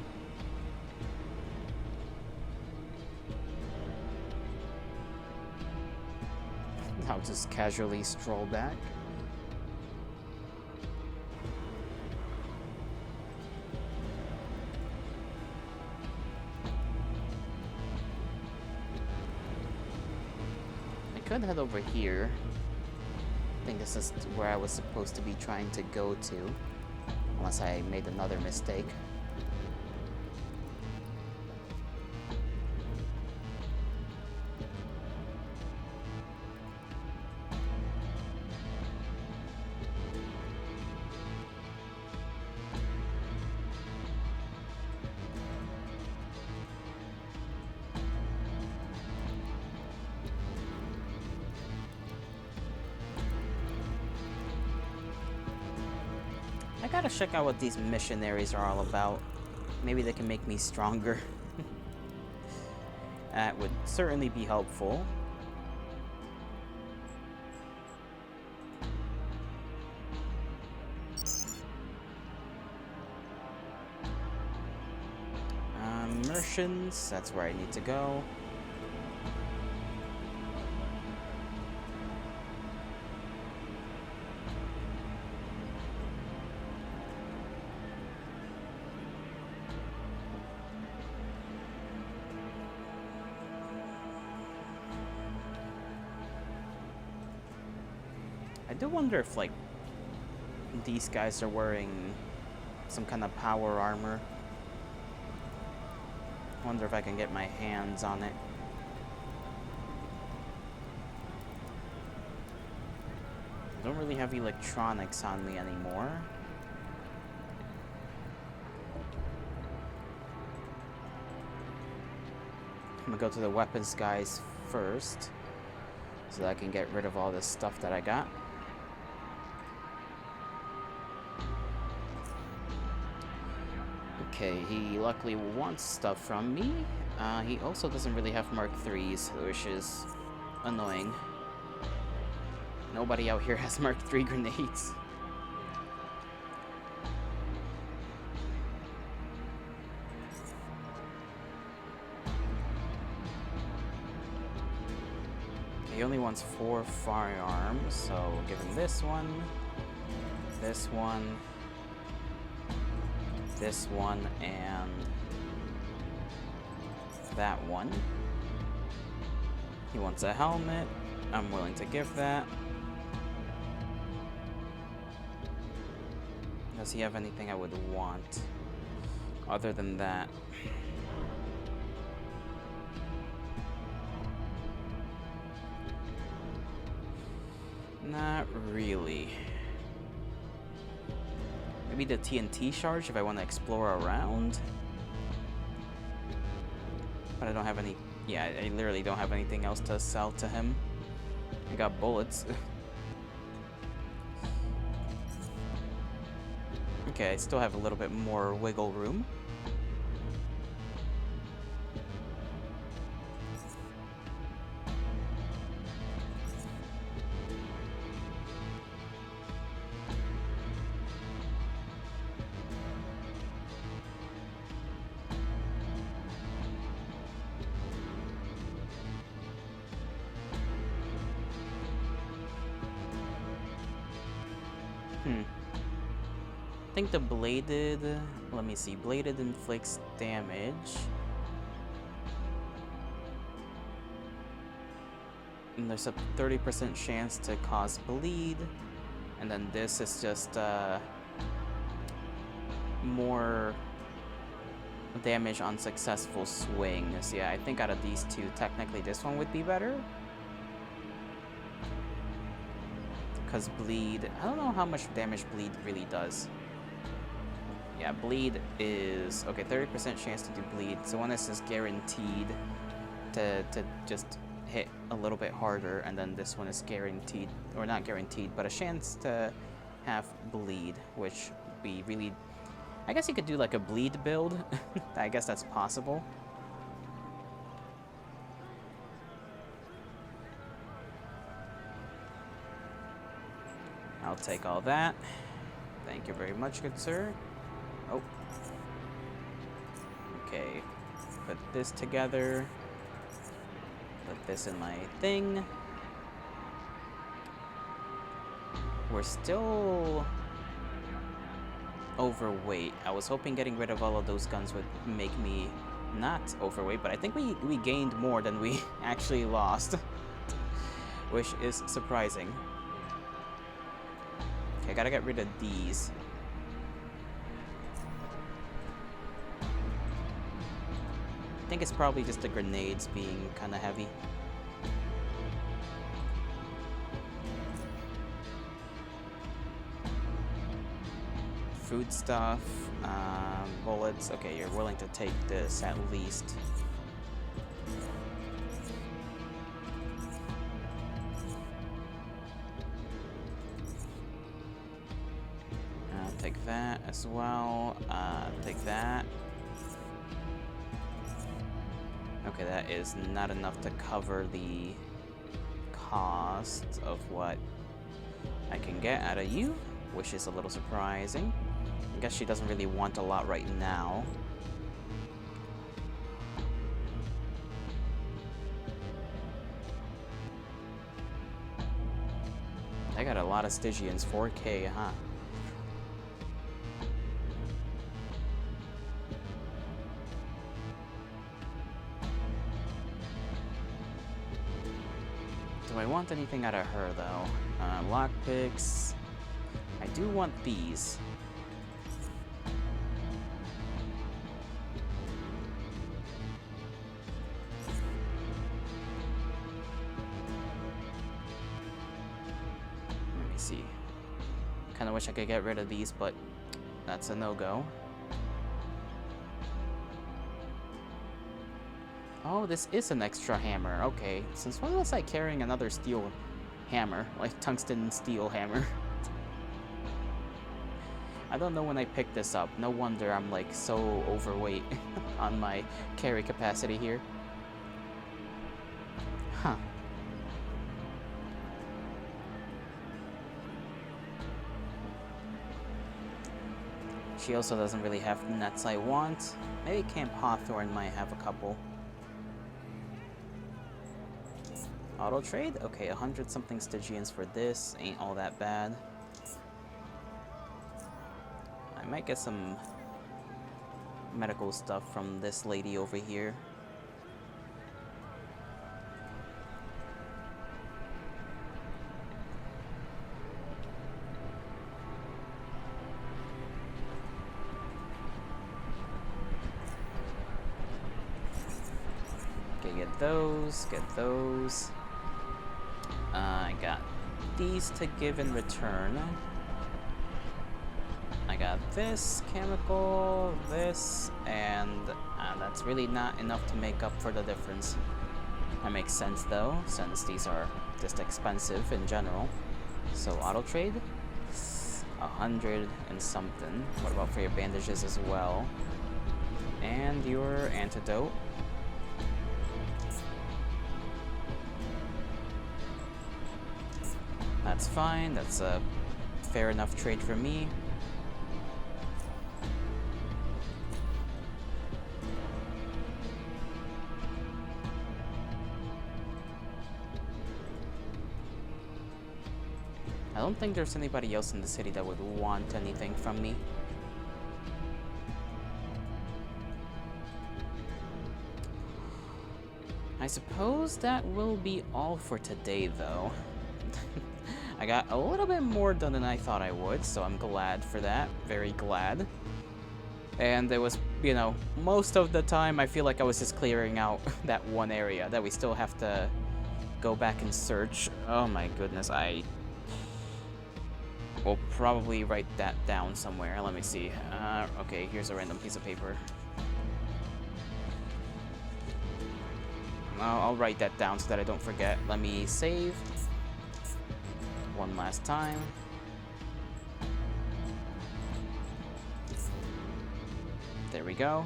I'll just casually stroll back. I could head over here. I think this is where I was supposed to be trying to go to, unless I made another mistake. I gotta check out what these missionaries are all about. Maybe they can make me stronger. That would certainly be helpful. Merchants, that's where I need to go. I do wonder if, like, these guys are wearing some kind of power armor. I wonder if I can get my hands on it. I don't really have electronics on me anymore. I'm gonna go to the weapons guys first, so that I can get rid of all this stuff that I got. Okay, he luckily wants stuff from me. He also doesn't really have Mark IIIs, which is annoying. Nobody out here has Mark III grenades. He only wants 4 firearms, so we'll give him this one, this one, this one, and that one. He wants a helmet. I'm willing to give that. Does he have anything I would want other than that? Not really. Maybe the TNT charge if I want to explore around. But I don't have any Yeah, I literally don't have anything else to sell to him. I got bullets. Okay, I still have a little bit more wiggle room. I think the bladed, let me see, bladed inflicts damage. And there's a 30% chance to cause bleed. And then this is just more damage on successful swings. Yeah, I think out of these two, technically this one would be better. Because bleed, I don't know how much damage bleed really does. Yeah, bleed is, okay, 30% chance to do bleed. So one is just guaranteed to just hit a little bit harder, and then this one is guaranteed, or not guaranteed, but a chance to have bleed, which would be really, I guess you could do like a bleed build. I guess that's possible. I'll take all that. Thank you very much, good sir. Oh. Okay. Put this together. Put this in my thing. We're still overweight. I was hoping getting rid of all of those guns would make me not overweight, but I think we gained more than we actually lost, which is surprising. Okay, I gotta get rid of these. I think it's probably just the grenades being kind of heavy. Food stuff, bullets. Okay, you're willing to take this at least. Take that as well. Take that. Okay, that is not enough to cover the cost of what I can get out of you, which is a little surprising. I guess she doesn't really want a lot right now. I got a lot of Stygians, 4K, huh? Do I want anything out of her, though? Lockpicks. I do want these. Let me see. Kind of wish I could get rid of these, but that's a no-go. Oh, this is an extra hammer. Okay, since when was I carrying another steel hammer? Like tungsten steel hammer. I don't know when I picked this up. No wonder I'm like so overweight on my carry capacity here. Huh. She also doesn't really have the nuts I want. Maybe Camp Hawthorne might have a couple. Auto trade? Okay, 100 something Stygians for this. Ain't all that bad. I might get some medical stuff from this lady over here. Okay, get those, get those. I got these to give in return. I got this chemical, this, and That's really not enough to make up for the difference. That makes sense though, since these are just expensive in general. So auto trade, 100 and something. What about for your bandages as well? And your antidote. That's fine, that's a fair enough trade for me. I don't think there's anybody else in the city that would want anything from me. I suppose that will be all for today, though. I got a little bit more done than I thought I would, so I'm glad for that. Very glad. And it was, you know, most of the time I feel like I was just clearing out that one area that we still have to go back and search. Oh my goodness, I will probably write that down somewhere. Let me see. Okay, here's a random piece of paper. I'll write that down so that I don't forget. Let me save one last time. There we go.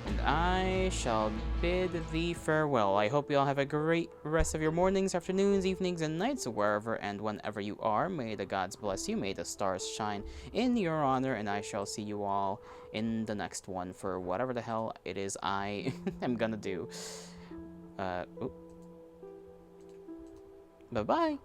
And I shall bid thee farewell. I hope you all have a great rest of your mornings, afternoons, evenings, and nights, wherever and whenever you are. May the gods bless you. May the stars shine in your honor. And I shall see you all in the next one for whatever the hell it is I am gonna do. Bye-bye.